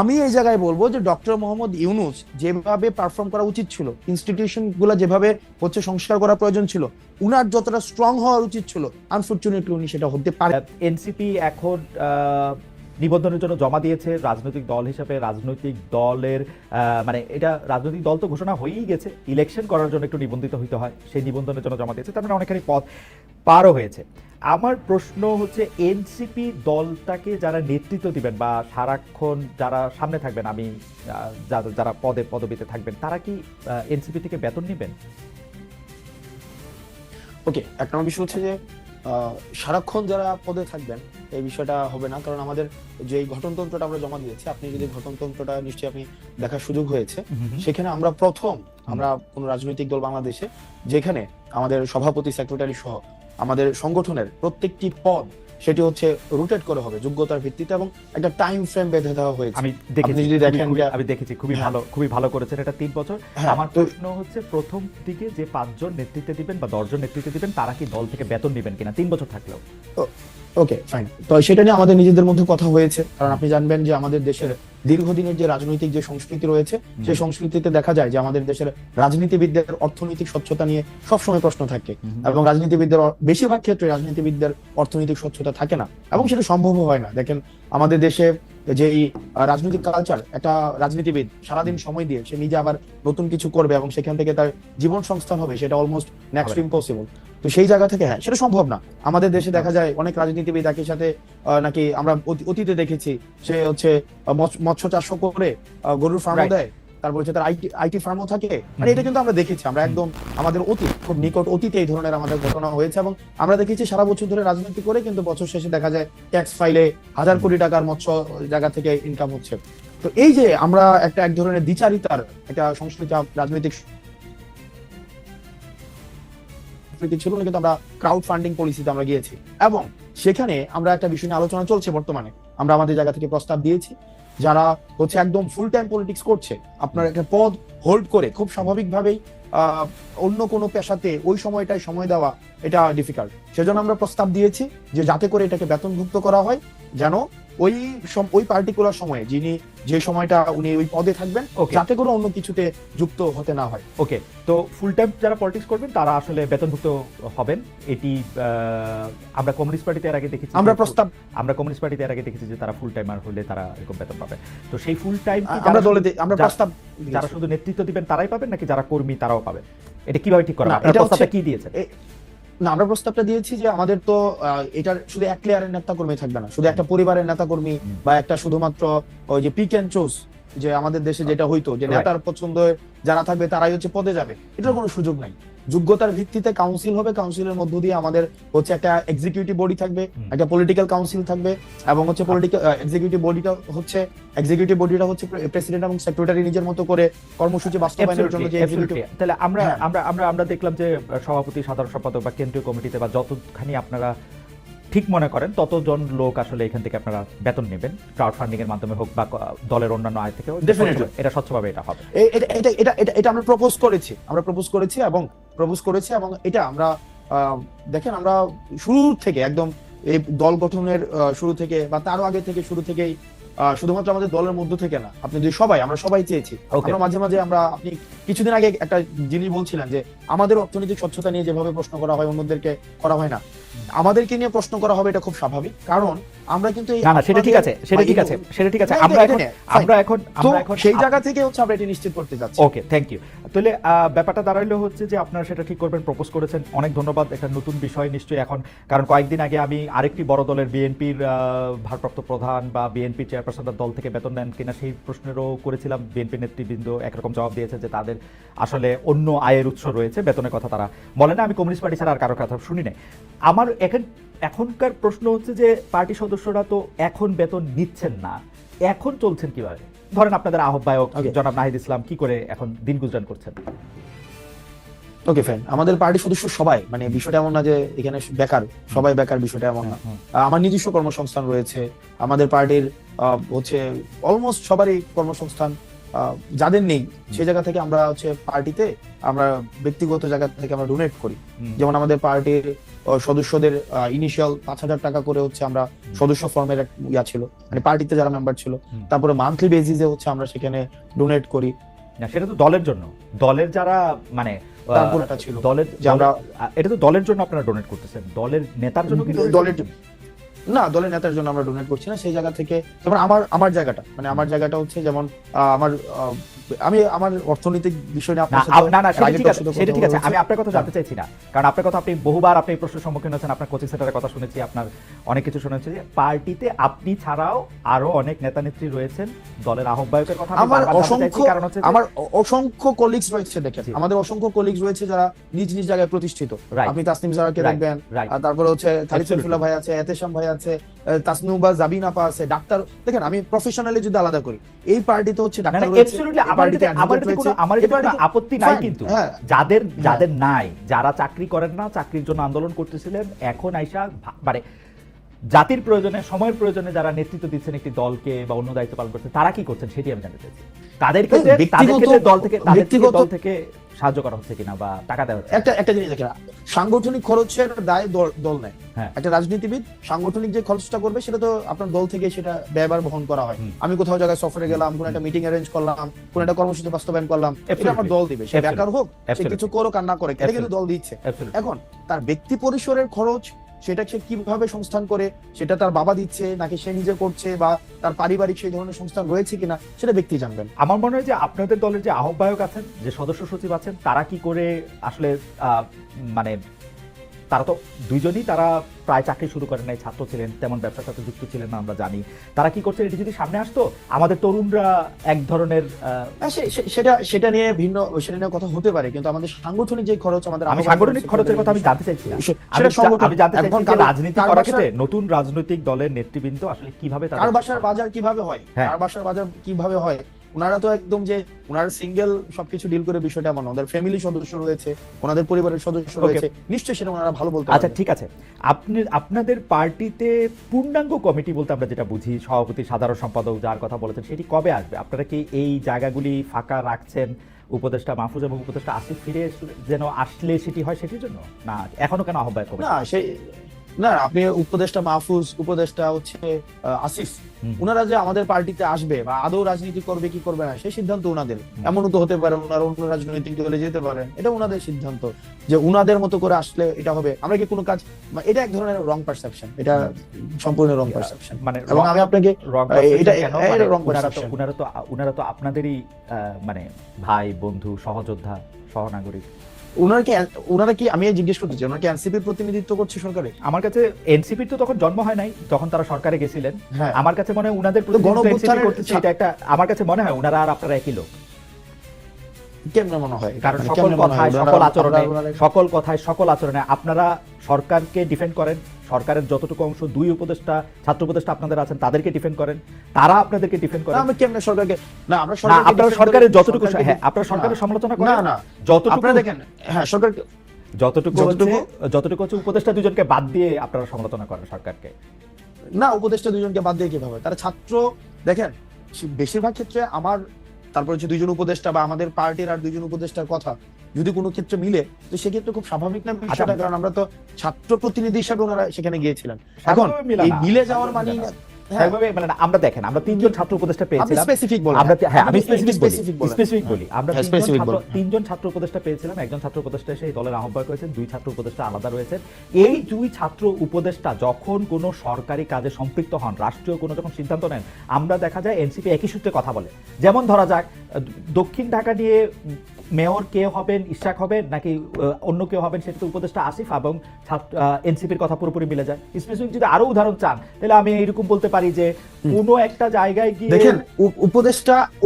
আমি এই জায়গায় বলবো যে ডক্টর মোহাম্মদ ইউনূস যেভাবে পারফর্ম করা উচিত ছিল, ইনস্টিটিউশন গুলা যেভাবে সংস্কার করা প্রয়োজন ছিল, উনার যতটা স্ট্রং হওয়া উচিত ছিল, আনফরচুনেটলি উনি সেটা হতে পারে। এনসিপি এখন নিবন্ধনের জন্য জমা দিয়েছে রাজনৈতিক দল হিসেবে। রাজনৈতিক দলের মানে এটা রাজনৈতিক দল তো ঘোষণা হয়েই গেছে, ইলেকশন করার জন্য একটু নিবন্ধিত হইতে হয়, সেই নিবন্ধনের জন্য জমা দিয়েছে, তার মানে অনেকখানি পথ পারও হয়েছে। আমার প্রশ্ন হচ্ছে এনসিপি দলটাকে যারা নেতৃত্ব দিবেন বা সারাক্ষণ যারা সামনে থাকবেন, আমি যারা পদবিতে থাকবেন, তারা কি এনসিপি থেকে বেতন নেবেন? ওকে, এক নম্বর বিষয় হচ্ছে যে সারাক্ষণ যারা পদে থাকবেন এই বিষয়টা হবে না, কারণ আমাদের যে গঠনতন্ত্রটা আমরা জমা দিয়েছি, আপনি যদি গঠনতন্ত্রটা নিশ্চয়ই আপনি দেখার সুযোগ হয়েছে, সেখানে আমরা কোন রাজনৈতিক দল বাংলাদেশে যেখানে আমাদের সভাপতি, সেক্রেটারি সহ আমাদের সংগঠনের প্রত্যেকটি পদ সেটি হচ্ছে রোটেট করে হবে যোগ্যতার ভিত্তিতে, এবং একটা টাইম ফ্রেম বেঁধে দেওয়া হয়েছে। আমি দেখেছি খুবই ভালো করেছেন এটা 3 বছর। আমার প্রশ্ন হচ্ছে প্রথম দিকে যে 5 জন নেতৃত্বে দিবেন বা 10 জন নেতৃত্বে দিবেন, তারা কি দল থেকে বেতন নেবেন কিনা 3 বছর থাকলেও? ওকে ফাইন, তো সেটা নিয়ে আমাদের নিজেদের মধ্যে কথা হয়েছে, কারণ আপনি জানবেন যে আমাদের দেশের দীর্ঘদিনের যে রাজনৈতিক যে সংস্কৃতি রয়েছে, সেই সংস্কৃতিতে দেখা যায় যে আমাদের দেশের রাজনীতিবিদদের অর্থনৈতিক স্বচ্ছতা নিয়ে সবসময় প্রশ্ন থাকে, এবং রাজনীতিবিদদের বেশিরভাগ ক্ষেত্রে রাজনীতিবিদদের অর্থনৈতিক স্বচ্ছতা থাকে না, এবং সেটা সম্ভব হয় না। দেখেন আমাদের দেশে যে রাজনৈতিক কালচার, একটা রাজনীতিবিদ সারাদিন সময় দিয়ে সে নিজে আবার নতুন কিছু করবে এবং সেখান থেকে তার জীবন সংস্থান হবে, সেটা অলমোস্ট নেক্সট ইম্পসিবল। তো সেই জায়গা থেকে হ্যাঁ, সেটা সম্ভব না। আমাদের দেশে দেখা যায় অনেক রাজনীতিবিদ একই সাথে নাকি আমরা অতীতে দেখেছি, সে হচ্ছে মৎস্য চাষ করে গরুর ফার্মও দেয়, তারপর হচ্ছে তার আইটি ফার্মও থাকে, মানে এটা কিন্তু আমরা দেখেছি, আমরা একদম আমাদের অতীত, খুব নিকট অতীতে এই ধরনের আমাদের ঘটনা হয়েছে, এবং আমরা দেখেছি সারা বছর ধরে রাজনীতি করে কিন্তু বছর শেষে দেখা যায় ট্যাক্স ফাইলে 1000 কোটি টাকার মৎস্য জায়গা থেকে ইনকাম হচ্ছে। তো এই যে আমরা এক ধরনের দ্বিচারিতার একটা সংস্কৃতি রাজনৈতিক ছিল, কিন্তু আমরা ক্রাউড ফান্ডিং পলিসিতে আমরা গিয়েছি, এবং সেখানে আমরা একটা বিষয় নিয়ে আলোচনা চলছে বর্তমানে। আমরা আমাদের জায়গা থেকে প্রস্তাব দিয়েছি, যারা হচ্ছে একদম ফুল টাইম পলিটিক্স করছে, আপনার একটা পদ হোল্ড করে খুব স্বাভাবিকভাবেই অন্য কোনো পেশাতে ওই সময়টায় সময় দেওয়া এটা ডিফিকাল্ট। সেজন্য আমরা প্রস্তাব দিয়েছি যে যাতে করে এটাকে বেতনভুক্ত করা হয়, যেন ওই পার্টিকুলার সময়ে যিনি যে সময়টা উনি ওই পদে থাকবেন, যাতে করে অন্য কিছুতে যুক্ত হতে না হয়। ওকে, তো ফুল টাইম যারা পলিটিক্স করবেন তারা আসলে বেতনভুক্ত হবেন। এটি আমরা কমিউনিস্ট পার্টিতে এর আগে দেখেছি, যে তারা ফুল টাইমার হলে তারা এরকম বেতন পাবে। তো সেই ফুল টাইম আমরা প্রস্তাব যারা শুধু নেতৃত্ব দিবেন তারাই পাবেন, নাকি যারা কর্মী তারাও পাবে? এটা কিভাবে ঠিক করা? আপনারা প্রস্তাবটা কি দিয়েছেন? না, আমরা প্রস্তাবটা দিয়েছি যে আমাদের তো এটার শুধু এক লেয়ারের নেতা কর্মী থাকবে না, শুধু একটা পরিবারের নেতা কর্মী বা একটা শুধুমাত্র ওই যে পিক এন্ড চুজ, যে আমাদের দেশে যেটা হইতো যে নেতার পছন্দ যারা থাকবে তারাই হচ্ছে পদে যাবে, এটার কোনো সুযোগ নাই। যোগ্যতার ভিত্তিতে কাউন্সিল হবে, কাউন্সিলের মধ্য দিয়ে আমাদের হচ্ছে একটা এক্সিকিউটিভ বডি থাকবে, একটা পলিটিক্যাল কাউন্সিল থাকবে, এবং হচ্ছে পলিটিক্যাল এক্সিকিউটিভ বডিটা হচ্ছে প্রেসিডেন্ট এবং সেক্রেটারি নিজের মতো করে কর্মসূচি বাস্তবায়নের জন্য যে এক্সিকিউটিভ। তাহলে আমরা দেখলাম যে সভাপতি, সাধারণ সম্পাদক বা কেন্দ্রীয় কমিটিতে বা যতখানি আপনারা ঠিক মনে করেন ততজন লোক আসলে এখান থেকে আপনারা বেতন নেবেন, ক্রাউড ফান্ডিং এর মাধ্যমে হোক বা দলের অন্যান্য আয় থেকে, এটা স্বচ্ছভাবে এটা হবে। এটা আমরা প্রপোজ করেছি এবং এটা আমরা দেখেন আমরা শুরু থেকে একদম এই দল গঠনের শুরু থেকে বা তারও আগে থেকে থেকেই শুধুমাত্র আমাদের দলের মধ্য থেকে না, আপনি যদি আমরা সবাই চেয়েছি। আমরা মাঝে মাঝে আপনি কিছুদিন আগে একটা জিনিস বলছিলেন যে আমাদের অর্থনৈতিক স্বচ্ছতা নিয়ে যেভাবে প্রশ্ন করা হয় অন্যদেরকে করা হয় না, আমাদেরকে নিয়ে প্রশ্ন করা হবে, এটা খুব স্বাভাবিক, কারণ আমরা কিন্তু সেটা ঠিক আছে আমরা এখন সেই জায়গা থেকে হচ্ছে আমরা এটা নিশ্চিত করতে যাচ্ছি। ওকে, থ্যাংক ইউ। তাহলে ব্যাপারটা দাঁড়াইলো হচ্ছে যে আপনারা সেটা ঠিক করবেন, প্রপোজ করেছেন, অনেক ধন্যবাদ। একটা নতুন বিষয় নিশ্চয়ই এখন, কারণ কয়েকদিন আগে আমি আরেকটি বড় দলের বিএনপির ভারপ্রাপ্ত প্রধান বা বিএনপি চেয়ারপারসনের দল থেকে বেতন নেন কিনা সেই প্রশ্নেরও করেছিলাম। বিএনপি নেতৃবৃন্দ একরকম জবাব দিয়েছে যে তাদের আসলে অন্য আয়ের উৎস রয়েছে, বেতনের কথা তারা বলে না। আমি কমিউনিস্ট পার্টি ছাড়া আর কারোর কথা শুনি নাই। আমার এখনকার প্রশ্ন হচ্ছে যে পার্টি সদস্যরা তো এখন বেতন নিচ্ছেন না, এখন চলছেন কিভাবে? ধরেন আপনাদের আহ্বায়ক জনাব নাহিদ ইসলাম কি করে এখন দিন গুজরান করছেন? ওকে ফাইন, আমাদের পার্টি সদস্য সবাই, মানে বিষয়টা এমন না যে এখানে বেকার, সবাই বেকার, বিষয়টা এমন না। আমার নিজস্ব কর্মসংস্থান রয়েছে, আমাদের পার্টির হচ্ছে অলমোস্ট সবারই কর্মসংস্থান যাদের নেই সেই জায়গা থেকে আমরা হচ্ছে পার্টিতে আমরা ব্যক্তিগত জায়গা থেকে আমরা ডোনেট করি। যেমন আমাদের পার্টির সদস্যদের ইনিশিয়াল 5,000 টাকা করে হচ্ছে আমরা সদস্য ফর্মের ইয়া ছিল, মানে পার্টিতে যারা মেম্বার ছিল, তারপরে মান্থলি বেসিসে হচ্ছে আমরা সেখানে ডোনেট করি। না সেটা তো দলের জন্য, দলের যারা মানে তারপর এটা ছিল দলের যে আমরা এটা তো দলের জন্য আপনারা ডোনেট করতেছেন, দলের নেতার জন্য কি দলের না, দলের নেতার জন্য আমরা ডোনেট করছি না। সেই জায়গা থেকে যেমন আমার জায়গাটা, মানে আমার জায়গাটা হচ্ছে যেমন আমি আমার অর্থনৈতিক বিষয় নিয়ে আপনার সাথে না সেটা ঠিক আছে, আমি আপনার কথা জানতে চাইছি না, কারণ আপনার কথা আপনি বহুবার আপনি এই প্রশ্নের সম্মুখীন হয়েছেন, আপনার কোচিং সেন্টারের কথা শুনেছি, আপনার অনেক কিছু শুনেছি যে পার্টিতে আপনি ছাড়াও আরো অনেক নেতা নেত্রী রয়েছেন, দলের আহ্বায়কের কথা আমার অসংখ্য কলিগস রয়েছে। দেখেন আমাদের অসংখ্য কলিগস রয়েছে যারা নিজ নিজ জায়গায় প্রতিষ্ঠিত। আপনি তাসনিম জারাকে দেখবেন, তারপরে হচ্ছে খালিদ শরীফুল্লাহ ভাই আছে, এতেশাম ভাই আছে, তাসনুবা জাবিন আপা আছে, ডাক্তার। দেখেন আমি প্রফেশনালি যদি আলাদা করি, এই পার্টিতে হচ্ছে ডাক্তার রয়েছে, আমার আপত্তি নাই, কিন্তু যাদের নাই, যারা চাকরি করেন না, চাকরির জন্য আন্দোলন করতেছিলেন, এখন আইসা মানে জাতির প্রয়োজনে, সময়ের প্রয়োজনে যারা নেতৃত্ব দিচ্ছেন একটি দলকে বা অন্য দায়িত্ব পালন করছেন, তারা কি করছেন সেটি আমি জানতে চাইছি। তাদের ক্ষেত্রে দল থেকে সাহায্য করা হচ্ছে কিনা বা টাকা দেওয়া হচ্ছে। একটা জিনিস দেখেন, সাংগঠনিক খরচের দায় দল নেয়। একটা রাজনীতিবিদ সাংগঠনিক যে খরচটা করবে সেটা তো আপনার দল থেকে সেটা ব্যয়ভার বহন করা হয়। আমি কোথাও জায়গায় সফরে গেলাম, কোন একটা মিটিং অ্যারেঞ্জ করলাম, কোন একটা কর্মসূচি বাস্তবায়ন করলাম, এটা আমার দল দিবে। সে বেকার হোক, সে কিছু করুক আর না করে, এটা কিন্তু দল দিচ্ছে। এখন তার ব্যক্তি পরিসরের খরচ সেটা সে কিভাবে সংস্থান করে, সেটা তার বাবা দিচ্ছে নাকি সে নিজে করছে, বা তার পারিবারিক সেই ধরনের সংস্থান রয়েছে কিনা, সেটা ব্যক্তি জানবেন। আমার মনে হয় যে আপনাদের দলের যে আহ্বায়ক আছেন, যে সদস্য সচিব আছেন, তারা কি করে আসলে মানে তারা তো দুইজনই তারা প্রায় চাকরি শুরু করেন নাই, ছাত্র ছিলেন, তেমন ব্যবসার সাথে যুক্ত ছিলেন না, আমরা জানি। তারা কি করছেন এটি যদি সামনে আসতো, আমাদের তরুণরা এক ধরনের সেটা নিয়ে ভিন্ন, সেটা নিয়ে কথা হতে পারে, কিন্তু আমাদের সাংগঠনিক যে খরচ, আমাদের আমি সাংগঠনিক খরচের কথা আমি জানতে চাইছি না। আমি জানতে চাইছি যে রাজনীতি করার ক্ষেত্রে নতুন রাজনৈতিক দলের নেতৃবৃন্দ আসলে কিভাবে কার বাসার বাজার কিভাবে হয়, কার বাসার বাজার কিভাবে হয়। ওনারা তো একদম যে ওনারা সিঙ্গেল সবকিছু ডিল করে বিষয়টা এমন, ওদের ফ্যামিলি সদস্য রয়েছে, ওনাদের পরিবারের সদস্য রয়েছে, নিশ্চয়ই সেটা ওনারা ভালো বলতে পারবেন। আচ্ছা ঠিক আছে, আপনাদের পার্টিতে পূর্ণাঙ্গ কমিটি বলতে আমরা যেটা বুঝি, সভাপতি, সাধারণ সম্পাদক, যার কথা বলেছেন, সেটি কবে আসবে? আপনারা কি এই জায়গাগুলি ফাঁকা রাখছেন উপদেষ্টা মাহফুজ এবং উপদেষ্টা আসিফ ফিরে যেন আসলে সেটি হয়, সেটির জন্য? না এখনো কেন আহ্বায়ক হবে না, আপনি উপদেষ্টা মাহফুজ, উপদেষ্টা হচ্ছে আসিফ, ওনারা যে আমাদের পার্টিতে আসবে বা আদৌ রাজনীতি করবে কি করবে না, সেই সিদ্ধান্ত ওনাদের। এমনও তো হতে পারে ওনারা অন্য রাজনৈতিক দলে যেতে পারেন, এটা ওনাদের সিদ্ধান্ত, যে ওনাদের মতো করে আসলে এটা হবে। আমরা কি কোনো কাজ, এটা এক ধরনের রং পারসেপশন, এটা সম্পূর্ণ রং পারসেপশন। মানে এবং আমি আপনাকে এটা রং পারসেপশন। ওনারা তো আপনাদেরই মানে ভাই, বন্ধু, সহযোদ্ধা, সহনাগরিক। ওনারা কি, আমি জিজ্ঞেস করতে চাই, ওনারা কি এনসিপির প্রতিনিধিত্ব করছে সরকারে? আমার কাছে এনসিপির তো তখন জন্ম হয় নাই, তখন তারা সরকারে গেছিলেন। আমার কাছে মনে হয় ওনাদের প্রতিনিধিত্ব করতেছে, এটা একটা, আমার কাছে মনে হয় ওনারা আর আপনারা একই লোক। কেমন মনে হয়? কারণ সকল কথায় সকল আচরণে আপনারা সরকারকে ডিফেন্ড করেন, সরকারের যতটুকু অংশ দুই উপদেষ্টা, ছাত্র উপদেষ্টা আপনাদের আছেন, তাদেরকে ডিফেন্ড করেন, তারা আপনাদেরকে ডিফেন্ড করেন। আমরা কেমনে সরকারকে, না আমরা আপনারা সরকারের যতটুকু, হ্যাঁ আপনারা সরকারের সমালোচনা করেন, না যতটুকু আপনারা দেখেন, হ্যাঁ সরকার যতটুকু হচ্ছে উপদেষ্টা দুজনকে বাদ দিয়ে আপনারা সমালোচনা করেন সরকারকে। না, উপদেষ্টা দুজনকে বাদ দিয়ে কিভাবে? তারা ছাত্র। দেখেন বেশিরভাগ ক্ষেত্রে আমার, তারপর হচ্ছে দুইজন উপদেষ্টা বা আমাদের পার্টির আর দুইজন উপদেষ্টার কথা যদি কোনো ক্ষেত্রে মিলে, তো সেক্ষেত্রে খুব স্বাভাবিক না বিষয়টা, কারণ আমরা তো ছাত্র প্রতিনিধি হিসাবে ওনারা সেখানে গিয়েছিলেন। এখন এই মিলে যাওয়ার মানে আমরা দেখেন, আমরা তিনজন ছাত্র উপদেষ্টা পেয়েছিলাম, তিনজন ছাত্র উপদেষ্টা পেয়েছিলাম, একজন ছাত্র উপদেষ্টা সেই দলের আহ্বায়ক হয়েছেন, দুই ছাত্র উপদেষ্টা আলাদা রয়েছেন। এই দুই ছাত্র উপদেষ্টা যখন কোনো সরকারি কাজে সম্পৃক্ত হন, রাষ্ট্রীয় কোনো যখন সিদ্ধান্ত নেন, আমরা দেখা যায় এনসিপি একই সূত্রে কথা বলে। যেমন ধরা যাক দক্ষিণ ঢাকা নিয়ে মেয়র কে হবেন, ইশাক হবেন নাকি অন্য কেউ হবেন, সেটা উপদেষ্টা আসিফ এবং এনসিপির কথা পুরোপুরি মিলে যায়। স্পেসিফিক যদি আরো উদাহরণ চান, তাহলে আমি এইরকম বলতে পারি যে কোনো একটা জায়গায় গিয়ে দেখেন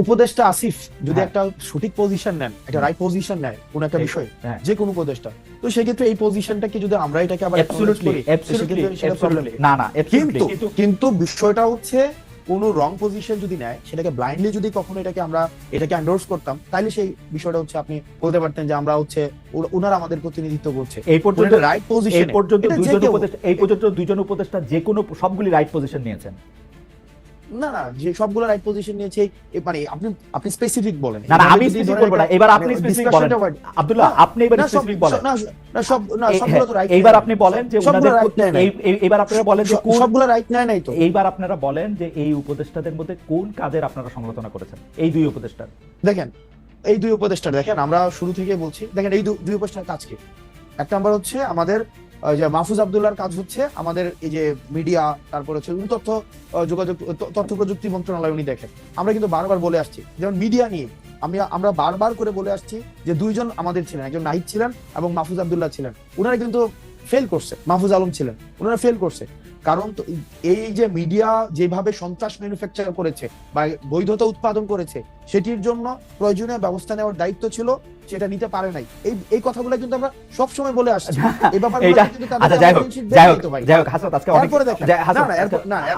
উপদেষ্টা আসিফ যদি একটা সঠিক পজিশন নেন, একটা রাইট পজিশন নেয় কোন একটা বিষয়, যে কোনো উপদেষ্টা, তো সেক্ষেত্রে এই পজিশনটাকে যদি আমরা এটাকে আবার কিন্তু বিষয়টা হচ্ছে কোন রং পজিশন যদি নেয়, সেটাকে ব্লাইন্ডলি যদি কখনো এটাকে এন্ডোর্স করতাম, তাহলে সেই বিষয়টা হচ্ছে আপনি বলতে পারতেন যে আমরা হচ্ছে ওনারা আমাদের প্রতিনিধিত্ব করছে। এই পর্যন্ত রাইট পজিশন, এই পর্যন্ত দুইজন উপদেষ্টা যে কোনো সবগুলি রাইট পজিশন নিয়েছেন। না না, যে সবগুলো রাইট পজিশন নিয়েছে মানে আপনি স্পেসিফিক বলেন। না আমি স্পেসিফিক বলবো না, এবার আপনি স্পেসিফিক বলেন আব্দুল্লাহ, আপনি এবার স্পেসিফিক বলেন। না সবগুলো তো রাইট। এইবার আপনি বলেন যে ওনাদের এইবার আপনারা বলেন যে সবগুলো রাইট নাই তো। এইবার আপনারা বলেন যে এই উপদেষ্টাদের মধ্যে কোন কাজের আপনারা সমালোচনা করেছেন, এই দুই উপদেষ্টার? দেখেন এই দুই উপদেষ্টা, দেখেন আমরা শুরু থেকে বলছি, দেখেন এই দুই উপদেষ্টার কাজ কি। এক নাম্বার হচ্ছে আমাদের যে মাহফুজ আব্দুল্লাহর কাজ হচ্ছে আমাদের এই যে মিডিয়া, তারপর হচ্ছে তথ্য প্রযুক্তি মন্ত্রণালয় উনি দেখেন। আমরা কিন্তু বারবার বলে আসছি, যেমন মিডিয়া নিয়ে আমরা বারবার করে বলে আসছি যে দুইজন আমাদের ছিলেন, একজন নাহিদ ছিলেন এবং মাহফুজ আব্দুল্লাহ ছিলেন। ওনারা কিন্তু ফেল করছে, মাহফুজ আলম ছিলেন, ওনারা ফেল করছে। কারণ এই যে মিডিয়া যেভাবে সন্ত্রাস ম্যানুফ্যাকচার করেছে বা বৈধতা উৎপাদন করেছে, সেটির জন্য প্রয়োজনীয় ব্যবস্থা নেওয়ার দায়িত্ব ছিল, সেটা নিতে পারে নাই। এই কথাগুলো কিন্তু আমরা সব সময় বলে আসছি। এই ব্যাপারগুলো কিন্তু যাই হোক হাসান, আজকে অনেক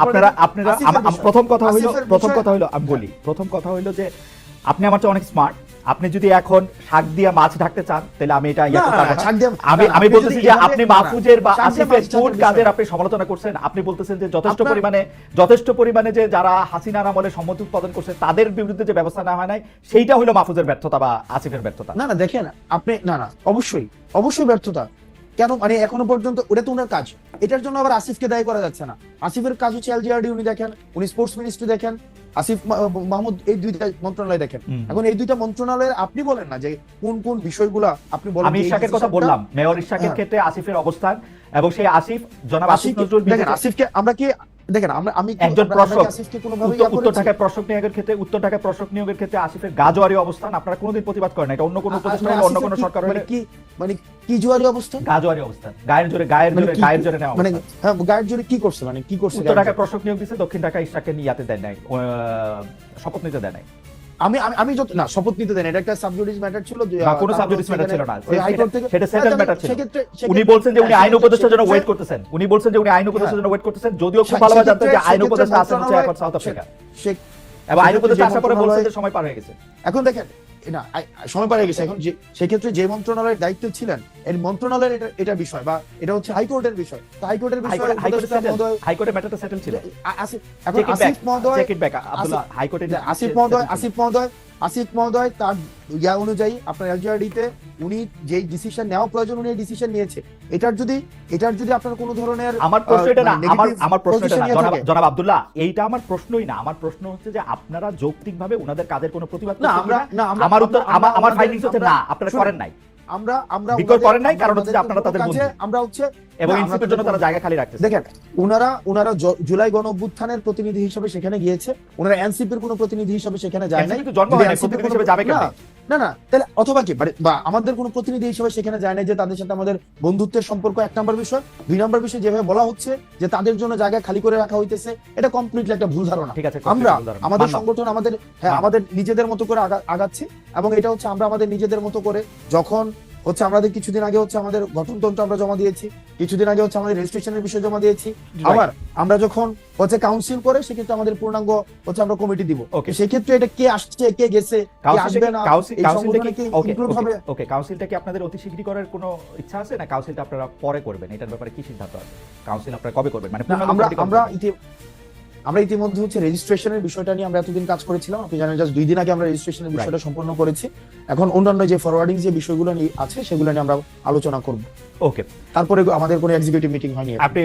আপনারা প্রথম কথা হলো আমি বলি, প্রথম কথা হলো যে আপনি আমার চেয়ে অনেক স্মার্ট। আপনি যদি এখন শাক দিয়ে মাছ ঢাকতে চান তাহলে আমি এটা আমি বলতেছি যে আপনি মাহফুজের বা আসিফের কোন কাজের আপনি সমালোচনা করছেন? আপনি বলতেছেন যে যথেষ্ট পরিমাণে যে যারা হাসিনার আমলে সম্মতি উৎপাদন করছে তাদের বিরুদ্ধে যে ব্যবস্থা নেওয়া হয় নাই, সেইটা হলো মাহফুজের ব্যর্থতা বা আসিফের ব্যর্থতা। না দেখেন আপনি, না অবশ্যই ব্যর্থতা। কেন মানে এখনো পর্যন্ত ওটা তো ওনার কাজ, এটার জন্য আবার আসিফকে দায়ী করা যাচ্ছে না। আসিফের কাজ হচ্ছে এলজিআরডি উনি দেখেন, উনি স্পোর্টস মিনিস্ট্রি দেখেন, আসিফ মাহমুদ এই দুইটা মন্ত্রণালয় দেখেন। এখন এই দুইটা মন্ত্রণালয়ের আপনি বলেন না যে কোন বিষয়গুলা আপনি বলেন। আমি ইশাকের কথা বললাম, মেয়র ইশাকের ক্ষেত্রে আসিফের অবস্থান এবং সেই আসিফ জনাব আসিফ নজরুল দেখেন আসিফকে আমরা কি দেখেন আমি একজন প্রশাসক উত্তর ঢাকায় প্রশাসক নিয়োগের ক্ষেত্রে আসিফের গাজোয়ারি অবস্থান আপনারা কোনোদিন প্রতিবাদ করেন না। এটা অন্য কোনো উপদেষ্টা হলে, অন্য কোনো সরকার হলে কি জোয়ারি অবস্থান, গাজোয়ারি অবস্থান, গায়ের জোরে নেওয়া। মানে হ্যাঁ, গায়ের জোরে কি করছে, মানে কি করছে? উত্তর ঢাকায় প্রশাসক নিয়োগ দিয়েছে, দক্ষিণ ঢাকায় ইশাককে নিয়াতে দেয় নাই, শপথ নিতে দেয় নাই। আমি যত না শপথ নিতে দেন, এটা একটা সাবজুডিস ম্যাটার ছিল, যে কোনো সাবজুডিস ম্যাটার ছিল না, হাইকোর্ট থেকে সেটা সেটেল ম্যাটার ছিল। উনি বলছেন যে উনি আইন উপদেষ্টার জন্য ওয়েট করতেছেন, যদিও খুব ভালোভাবে জানতেন যে আইন উপদেষ্টা আছেন হচ্ছে এখন সাউথ আফ্রিকা, এবং আইন উপদেষ্টা আসার পরে বলছেন যে সময় পার হয়ে গেছে। এখন দেখেন না সময় পার হয়ে গেছে। এখন সেক্ষেত্রে যে মন্ত্রণালয়ের দায়িত্ব ছিলেন, এই মন্ত্রণালয়ের এটা বিষয় বা এটা হচ্ছে হাইকোর্টের বিষয়, তো হাইকোর্টের বিষয় হাইকোর্টের ম্যাটারটা সেটেল ছিল। এখন আসিফ মহোদয় তার অনুযায়ী আপনার এলজিআরডিতে উনি যে ডিসিশন নেওয়া প্রয়োজন উনি ডিসিশন নিয়েছে। এটার যদি আপনার কোনো ধরনের আমার প্রশ্ন এটা না, আমার প্রশ্ন এটা না জনাব আব্দুল্লাহ, এইটা আমার প্রশ্নই না। আমার প্রশ্ন হচ্ছে যে আপনারা যৌক্তিকভাবে ওনাদের কাজের কোনো প্রতিবাদ করছেন না? আমার উত্তর, আমার ফাইন্ডিংস হচ্ছে না, আপনারা করেন নাই। আমরা বিকল্প করেন নাই, কারণ হচ্ছে যে আপনারা তাদের মধ্যে আমরা হচ্ছে এবং ইনস্টিটিউটের জন্য তারা জায়গা খালি রাখতেছে। দেখেন ওনারা জুলাই গণ অভ্যুত্থানের প্রতিনিধি হিসেবে সেখানে গিয়েছে, ওনারা এনসিপির কোনো প্রতিনিধি হিসেবে সেখানে যায় নাই। জন্ম হয় না, প্রতিনিধি হিসেবে যাবে কেন? না তাহলে অথবা কি বা আমাদের কোনো প্রতিনিধি হিসেবে সেখানে যায় না, যে তাদের সাথে আমাদের বন্ধুত্বের সম্পর্ক এক নম্বর বিষয়। দুই নম্বর বিষয় যেভাবে বলা হচ্ছে যে তাদের জন্য জায়গা খালি করে রাখা হইতেছে, এটা কমপ্লিটলি একটা ভুল ধারণা। ঠিক আছে, আমরা আমাদের সংগঠন আমাদের নিজেদের মতো করে আগাচ্ছি, এবং এটা হচ্ছে আমরা আমাদের নিজেদের মতো করে যখন হচ্ছে আমাদের কিছুদিন আগে হচ্ছে আমাদের গঠনতন্ত্র আমরা জমা দিয়েছি, কিছুদিন আগে হচ্ছে আমাদের রেজিস্ট্রেশনের বিষয় জমা দিয়েছি। আবার আমরা যখন হচ্ছে কাউন্সিল করে সেক্ষেত্রে আমাদের পূর্ণাঙ্গ হচ্ছে আমরা কমিটি দিব। সেক্ষেত্রে এটা কে আসছে কে গেছে কে আসবে না, ওকে কাউন্সিলটা কি আপনাদের অতি শীঘ্রই করার কোনো ইচ্ছা আছে, না কাউন্সিলটা আপনারা পরে করবেন? এটার ব্যাপারে কি সিদ্ধান্ত আছে? কাউন্সিল আপনারা কবে করবেন? মানে আমরা ইতিমধ্যে হচ্ছে রেজিস্ট্রেশনের বিষয়টা নিয়ে আমরা এতদিন কাজ করেছিলাম, আপনি জানেন জাস্ট 2 দিন আগে আমরা রেজিস্ট্রেশনের বিষয়টা সম্পন্ন করেছি। এখন অন্যান্য যে ফরওয়ার্ডিং যে বিষয়গুলো নিয়ে আছে সেগুলো নিয়ে আমরা আলোচনা করব। ওকে, তারপরে আমাদের কোনো এক্সিকিউটিভ মিটিং হয়নি। আপনি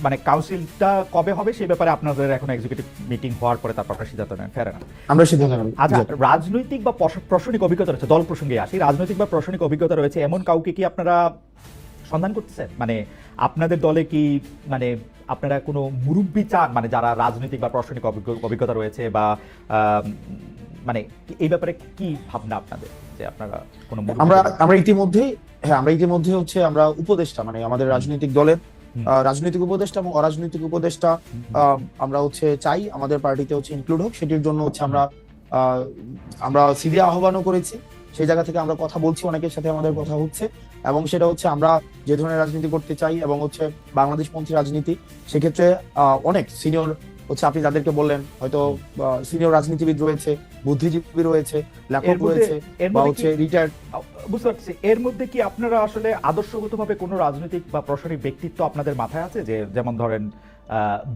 মানে কাউন্সিলটা কবে হবে সেই ব্যাপারে আপনাদের এখন এক্সিকিউটিভ মিটিং হওয়ার পরে তারপর আপনারা সিদ্ধান্ত নেন, ফের না? আমরা সিদ্ধান্ত নেব। আচ্ছা, রাজনৈতিক বা প্রশাসনিক অভিজ্ঞতা রয়েছে, দল প্রসঙ্গে আসি, রাজনৈতিক বা প্রশাসনিক অভিজ্ঞতা রয়েছে এমন কাউকে কি আপনারা সন্ধান করতেছেন? মানে আপনাদের দলে কি মানে আপনারা কোনো মুরব্বি চান, মানে যারা রাজনৈতিক বা প্রশাসনিক অভিজ্ঞতা রয়েছে, বা মানে এই ব্যাপারে কি ভাবনা আপনাদের, যে আপনারা কোনো আমরা ইতিমধ্যে হচ্ছে আমরা উপদেষ্টা, মানে আমাদের রাজনৈতিক দলের রাজনৈতিক উপদেষ্টা এবং অরাজনৈতিক উপদেষ্টা আমরা হচ্ছে চাই আমাদের পার্টিতে হচ্ছে ইনক্লুড হোক। সেটির জন্য হচ্ছে আমরা সিরিয়া আহ্বানও করেছি, সেই জায়গা থেকে আমরা কথা বলছি, অনেকের সাথে আমাদের কথা হচ্ছে, এবং সেটা হচ্ছে আমরা যে ধরনের রাজনীতি করতে চাই এবং হচ্ছে বাংলাদেশপন্থী রাজনীতি, সেক্ষেত্রে অনেক সিনিয়র হচ্ছে আপনি যাদেরকে বললেন হয়তো সিনিয়র রাজনীতিবিদ রয়েছে, বুদ্ধিজীবী রয়েছে, লেখক রয়েছে, বা হচ্ছে রিটায়ার্ড। বুঝতে পারছি, এর মধ্যে কি আপনারা আসলে আদর্শগতভাবে কোনো রাজনৈতিক বা প্রশাসনিক ব্যক্তিত্ব আপনাদের মাথায় আছে, যে যেমন ধরেন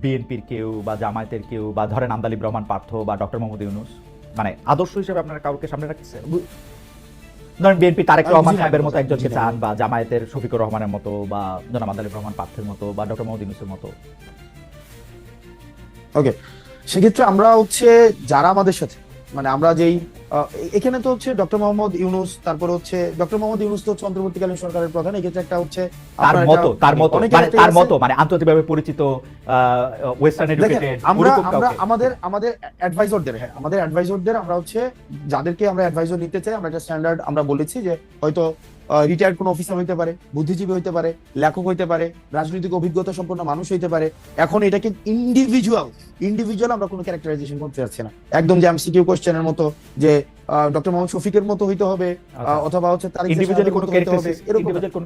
বিএনপির কেউ বা জামায়াতের কেউ বা ধরেন আন্দালিব রহমান পার্থ বা ডক্টর মোহাম্মদ ইউনূস, মানে আদর্শ হিসেবে আপনারা কাউকে সামনে রাখছেন? ধরেন বিএনপি তারেক রহমান সাহেবের মতো একজনকে চান, বা জামায়াতের শফিকুর রহমানের মতো, বা জনাব আন্দালিব রহমান পার্থের মতো, বা ডক্টর মোহাম্মদ ইউনূসের মতো? ওকে, সেক্ষেত্রে আমরা হচ্ছে যারা আমাদের সাথে, মানে আমরা যেই এখানে তো হচ্ছে ডক্টর মোহাম্মদ ইউনূস, তারপর হচ্ছে ডক্টর মোহাম্মদ ইউনূস তো হচ্ছে অন্তর্বর্তীকালীন সরকারের প্রধান। এক্ষেত্রে একটা হচ্ছে তার মতো মানে আন্তর্জাতিকভাবে পরিচিত, ওয়েস্টার্ন এডুকেটেড, আমরা আমাদের আমাদের অ্যাডভাইজরদের, হ্যাঁ আমাদের অ্যাডভাইজরদের আমরা হচ্ছে যাদেরকে আমরা অ্যাডভাইজর নিতে চাই, আমরা একটা স্ট্যান্ডার্ড আমরা বলেছি যে হয়তো রিটায়ার্ড কোনো অফিসার হইতে পারে, বুদ্ধিজীবী হইতে পারে, লেখক হইতে পারে, রাজনৈতিক অভিজ্ঞতা সম্পন্ন মানুষ হইতে পারে। এখন এটাকে ইন্ডিভিজুয়াল আমরা কোনো ক্যারেক্টারাইজেশন করতে যাচ্ছি না, একদম যে এমসিকিউ কোশ্চেনের মতো যে ডক্টর মোহাম্মদ শফিকের মতো হইতে হবে, অথবা হচ্ছে তার ইন্ডিভিজুয়ালি কোনো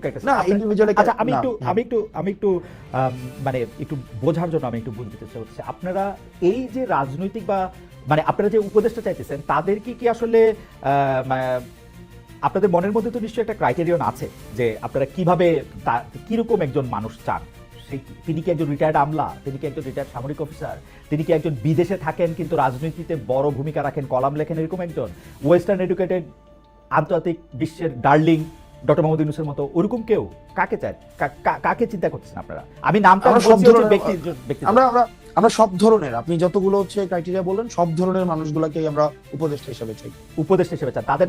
ক্যারেক্টার। না, ইন্ডিভিজুয়ালি। আচ্ছা, আমি একটু মানে একটু বোঝার জন্য আমি একটু বুঝতে চাই হচ্ছে, আপনারা এই যে রাজনৈতিক বা মানে আপনারা যে উপদেষ্টা চাইতেছেন, তাদের কি আসলে আপনাদের মনের মধ্যে তো নিশ্চয়ই একটা ক্রাইটেরিয়ন আছে যে আপনারা কিভাবে কিরকম একজন মানুষ চান? তিনি কি একজন রিটায়ার্ড আমলা, তিনি কি একজন রিটায়ার্ড সামরিক অফিসার, তিনি কি একজন বিদেশে থাকেন কিন্তু রাজনীতিতে বড় ভূমিকা রাখেন, কলাম লেখেন, এরকম একজন ওয়েস্টার্ন এডুকেটেড আন্তর্জাতিক বিশ্বের ডার্লিং ডক্টর মোহাম্মদ ইউনূসের মতো ওরকম কেউ? কাকে চান, কাকে চিন্তা করতেছেন আপনারা? আমি নামটা আমরা সব ধরনের, আপনি যতগুলো হচ্ছে ক্রাইটেরিয়া বললেন, সব ধরনের মানুষগুলোকে আমরা উপদেষ্টা হিসেবে চাই। উপদেষ্টা হিসেবে চান তাদের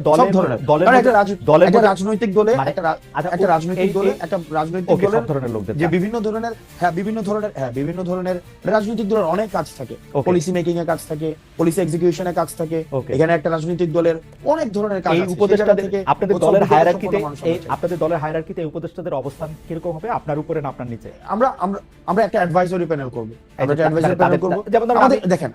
রাজনৈতিক দলে, একটা রাজনৈতিক দলের লোকদের যে বিভিন্ন ধরনের রাজনৈতিক দলের অনেক কাজ থাকে, পলিসি মেকিং এর কাজ থাকে, পলিসি এক্সিকিউশনের কাজ থাকে। এখানে একটা রাজনৈতিক দলের অনেক ধরনের কাজ আছে। আপনাদের দলের হায়ারার্কিতে এই উপদেষ্টাদের অবস্থান কিরকম হবে, আপনার উপরে না আপনার নিচে? আমরা একটা অ্যাডভাইজরি প্যানেল করব। দেখেন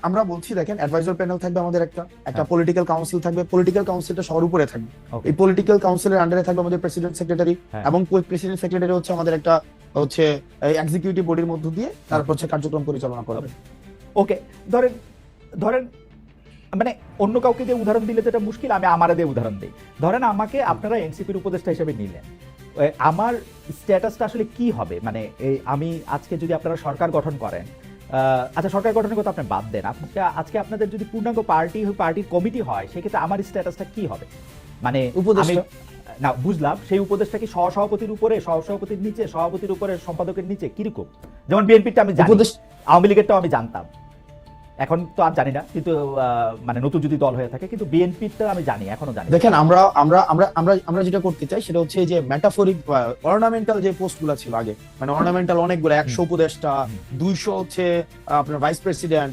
আমরা বলছি, দেখেন অ্যাডভাইজর প্যানেল থাকবে, আমাদের একটা পলিটিক্যাল কাউন্সিল থাকবে। পলিটিক্যাল কাউন্সিলটা সবার উপরে থাকবে। এই পলিটিক্যাল কাউন্সিলের আন্ডারে থাকবে আমাদের প্রেসিডেন্ট সেক্রেটারি, এবং প্রেসিডেন্ট সেক্রেটারি হচ্ছে আমাদের একটা হচ্ছে এক্সিকিউটিভ বডির মধ্য দিয়ে তারপর হচ্ছে কার্যক্রম পরিচালনা করবে। ওকে, ধরেন মানে অন্য কাউকে দিয়ে উদাহরণ দিলে যেটা মুশকিল, আমি আমারে দিয়ে উদাহরণ দিই। ধরেন আমাকে আপনারা এনসিপির উপদেষ্টা হিসেবে নিলেন, আমার স্ট্যাটাসটা আসলে কি হবে? মানে আমি আজকে যদি আপনারা সরকার গঠন করেন, আচ্ছা সরকার গঠনের কথা আপনি বাদ দেন, আজকে আপনাদের যদি পূর্ণাঙ্গ পার্টির কমিটি হয়, সেক্ষেত্রে আমার স্ট্যাটাসটা কি হবে? মানে না বুঝলাম, সেই উপদেষ্টা কি সহসভাপতির উপরে, সহসভাপতির নিচে, সভাপতির উপরে, সম্পাদকের নিচে, কিরকম? যেমন বিএনপিটা আমি জানি, আওয়ামী লীগেরটাও আমি জানতাম, এখন তো আর জানি না, কিন্তু মানে নতুন যদি দল হয়ে থাকে, কিন্তু বিএনপিটা আমি জানি, এখনো জানি। দেখেন আমরা যেটা করতে চাই সেটা হচ্ছে যে মেটাফরিক অর্নামেন্টাল যে পোস্টগুলো ছিল আগে, মানে অর্নামেন্টাল অনেকগুলো, 100 উপদেষ্টা, 200 হচ্ছে আপনার ভাইস প্রেসিডেন্ট,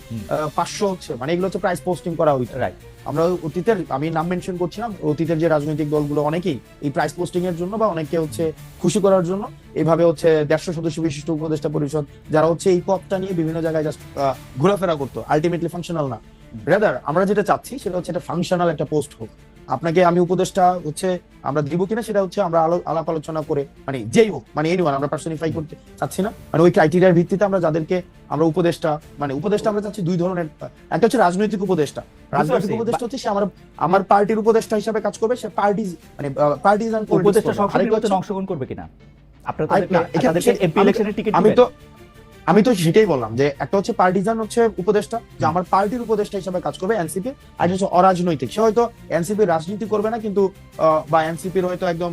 500 হচ্ছে, মানে এগুলো হচ্ছে প্রাইস পোস্টিং করা হইতো। রাইট, আমরা অতীতের, আমি নাম মেনশন করছিলাম, অতীতের যে রাজনৈতিক দলগুলো অনেকেই এই প্রাইস পোস্টিং এর জন্য বা অনেকে হচ্ছে খুশি করার জন্য এইভাবে হচ্ছে 150 সদস্য বিশিষ্ট উপদেষ্টা পরিষদ, যারা হচ্ছে এই পদটা নিয়ে বিভিন্ন জায়গায় জাস্ট ঘোরাফেরা করতো, আলটিমেটলি ফাংশনাল না। রাদার আমরা যেটা চাচ্ছি সেটা হচ্ছে একটা ফাংশনাল একটা পোস্ট হোক। আপনাকে আমি উপদেষ্টা হচ্ছে আমরা দিব কিনা সেটা হচ্ছে আমরা আলাপ আলোচনা করে, মানে যেই হোক, মানে এনিওয়ান, আমরা পার্সোনিফাই করতে চাচ্ছি না। মানে ওই ক্রাইটেরিয়ার ভিত্তিতে আমরা যাদেরকে আমরা উপদেষ্টা আমরা চাচ্ছি দুই ধরনের। একটা হচ্ছে রাজনৈতিক উপদেষ্টা হচ্ছে সে আমার পার্টির উপদেষ্টা হিসেবে কাজ করবে, সে পার্টি মানে পার্টিজান উপদেষ্টা সংসদে অংশগ্রহণ করবে কিনা? আপনারা তাদেরকে এমপি ইলেকশনের টিকিট দিবেন? আমি তো সেটাই বললাম যে একটা হচ্ছে পার্টিজান হচ্ছে উপদেষ্টা, যে আমার পার্টির উপদেষ্টা হিসেবে কাজ করবে এনসিপি, আর হচ্ছে অরাজনৈতিক, সে হয়তো এনসিপির রাজনীতি করবে না, কিন্তু বা এনসিপির হয়তো একদম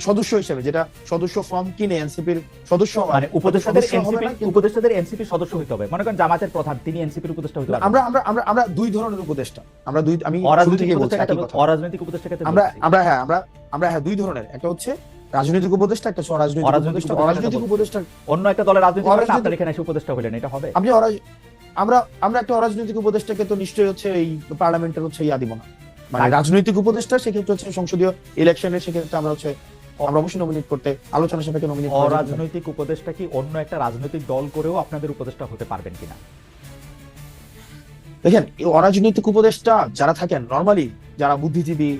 সদস্য হিসেবে, যেটা সদস্য ফর্ম কিনে এনসিপির সদস্য, মানে উপদেষ্টাদের এনসিপির সদস্য হইতে হবে। মনে করেন জামায়াতের প্রধান, তিনি এনসিপির উপদেষ্টা হইতে হবে। আমরা দুই ধরনের উপদেষ্টা, আমি অরাজনৈতিক উপদেষ্টা আমরা দুই ধরনের, একটা হচ্ছে রাজনৈতিক উপদেষ্টা, একটা অরাজনৈতিক উপদেষ্টা। অন্য একটা দলের রাজনীতি করেন, আপনারা এখানে এসে উপদেষ্টা হলেন, এটা হবে? আমরা একটা অরাজনৈতিক উপদেষ্টাকে তো নিশ্চয়ই হচ্ছে এই পার্লামেন্টের হচ্ছে দিব না, মানে রাজনৈতিক উপদেষ্টা সেক্ষেত্রে হচ্ছে সংসদীয় ইলেকশনের, সেক্ষেত্রে আমরা অবশ্যই নমিনেট করতে, আলোচনা সাপেক্ষে নমিনেট। অরাজনৈতিক উপদেষ্টা কি অন্য একটা রাজনৈতিক দল করেও আপনাদের উপদেষ্টা হতে পারবেন কিনা? দেখেন, এই অরাজনৈতিক উপদেষ্টা যারা থাকেন নরমালি, যারা বুদ্ধিজীবী,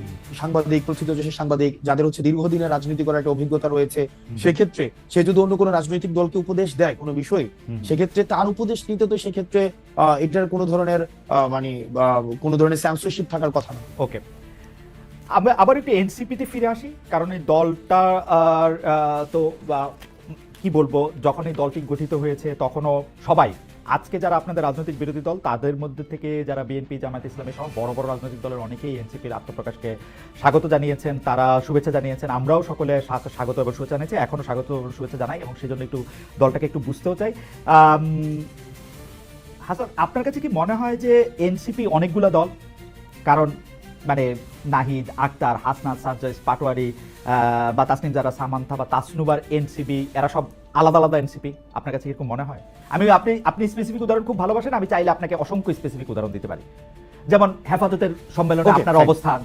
সাংবাদিক, প্রথিতযশা সাংবাদিক, যাদের হচ্ছে দীর্ঘদিনের রাজনীতি করার একটা অভিজ্ঞতা রয়েছে, সেক্ষেত্রে সে যদি অন্য কোনো রাজনৈতিক দলকে উপদেশ দেয় কোনো বিষয়, সেক্ষেত্রে তার উপদেশ নিতে তো সেক্ষেত্রে এটার কোনো ধরনের মানে কোনো ধরনের সেন্সরশিপ থাকার কথা না। ওকে, আবার একটু এনসিপিতে ফিরে আসি, কারণ এই দলটা তো কি বলবো, যখন এই দলটি গঠিত হয়েছে তখনও সবাই, আজকে যারা আপনাদের রাজনৈতিক বিরোধী দল তাদের মধ্যে থেকে যারা বিএনপি, জামায়াত ইসলামী সহ বড় বড় রাজনৈতিক দলের অনেকেই এনসিপির আত্মপ্রকাশকে স্বাগত জানিয়েছেন, তারা শুভেচ্ছা জানিয়েছেন। আমরাও সকলে স্বাগত এবং শুভেচ্ছা জানিয়েছি, এখনো স্বাগত এবং শুভেচ্ছা জানাই, এবং সেজন্য একটু দলটাকে একটু বুঝতেও চাই। হাসান, আপনার কাছে কি মনে হয় যে এনসিপি অনেকগুলো দল? কারণ মানে নাহিদ, আক্তার, হাসনাত, সাজ্জাদ, পাটোয়ারি বা তাসনিম জারা, সামান্থা বা তাসনুবার এনসিপি, এরা সব আলাদা আলাদা এনসিপি, আপনার কাছে এরকম মনে হয়? আপনি স্পেসিফিক উদাহরণ খুব ভালোবাসেন, আমি চাইলে আপনাকে অসংখ্য স্পেসিফিক উদাহরণ দিতে পারি। যেমন হেফাজতের সম্মেলনে আপনার অবস্থান,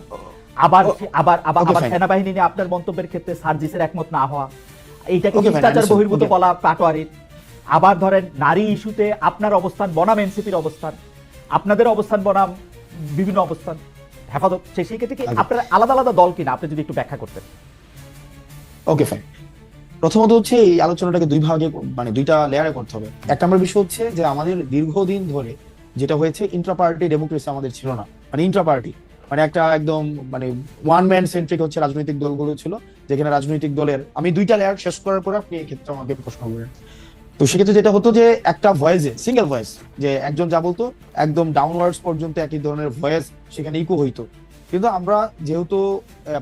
আবার আবার আবার আবার সেনাবাহিনী নিয়ে আপনার মন্তব্যের ক্ষেত্রে সার্জিসের একমত না হওয়া, এইটাকে শিষ্টাচার বহির্ভূত বলা পাটোয়ারির। আবার ধরেন নারী ইস্যুতে আপনার অবস্থান বনাম এনসিপির অবস্থান, আপনাদের অবস্থান বনাম বিভিন্ন অবস্থান, হেফাজত, সেই ক্ষেত্রে কি আপনার আলাদা আলাদা দল কিনা, আপনি যদি একটু ব্যাখ্যা করতেন। Okay fine. প্রথমত হচ্ছে এই আলোচনাটাকে দুই ভাগে, মানে দুইটা লেয়ারে করতে হবে। এক নম্বর বিষয় হচ্ছে যে আমাদের দীর্ঘদিন ধরে যেটা হয়েছে, ইন্ট্রা পার্টি ডেমোক্রেসি আমাদের ছিল না। মানে ইন্ট্রা পার্টি মানে একটা একদম মানে ওয়ান ম্যান সেন্ট্রিক হচ্ছে রাজনৈতিক দলগুলো ছিল, যেখানে রাজনৈতিক দলের, আমি দুইটা লেয়ার শেষ করার পরে আপনি এই ক্ষেত্রে আমাকে প্রশ্ন করেন। তো সেক্ষেত্রে যেটা হতো যে একটা ভয়েসে, সিঙ্গেল ভয়েস, যে একজন যা বলতো একদম ডাউনওয়ার্ডস পর্যন্ত একই ধরনের ভয়েস সেখানে ইকো হইতো। কিন্তু আমরা যেহেতু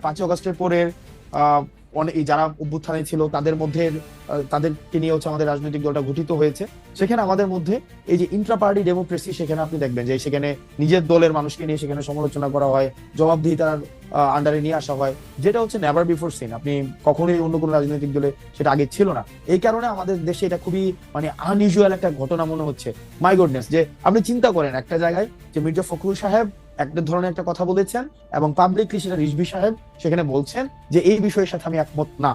5ই আগস্টের পরের এই যারা অভ্যুত্থানে ছিল তাদের মধ্যে, তাদেরকে নিয়ে হচ্ছে আমাদের রাজনৈতিক দলটা গঠিত হয়েছে, সেখানে আমাদের মধ্যে এই যে ইন্ট্রা পার্টি ডেমোক্রেসি, সেখানে আপনি দেখবেন যে সেখানে নিজের দলের মানুষকে নিয়ে সেখানে সমালোচনা করা হয়, জবাবদিহিতার আন্ডারে নিয়ে আসা হয়, যেটা হচ্ছে নেভার বিফোর সিন। আপনি কখনোই অন্য কোনো রাজনৈতিক দলে সেটা আগে ছিল না। এই কারণে আমাদের দেশে এটা খুবই মানে আনইউজুয়াল একটা ঘটনা মনে হচ্ছে। মাই গুডনেস, যে আপনি চিন্তা করেন একটা জায়গায় যে মির্জা ফখরুল সাহেব একটা ধরনের একটা কথা বলেছেন এবং পাবলিকলি সেটা রিজভী সাহেব সেখানে বলছেন যে এই বিষয়ের সাথে আমি একমত না।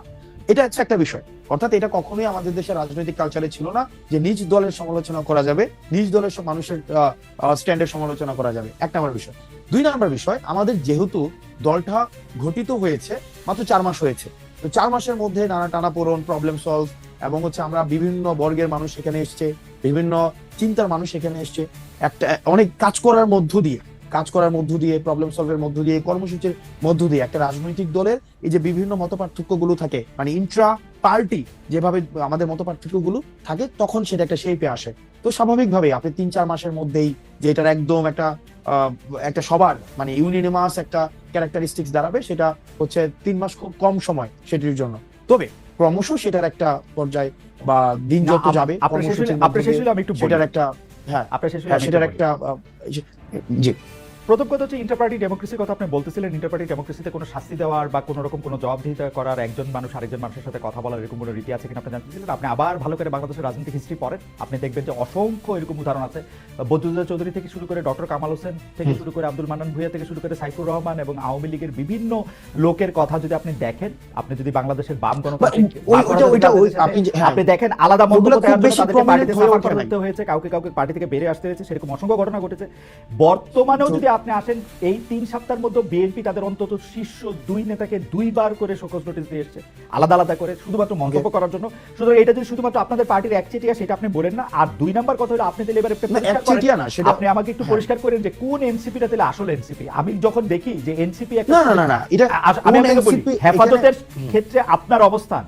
এটা হচ্ছে একটা বিষয়। অর্থাৎ এটা কখনোই আমাদের দেশের রাজনৈতিক কালচারে ছিল না যে নিজ দলের সমালোচনা করা যাবে, নিজ দলের মানুষের স্ট্যান্ডের সমালোচনা করা যাবে। এক নম্বর বিষয়। 2 নম্বর বিষয়, আমাদের যেহেতু দলটা গঠিত হয়েছে মাত্র 4 মাস হয়েছে, তো 4 মাসের মধ্যে নানা টানাপোড়েন, প্রবলেম সলভ, এবং হচ্ছে আমরা বিভিন্ন বর্গের মানুষ এখানে এসছে, বিভিন্ন চিন্তার মানুষ এখানে এসছে, একটা অনেক কাজ করার মধ্য দিয়ে প্রবলেম সলভের মধ্য দিয়ে, কর্মসূচির মধ্য দিয়ে একটা রাজনৈতিক দলের এই যে বিভিন্ন মত পার্থক্য গুলো থাকে, মানে ইন্ট্রা পার্টি যেভাবে আমাদের মত পার্থক্য গুলো থাকে, তখন সেটা একটা শেপে আসে। তো স্বাভাবিকভাবে আপনি 3-4 মাসের মধ্যেই যে এটার একদম একটা সবার মানে ইউনিনিমাস একটা ক্যারেক্টারিস্টিক্স দাঁড়াবে, সেটা হচ্ছে 3 মাস খুব কম সময় সেটির জন্য। তবে ক্রমশ সেটার একটা পর্যায় বা দিন যত যাবে সেটার একটা সেটার একটা জি। প্রথম কথা হচ্ছে ইন্টারপার্টি ডেমোক্রেসির কথা আপনি বলতেছিলেন। ইন্টারপার্টি ডেমোক্রেসিতে কোনো শাস্তি দেওয়ার বা কোনো রকম কোনো জবাবদিহিতা করার, একজন মানুষ আরেকজন মানুষের সাথে কথা বলার এরকম কোনো রীতি আছে কিনা আপনি জানতেছিলেন। আপনি আবার ভালো করে বাংলাদেশের রাজনৈতিক হিস্ট্রি পড়েন, আপনি দেখবেন যে অসংখ্য এরকম উদাহরণ আছে। বদরুদ্দোজা চৌধুরী থেকে শুরু করে ডক্টর কামাল হোসেন থেকে শুরু করে আব্দুল মান্নান ভূঁইয়া থেকে শুরু করে সাইফুর রহমান এবং আওয়ামী লীগের বিভিন্ন লোকের কথা যদি আপনি দেখেন, আপনি যদি বাংলাদেশের বাম গণতান্ত্রিক আপনি দেখেন, আলাদা মন্তব্য তাদেরকে পার্টি থেকে সাফার করতে হয়েছে, কাউকে পার্টি থেকে বেরিয়ে আসতে হয়েছে, সেরকম অসংখ্য ঘটনা ঘটেছে। বর্তমানেও যদি আপনি আসেন, এই 3 সপ্তাহের মধ্যে বিএনপি তাদের অন্তত শীর্ষ 2 নেতাকে 2 বার করে শোকজ নোটিশ দিয়ে এসেছে, আলাদা আলাদা করে, শুধুমাত্র মন্তব্য করার জন্য। সুতরাং এটা যদি শুধুমাত্র আপনাদের পার্টির একচেটিয়া, সেটা আপনি বলেন না। আর 2 নাম্বার কথা হলো, আপনি তাহলে এবার আপনি আমাকে একটু পরিষ্কার করেন যে কোন এনসিপিটা তাহলে আসল এনসিপি। আমি যখন দেখি যে এনসিপি হেফাজতের ক্ষেত্রে আপনার অবস্থান,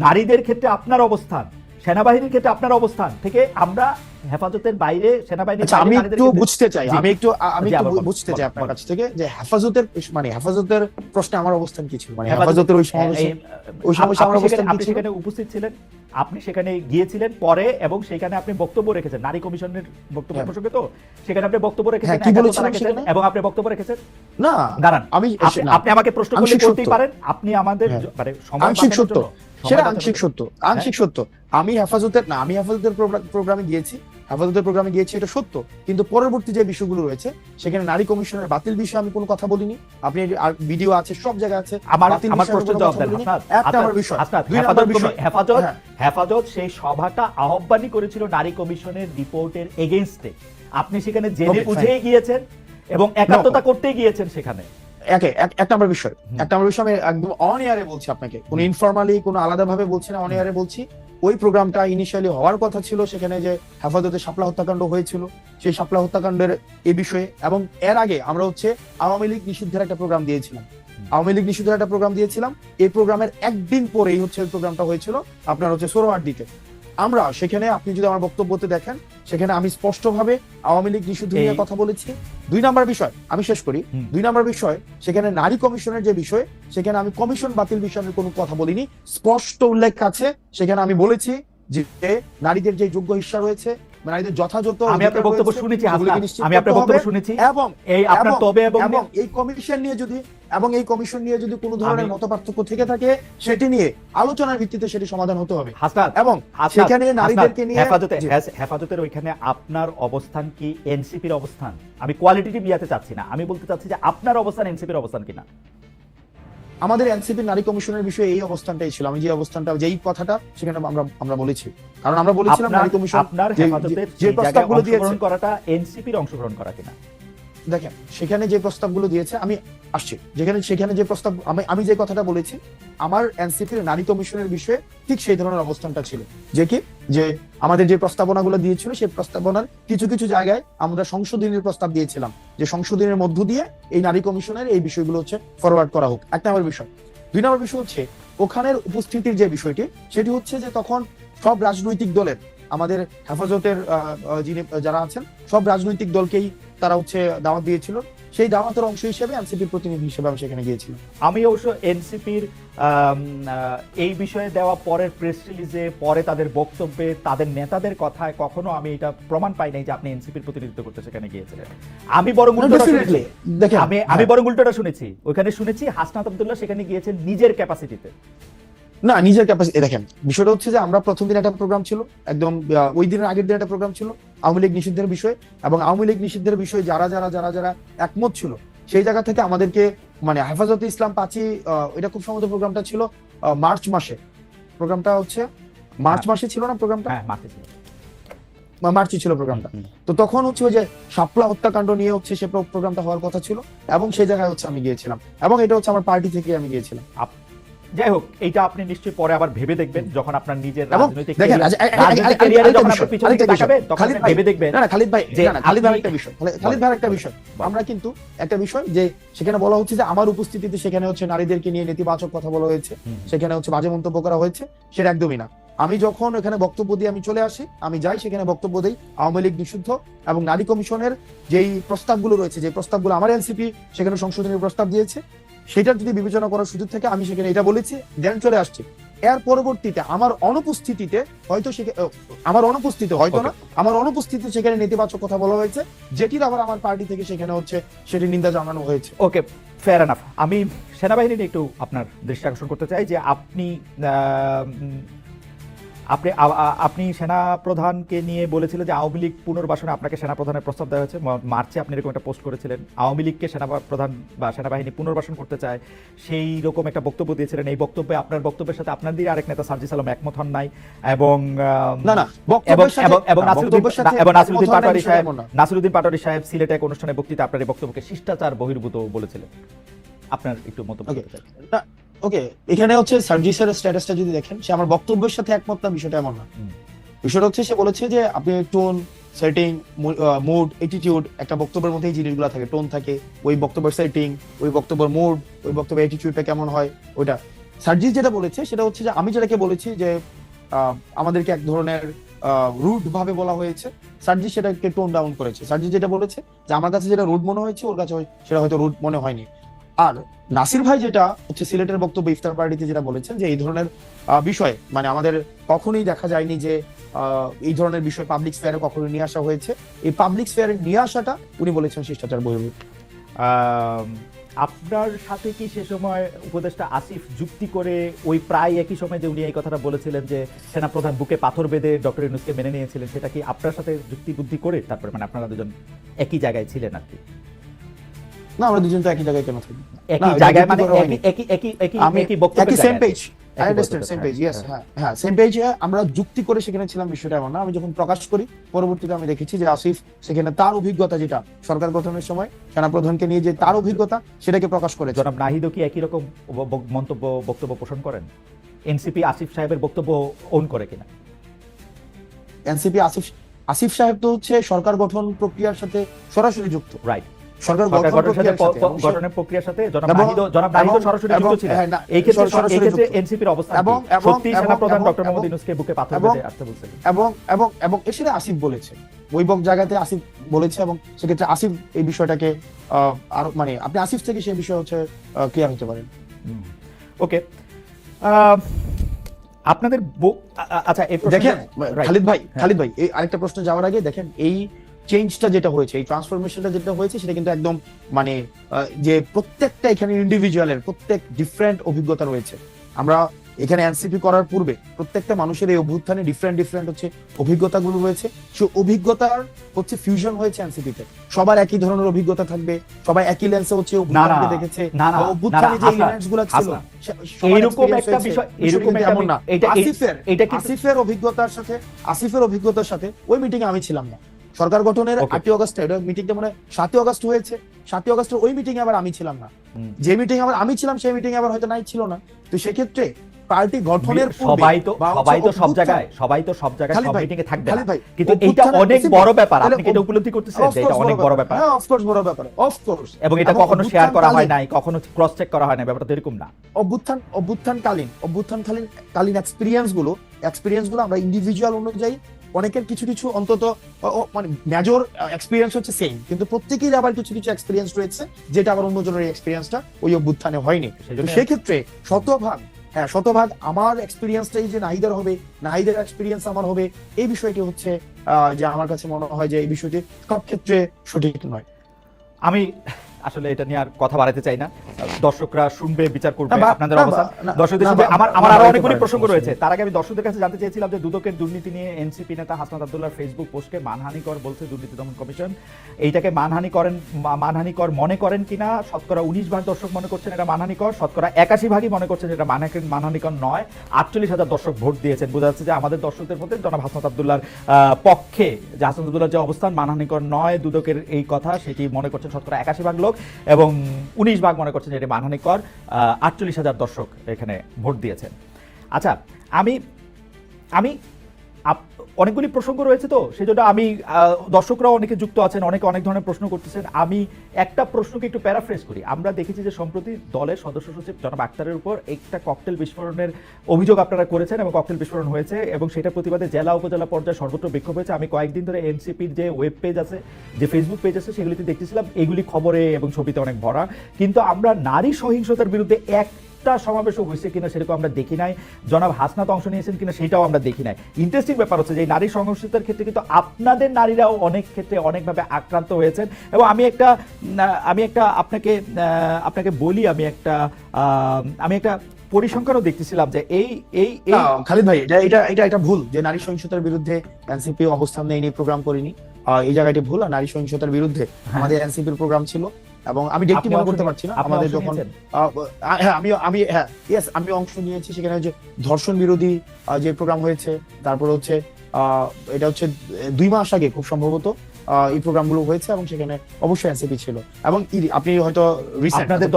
নারীদের ক্ষেত্রে আপনার অবস্থান, সেনাবাহিনীর ক্ষেত্রে আপনার অবস্থান থেকে আমরা হেফাজতের বাইরে, সেনাবাহিনীর বাইরে, আমি একটু বুঝতে চাই আপনার কাছ থেকে যে হেফাজতের প্রশ্নে আমার অবস্থান কি ছিল, মানে হেফাজতের ওই সমস্যা আমার অবস্থান কি ছিল? আপনি সেখানে উপস্থিত ছিলেন, আপনি সেখানে গিয়েছিলেন পরে, এবং সেখানে আপনি বক্তব্য রেখেছেন নারী কমিশনের বক্তব্য প্রসঙ্গে। তো সেখানে আপনি বক্তব্য রেখেছেন এবং আপনি বক্তব্য রেখেছেন না, দাঁড়ান, আপনি আমাকে প্রশ্ন করলে করতেই পারেন। আপনি আমাদের মানে আংশিক সত্য, সেটা আংশিক সত্য। আমি হেফাজতের প্রোগ্রামে গিয়েছি, এটা সত্য, কিন্তু পরবর্তী যে বিষয়গুলো রয়েছে সেখানে নারী কমিশনের বাতিল বিষয়ে আমি কোনো কথা বলিনি। আপনি আর ভিডিও আছে, সব জায়গায় আছে। আমার প্রশ্নের জবাব দেন। হেফাজত সেই সভাটা আহ্বানই করেছিল নারী কমিশনের রিপোর্টের এগেইনস্টে। আপনি সেখানে জেনে বুঝেই গিয়েছেন এবং একাত্মতা করতে গিয়েছেন সেখানে। এক নম্বর বিষয় আমি একদম অন এয়ারে বলছি আপনাকে, কোনো ইনফরমালি কোনো আলাদা ভাবে বলছি না, অন এয়ারে বলছি। ওই প্রোগ্রামটা ইনিশিয়ালি হওয়ার কথা ছিল, সেখানে যে হেফাজতে শাপলা হত্যাকাণ্ড হয়েছিল, সেই শাপলা হত্যাকাণ্ডের এই বিষয়ে, এবং এর আগে আমরা হচ্ছে আওয়ামী লীগ নিষিদ্ধের একটা প্রোগ্রাম দিয়েছিলাম। আওয়ামী লীগ নিষিদ্ধের একটা প্রোগ্রাম দিয়েছিলাম। এই প্রোগ্রামের একদিন পরেই হচ্ছে ওই প্রোগ্রামটা হয়েছিল আপনার হচ্ছে সোহরাওয়ার্দীতে। আমরা সেখানে, আপনি যদি আমার বক্তব্যতে দেখেন, সেখানে আমি স্পষ্টভাবে আওয়ামী লীগ নিষিদ্ধ নিয়ে কথা বলেছি। 2 নাম্বার বিষয়, আমি শেষ করি। 2 নাম্বার বিষয়, সেখানে নারী কমিশনের যে বিষয়, সেখানে আমি কমিশন বাতিল বিষয়ে কোনো কথা বলিনি। স্পষ্ট উল্লেখ আছে, সেখানে আমি বলেছি যে নারীদের যে যোগ্য হিস্সা রয়েছে, নারীদের যথাযথ আমি আপনার বক্তব্য শুনেছি, সেগুলোকে নিশ্চিত আমি আপনার করতে বক্তব্য হবে। শুনেছি এবং এই আপনার তবে এবং এবং এই কমিশন নিয়ে যদি কোনো ধরনের মতপার্থক্য থেকে থাকে, সেটি নিয়ে আলোচনার ভিত্তিতে সেটি সমাধান হতে হবে। হাসনাত, এবং সেখানে নারীদেরকে নিয়ে হেফাজতের ওইখানে আপনার অবস্থান কি এনসিপির অবস্থান? আমি কোয়ালিটেটিভ ইয়াতে চাচ্ছি না, আমি বলতে চাচ্ছি যে আপনার অবস্থান এনসিপির অবস্থান কিনা। আমাদের এনসিপি নারী কমিশনের বিষয়ে এই অবস্থানটাই ছিল। আমি যে অবস্থানটা, যেই কথাটা সেখানে আমরা বলেছি, কারণ আমরা বলেছিলাম নারী কমিশন আপনার হেফাজতের যে প্রস্তাবগুলো দিয়েছে, অংশগ্রহণ করাটা এনসিপির অংশগ্রহণ করা কিনা। দেখেন সেখানে যে প্রস্তাবগুলো দিয়েছে, আমি আসছি সেখানে যে প্রস্তাব, আমি যে কথাটা বলেছি, আমার এনসিপির নারী কমিশনের বিষয়ে ঠিক সেই ধরনের অবস্থানটা ছিল, যে কি যে আমাদের যে প্রস্তাবনাগুলো দিয়েছিল, সেই প্রস্তাবনার কিছু কিছু জায়গায় আমরা সংশোধনের প্রস্তাব দিয়েছিলাম, যে সংশোধনের মধ্য দিয়ে এই নারী কমিশনের এই বিষয়গুলো হচ্ছে ফরওয়ার্ড করা হোক। 1 নম্বর বিষয়। 2 নম্বর বিষয় হচ্ছে ওখানের উপস্থিতির যে বিষয়টি, সেটি হচ্ছে যে তখন সব রাজনৈতিক দলের, আমাদের হেফাজতের যিনি যারা আছেন, সব রাজনৈতিক দলকেই তারা হচ্ছে দাওয়াত দিয়েছিল। সেই দাওয়াতের অংশ হিসেবে এনসিপির প্রতিনিধি হিসেবে আমি সেখানে গিয়েছিলাম। আমি অবশ্য এনসিপির এই বিষয়ে দেওয়া পরের প্রেস রিলিজে, পরে তাদের বক্তব্যে, তাদের নেতাদের কথায় কখনো আমি এটা প্রমাণ পাই নাই যে আপনি এনসিপির প্রতিনিধিত্ব করতে সেখানে গিয়েছিলেন। আমি বরং উল্টোটা শুনেছি, আমি বরং উল্টোটা শুনেছি, ওখানে শুনেছি হাসনাত আব্দুল্লাহ সেখানে গিয়েছেন নিজের ক্যাপাসিটিতে। না, নিজের ক্যাপাসিটি। দেখেন বিষয়টা হচ্ছে যে আমরা প্রথম দিন একটা প্রোগ্রাম ছিল, একদম ওই দিনের আগের দিন একটা প্রোগ্রাম ছিল আওয়ামী লীগ নিষিদ্ধের বিষয়ে, এবং আওয়ামী লীগ নিষিদ্ধের বিষয়ে যারা যারা যারা যারা একমত ছিল, সেই জায়গা থেকে আমাদেরকে মানে হেফাজতে ইসলাম পাঁচি, এটা খুব সম্ভবত প্রোগ্রামটা ছিল মার্চ মাসে। প্রোগ্রামটা হচ্ছে মার্চ মাসে ছিল না প্রোগ্রামটা? হ্যাঁ, মার্চে ছিল, মার্চে ছিল প্রোগ্রামটা। তো তখন হচ্ছে ওই যে শাপলা হত্যাকাণ্ড নিয়ে হচ্ছে সে প্রোগ্রামটা হওয়ার কথা ছিল, এবং সেই জায়গায় হচ্ছে আমি গিয়েছিলাম, এবং এটা হচ্ছে আমার পার্টি থেকে আমি গিয়েছিলাম। যাই হোক, এইটা আপনি নিশ্চয়ই পরে আবার ভেবে দেখবেন যখন আপনার নিজের রাজনৈতিক দেখেন ক্যারিয়ারে যখন আপনি পিছন দিকে তাকাবেন, তখন আপনি ভেবে দেখবেন। না খালিদ ভাই, খালিদ ভাই একটা বিষয়, আমরা কিন্তু একটা বিষয় যে সেখানে বলা হচ্ছে যে আমার উপস্থিতিতে সেখানে হচ্ছে নারীদেরকে নিয়ে নেতিবাচক কথা বলা হয়েছে, সেখানে হচ্ছে বাজে মন্তব্য করা হয়েছে, সেটা একদমই না। আমি যখন এখানে বক্তব্য দিয়ে আমি চলে আসি, আমি যাই সেখানে বক্তব্য দেই আওয়ামী লীগ নিষিদ্ধ এবং নারী কমিশনের যেই প্রস্তাবগুলো রয়েছে, যে প্রস্তাবগুলো আমার এনসিপি সেখানে সংশোধনের প্রস্তাব দিয়েছে, সেটা যদি বিবেচনা করার সুযোগ থাকে, আমি সেখানে এটা বলেছি, দেন চলে আসছি। এর পরবর্তীতে আমার অনুপস্থিতিতে আমার অনুপস্থিতিতে সেখানে নেতিবাচক কথা বলা হয়েছে, যেটির আবার আমার পার্টি থেকে সেখানে হচ্ছে সেটি নিন্দা জানানো হয়েছে। ওকে, ফেয়ার এনাফ। আমি সেনাবাহিনী নিয়ে একটু আপনার দৃষ্টি আকর্ষণ করতে চাই, যে আপনি সেনা প্রধানকে নিয়ে বলেছিলেন যে আওয়ামী লীগ পুনর্বাসনে আপনাকে সেনা প্রধানের প্রস্তাব দেওয়া হয়েছে। মার্চে আপনি এরকম একটা পোস্ট করেছিলেন, আওয়ামী লীগকে সেনা প্রধান বা সেনাবাহিনী পুনর্বাসন করতে চায়, সেই রকম একটা বক্তব্য দিয়েছিলেন। এই বক্তব্যে, আপনার বক্তব্যের সাথে আপনাদের আরেক নেতা সার্জিস আলম একমত হন নাই, এবং নাসিরুদ্দিন পাটোয়ারী সাহেব সিলেটে এক অনুষ্ঠানে বক্তৃতা আপনার এই বক্তব্যকে শিষ্টাচার বহির্ভূত বলেছিলেন। আপনার একটু মন্তব্য করতে চাই। ওকে, এখানে হচ্ছে সার্জিসের স্ট্যাটাসটা যদি দেখেন, সে আমার বক্তব্যের সাথে একমত না, বিষয়টা এমন না। বিষয়টা হচ্ছে সে বলেছে যে আপনি টোন, সেটিং, মুড, অ্যাটিটিউড, একটা বক্তব্যের মধ্যে এই জিনিসগুলো থাকে, টোন থাকে, ওই বক্তব্যের সেটিং, ওই বক্তব্যের মুড, ওই বক্তব্যের অ্যাটিটিউডটা কেমন হয়, ওইটা। সার্জিস যেটা বলেছে সেটা হচ্ছে যে আমি যেটাকে বলেছি যে আমাদেরকে এক ধরনের রুড ভাবে বলা হয়েছে, সার্জিস সেটাকে টোন ডাউন করেছে। সার্জিস যেটা বলেছে যে আমার কাছে যেটা রুড মনে হয়েছে, ওর কাছে সেটা হয়তো রুড মনে হয়নি। আর নাসির ভাই যেটা হচ্ছে সিলেটের বক্তব্য ইফতার পার্টিতে যেটা বলেছেন, যে এই ধরনের বিষয় মানে আমাদের কখনোই দেখা যায়নি যে এই ধরনের বিষয় পাবলিক স্ফেয়ারে কখনো নিয়ে আসা হয়েছে। এই পাবলিক স্ফেয়ারে নিয়ে আসাটা উনি বলেছেন শিষ্টাচার বহির্ভূত। আপনার সাথে কি সে সময় উপদেষ্টা আসিফ যুক্তি করে ওই প্রায় একই সময় যে উনি এই কথাটা বলেছিলেন যে সেনাপ্রধান বুকে পাথর বেঁধে ডক্টর ইউনূসকে মেনে নিয়েছিলেন, সেটা কি আপনার সাথে যুক্তি বুদ্ধি করে তারপরে, মানে আপনারা দুজন একই জায়গায় ছিলেন আর কি? না, আমরা দুজন তো একই জায়গায় কেন থাকি? একই জায়গায় মানে একই বক্তব্য, একই same page. I understand, same page. Yes, হ্যাঁ সেম পেজ। আমরা যুক্তি করে সেখানে ছিলাম, বিষয়টা এমন না। আমি যখন প্রকাশ করি, পরবর্তীতে আমি দেখেছি যে আসিফ সেখানে তার অভিজ্ঞতা, যেটা সরকার গঠনের সময় সেনাপ্রধানকে নিয়ে যে তার অভিজ্ঞতা, সেটাকে প্রকাশ করে। জনাব নাহিদও কি একই রকম বক্তব্য পোষণ করেন? এনসিপি আসিফ সাহেবের বক্তব্য ওন করে কিনা? এনসিপি আসিফ সাহেব তো হচ্ছে সরকার গঠন প্রক্রিয়ার সাথে সরাসরি যুক্ত, রাইট। সরকার সরকার গঠন গঠনের সাথে প্রক্রিয়ার সাথে, এবং গঠনের প্রক্রিয়ার সাথে জনাব এবং- নাহিদও এবং- সরাসরি এবং- যুক্ত ছিলেন। হ্যাঁ, না, এই ক্ষেত্রে সরাসরি যুক্ত। এনসিপির অবস্থান এবং সত্যি এবং- সেনাপ্রধান এবং- ডক্টর মোহাম্মদ এবং- ইউনূসকে বুকে পাথর এবং- বেঁধে আসতে বলছেন। এবং এর সাথে আসিফ বলেছে, ওই জায়গাতে আসিফ বলেছে, এবং সেক্ষেত্রে আসিফ এই বিষয়টাকে আরো মানে আপনি আসিফ থেকে সেই বিষয় হচ্ছে ক্লিয়ার হতে পারেন। ওকে, আপনাদের আচ্ছা এই প্রশ্নে- দেখেন Right. খালিদ ভাই এই আরেকটা প্রশ্ন যাওয়ার আগে দেখেন, এই চেঞ্জটা যেটা হয়েছে, এই ট্রান্সফরমেশনটা যেটা হয়েছে, সেটা কিন্তু একদম মানে যে প্রত্যেকটা এখানে ইন্ডিভিজুয়ালের প্রত্যেক ডিফারেন্ট অভিজ্ঞতা রয়েছে। আমরা এখানে এনসিপি করার পূর্বে প্রত্যেকটা মানুষের এই অভ্যুত্থানে ডিফারেন্ট হচ্ছে অভিজ্ঞতাগুলো রয়েছে। সেই অভিজ্ঞতার হচ্ছে ফিউশন হয়েছে এনসিপিতে। সবার একই ধরনের অভিজ্ঞতা থাকবে, সবাই একই লেন্সে হচ্ছে অভ্যুত্থানকে দেখেছে, বা অভ্যুত্থানে যে এলিমেন্টস গুলো ছিল এইরকম একটা বিষয়, এরকম একটা এমন না। এটা কি আসিফের অভিজ্ঞতার সাথে ওই মিটিং এ আমি ছিলাম না। সরকার গঠনের Okay. 8 আগস্ট মিটিংটা মানে 7 আগস্ট হয়েছে, 7 আগস্টের ওই মিটিং এ আবার আমি ছিলাম না। যে মিটিং আবার আমি ছিলাম সেই মিটিং এ আবার হয়তো নাই ছিল না। তো সেক্ষেত্রে পার্টি গঠনের পূর্বে সবাই তো বা সব জায়গায় খালিদ সব ভাই, মিটিং এ থাকবে খালিদ না। ভাই, কিন্তু এটা অভ্যুত্থানের অনেক বেশি- বড় ব্যাপার, তাহলে আপনি কি এটা উপলব্ধি করতেছেন যে এটা অনেক বড় ব্যাপার? হ্যাঁ, অফকোর্স বড় ব্যাপার, অফকোর্স। এবং এটা কখনো শেয়ার করা হয় নাই, কখনো ক্রস চেক করা হয় না, ব্যাপারটা তো এরকম না। অভ্যুত্থানকালীন এক্সপেরিয়েন্স গুলো আমরা ইন্ডিভিজুয়াল অনুযায়ী অনেকের কিছু অন্তত মানে মেজর এক্সপেরিয়েন্স হচ্ছে সেম, কিন্তু প্রত্যেকের আবার কিছু এক্সপেরিয়েন্স রয়েছে যেটা আবার অন্যজনের এক্সপেরিয়েন্সটা ওই অভ্যুত্থানে হয়নি। তো সেক্ষেত্রে শতভাগ আমার এক্সপেরিয়েন্সটাই যে নাহিদের হবে, নাহিদের এক্সপেরিয়েন্স আমার হবে, এই বিষয়টি হচ্ছে যে আমার কাছে মনে হয় যে এই বিষয়টি সব ক্ষেত্রে সঠিক নয়। আমি আসলে এটা নিয়ে আর কথা বাড়াতে চাই না, দর্শকরা শুনবে, বিচার করবে না, আপনাদের না, অবস্থান। না, দর্শকদের না, শুনবে। না, আমার না, আরো না, অনেকগুলি না, প্রসঙ্গ না, রয়েছে। তার আগে আমি দর্শকদের কাছে জানতে চেয়েছিলাম যে দুদকের দুর্নীতি নিয়ে এনসিপি নেতা হাসনাত আব্দুল্লাহর ফেসবুক পোস্টকে মানহানিকর বলছে দুর্নীতি দমন কমিশন। এইটাকে মানহানিকর মনে করেন কিনা? শতকরা 19% দর্শক মনে করছেন এটা মানহানিকর, শতকরা 81% মনে করছেন এটা মানহানিকর নয়। 48,000 দর্শক ভোট দিয়েছেন। বোঝা যাচ্ছে যে আমাদের দর্শকদের মধ্যে জনাব হাসনাত আব্দুল্লাহর পক্ষে, যে হাসনাত আব্দুল্লাহর যে অবস্থান মানহানিকর নয় দুদকের এই কথা, সেটি মনে করছেন শতকরা 81% লোক, এবং 19% মনে করছেন এটি মানহানিকর। 48,000 দর্শক এখানে ভোট দিয়েছেন। আচ্ছা, আমি অনেকগুলি প্রসঙ্গ রয়েছে, তো সেই জন্য আমি দর্শকরাও অনেকে যুক্ত আছেন, অনেক ধরনের প্রশ্ন করতেছেন। আমি একটা প্রশ্নকে একটু প্যারাফ্রেজ করি। আমরা দেখেছি যে সম্প্রতি দলের সদস্য সচিব জনাব আক্তারের উপর একটা ককটেল বিস্ফোরণের অভিযোগ আপনারা করেছেন, এবং ককটেল বিস্ফোরণ হয়েছে, এবং সেটা প্রতিবাদে জেলা উপজেলা পর্যায়ে সর্বত্র বিক্ষোভ হয়েছে। আমি কয়েকদিন ধরে এনসিপির যে ওয়েব পেজ আছে, যে ফেসবুক পেজ আছে, সেগুলিতে দেখতেছিলাম এগুলি খবরে এবং ছবিতে অনেক ভরা, কিন্তু আমরা নারী সহিংসতার বিরুদ্ধে একটা সমাবেশও হয়েছে কিনা সেরকম আমরা দেখি নাই। জনাব হাসনাত অংশ নিয়েছেন কিনা সেটাও আমরা দেখি নাই। ইন্টারেস্টিং ব্যাপার হচ্ছে যে নারী সহিংসতার ক্ষেত্রে কিন্তু আপনাদের নারীরাও অনেক ক্ষেত্রে অনেকভাবে আক্রান্ত হয়েছেন। এবং আমি একটা আপনাকে বলি, আমি একটা পরিসংখ্যানও দেখতেছিলাম যে খালিদ ভাই, এটা ভুল যে নারী সহিংসতার বিরুদ্ধে এনসিপি অবস্থান নেয়নি, প্রোগ্রাম করিনি। এই জায়গাটি ভুল। আর নারী সহিংসতার বিরুদ্ধে আমাদের এনসিপির প্রোগ্রাম ছিল, এবং আমি ডেটটি মনে করতে পারছি না। আমাদের যখন আমি অংশ নিয়েছি, সেখানে যে ধর্ষণ বিরোধী যে প্রোগ্রাম হয়েছে, তারপর হচ্ছে এটা হচ্ছে 2 মাস আগে খুব সম্ভবত এই প্রোগ্রামগুলো হয়েছে, এবং সেখানে অবশ্যই এনসিপি ছিল। এবং আপনি হয়তো আপনাদের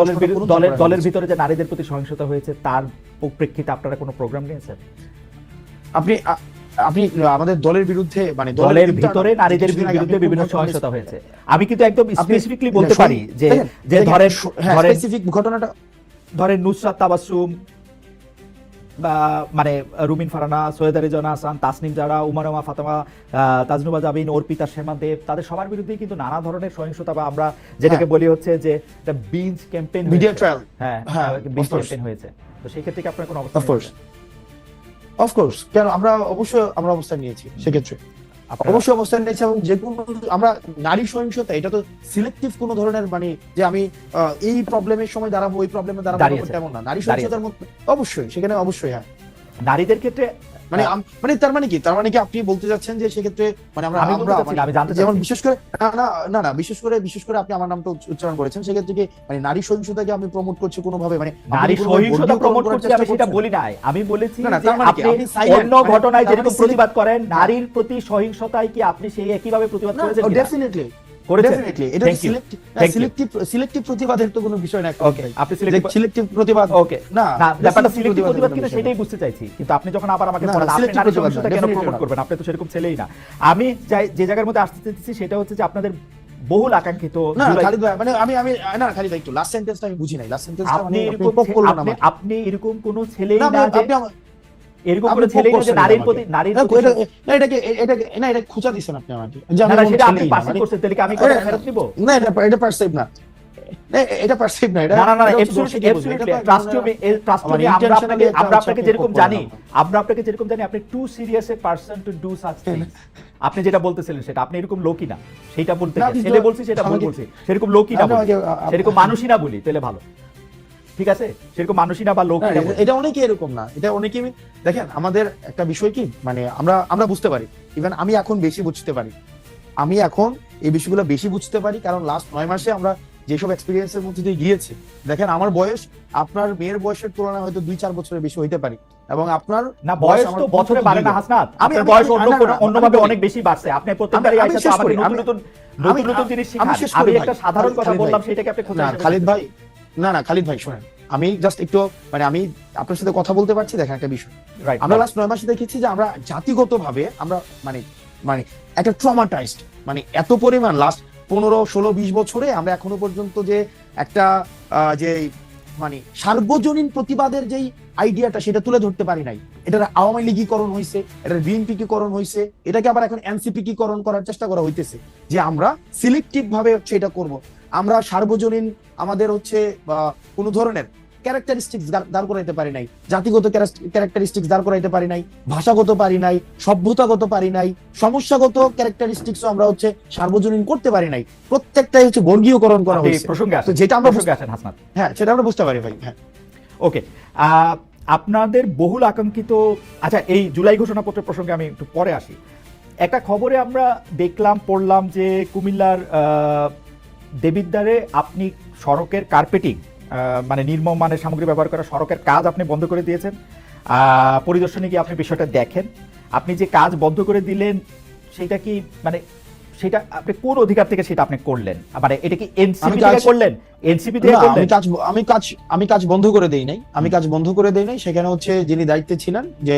দলের ভিতরে যে নারীদের প্রতি সহিংসতা হয়েছে তার প্রেক্ষিতে আপনারা কোনো প্রোগ্রাম নিয়েছেন? আপনি আমাদের দলের বিরুদ্ধে, মানে দলের ভিতরে নারীদের বিরুদ্ধে বিভিন্ন সহিংসতা হয়েছে, আমি কিন্তু একদম স্পেসিফিকলি বলতে পারি যে ধরেন স্পেসিফিক ঘটনাটা ধরেন নুসরাত তাবাসসুম, বা মানে রুমিন ফারানা, সৈয়দা রেজওয়ানা হাসান, তাসনিম জারা, উমারমা ফাতেমা, তাজনুবা জাবিন, অর্পিতা শেমা দেব, তাদের সবার বিরুদ্ধেই কিন্তু নানা ধরনের সহিংসতা, বা আমরা যেটাকে বলি হচ্ছে যে একটা binge campaign, media trial, binge campaign হয়েছে। তো সেই ক্ষেত্রে কি আপনার কোনো অবস্থা? অফকোর্স, কেন আমরা অবস্থান নিয়েছি, সেক্ষেত্রে অবশ্যই অবস্থান নিয়েছি। এবং যে কোনো আমরা নারী সহিংসতা, এটা তো সিলেক্টিভ কোনো ধরনের, মানে যে আমি এই প্রবলেমের সময় দাঁড়াবো, ওই প্রবলেমে দাঁড়াবো তেমন না। নারী সহিংসতার মধ্যে অবশ্যই, সেখানে অবশ্যই নারীদের ক্ষেত্রে মানে তার মানে কি আপনি বলতে যাচ্ছেন যে সেক্ষেত্রে মানে যেমন বিশেষ করে আপনি আমার নামটা উচ্চারণ করেছেন, সেক্ষেত্রে কি মানে নারী সহিংসতাকে আমি প্রমোট করছি কোনোভাবে, মানে নারী সহিংসতা প্রমোট করছি আমি সেটা বলি নাই। আমি বলেছি যে আপনি অন্য ঘটনায় যেরকম প্রতিবাদ করেন, নারীর প্রতি সহিংসতায় কি আপনি সেই একইভাবে প্রতিবাদ করেছেন? ডেফিনেটলি এটা সিলেক্টিভ প্রতিবাদের তো কোনো বিষয় না। আপনি সিলেক্টিভ প্রতিবাদ, ওকে না, ব্যাপারটা সিলেক্টিভ প্রতিবাদ কিনা সেটাই বুঝতে চাইছি। কিন্তু আপনি যখন আবার আমাকে বলেন আপনি নারী সহিংসতা কেন প্রমোট করবেন, আপনি তো সেরকম ছেলেই না। আমি যে জায়গার মধ্যে আসতে চাইছি সেটা হচ্ছে যে আপনাদের বহুল আকাঙ্ক্ষিত না জুলাই- খালিদ ভাই মানে আমি না খালিদ ভাই একটু লাস্ট সেন্টেন্সটা আমি বুঝি নাই, লাস্ট সেন্টেন্সটা আপনি মানে আপনি এরকম পোক করলেন আমাকে। আপনি এরকম কোন ছেলেই না না যে আপনি এরকম আপনি কোন ছেলেই না যে করছেন নারীর আমাকে। প্রতি নারীর না, প্রতি না এটা খুঁজা দিছেন আপনি আমাকে যে না আমি না কোনো সেটা আপনি ছেলেই না, পার্সিভ মানে- করছেন, তাহলে কি আমি কথা ফেরত নিব? না এটা পারসিভ না, এটা পারসিভ না, এটা না না না এটা হচ্ছে absolutely, দর্শকই বুঝবে। absolutely, এটা তো trust একদম me, trust me, মানে আমরা intentionally আপনাকে একটা আমরা হচ্ছে আপনাকে আপনি যেরকম পোক জানি, করলেন আমরা আপনাকে যেরকম জানি আপনি too serious a person to do such things. আপনি যেটা বলতেছিলেন সেটা আপনি এরকম লোকই না, সেটা বলতে না, গিয়ে আপনি ছেলে তো বলছি সেটা ভুল আমাকে- বলছি, সেরকম লোকই না আপনি বলি, আমাকে- সেরকম মানুষই না বলি, তাহলে ভালো, ঠিক আছে? সেরকম মানুষই না বা না, লোকই না বলি। এটা অনেকে এরকম না, এটা অনেকে দেখেন আমাদের একটা বিষয় কি মানে আমরা বুঝতে পারি, ইভেন আমি এখন বেশি বুঝতে পারি, আমি এখন এই বিষয়গুলো বেশি বুঝতে পারি, কারণ লাস্ট 9 মাসে আমরা যেসব এক্সপিরিয়েন্সের মধ্যে দিয়ে গিয়েছি, দেখেন আমার বয়স আপনার মেয়ের বয়সের তুলনায় হয়তো 2-4 বছরের বেশি হইতে পারি, এবং আপনার না বয়স আমার তো বছরে অন্তত বাড়ে না 2 হাসনাত, আমি- আপনার আমি- বয়স আমি- অন্য না, না, কোনো না, অন্যভাবে আমি- অনেক বেশি বাড়ছে, আপনি প্রত্যেকবারই আমি আইসা তো শেষ আমাকে করি, নতুন আমি- নতুন আমি- নতুন জিনিস আমি শিখান। শেষ আমি করি একটা ভাই। সাধারণ কথা খালিদ ভাই। বললাম সেটাকে আপনি খোঁচা না হিসেবে খালিদ নিচ্ছেন। ভাই, না খালিদ ভাই শোনেন, আমি জাস্ট একটু মানে আমি আপনার সাথে কথা বলতে পারছি, দেখেন একটা বিষয়, Right, আমরা right. লাস্ট 9 মাসে দেখেছি যে আমরা জাতিগতভাবে আমরা মানে মানে একটা ট্রমাটাইজড, মানে এত পরিমাণ লাস্ট 15-16-20 বছরে আমরা এখনো পর্যন্ত যে একটা যে মানে সার্বজনীন প্রতিবাদের যেই আইডিয়াটা সেটা তুলে ধরতে পারি নাই। এটার আওয়ামী লীগীকরণ হয়েছে, এটার বিএনপিকীকরণ হয়েছে, এটাকে আবার এখন এনসিপিকীকরণ করার চেষ্টা করা হইতেছে, যে আমরা সিলেক্টিভ ভাবে হচ্ছে এটা করব, আমরা সার্বজনীন আমাদের হচ্ছে কোনো ধরনের ক্যারেক্টারিস্টিক্স দাঁড় করাইতে পারি নাই, জাতিগত ক্যারেক্টারিস্টিক্স দাঁড় করাইতে পারি নাই, ভাষাগত পারি নাই, সভ্যতাগত পারি নাই, সমস্যাগত ক্যারেক্টারিস্টিক্সও আমরা হচ্ছে সার্বজনীন করতে পারি নাই, প্রত্যেকটাই হচ্ছে বর্গীয়করণ করা আপনি হয়েছে। প্রসঙ্গে তো আসেন, যেটা আমরা প্রসঙ্গে আসেন হাসনাত। হ্যাঁ সেটা আমরা বুঝতে পারি ভাই। হ্যাঁ ওকে, আপনাদের বহুল আকাঙ্ক্ষিত, আচ্ছা এই জুলাই ঘোষণাপত্র প্রসঙ্গে আমি একটু পরে আসি। একটা খবরে আমরা দেখলাম, পড়লাম যে কুমিল্লার দেবিদ্বারে আপনি সড়কের কার্পেটিং মানে নির্মম মানের সামগ্রী ব্যবহার করা সড়কের কাজ আপনি বন্ধ করে দিয়েছেন। পরিদর্শনে গিয়ে আপনি বিষয়টা দেখেন, আপনি যে কাজ বন্ধ করে দিলেন সেটা কি মানে সেটা আপনি কোন অধিকার থেকে সেটা আপনি করলেন? মানে এটা কি এনসিপি থেকে করলেন? এনসিপি থেকে না, করলেন? আমি কাজ বন্ধ করে দেই নাই, আমি কাজ বন্ধ করে দেই নাই, সেখানে হচ্ছে যিনি দায়িত্বে ছিলেন যে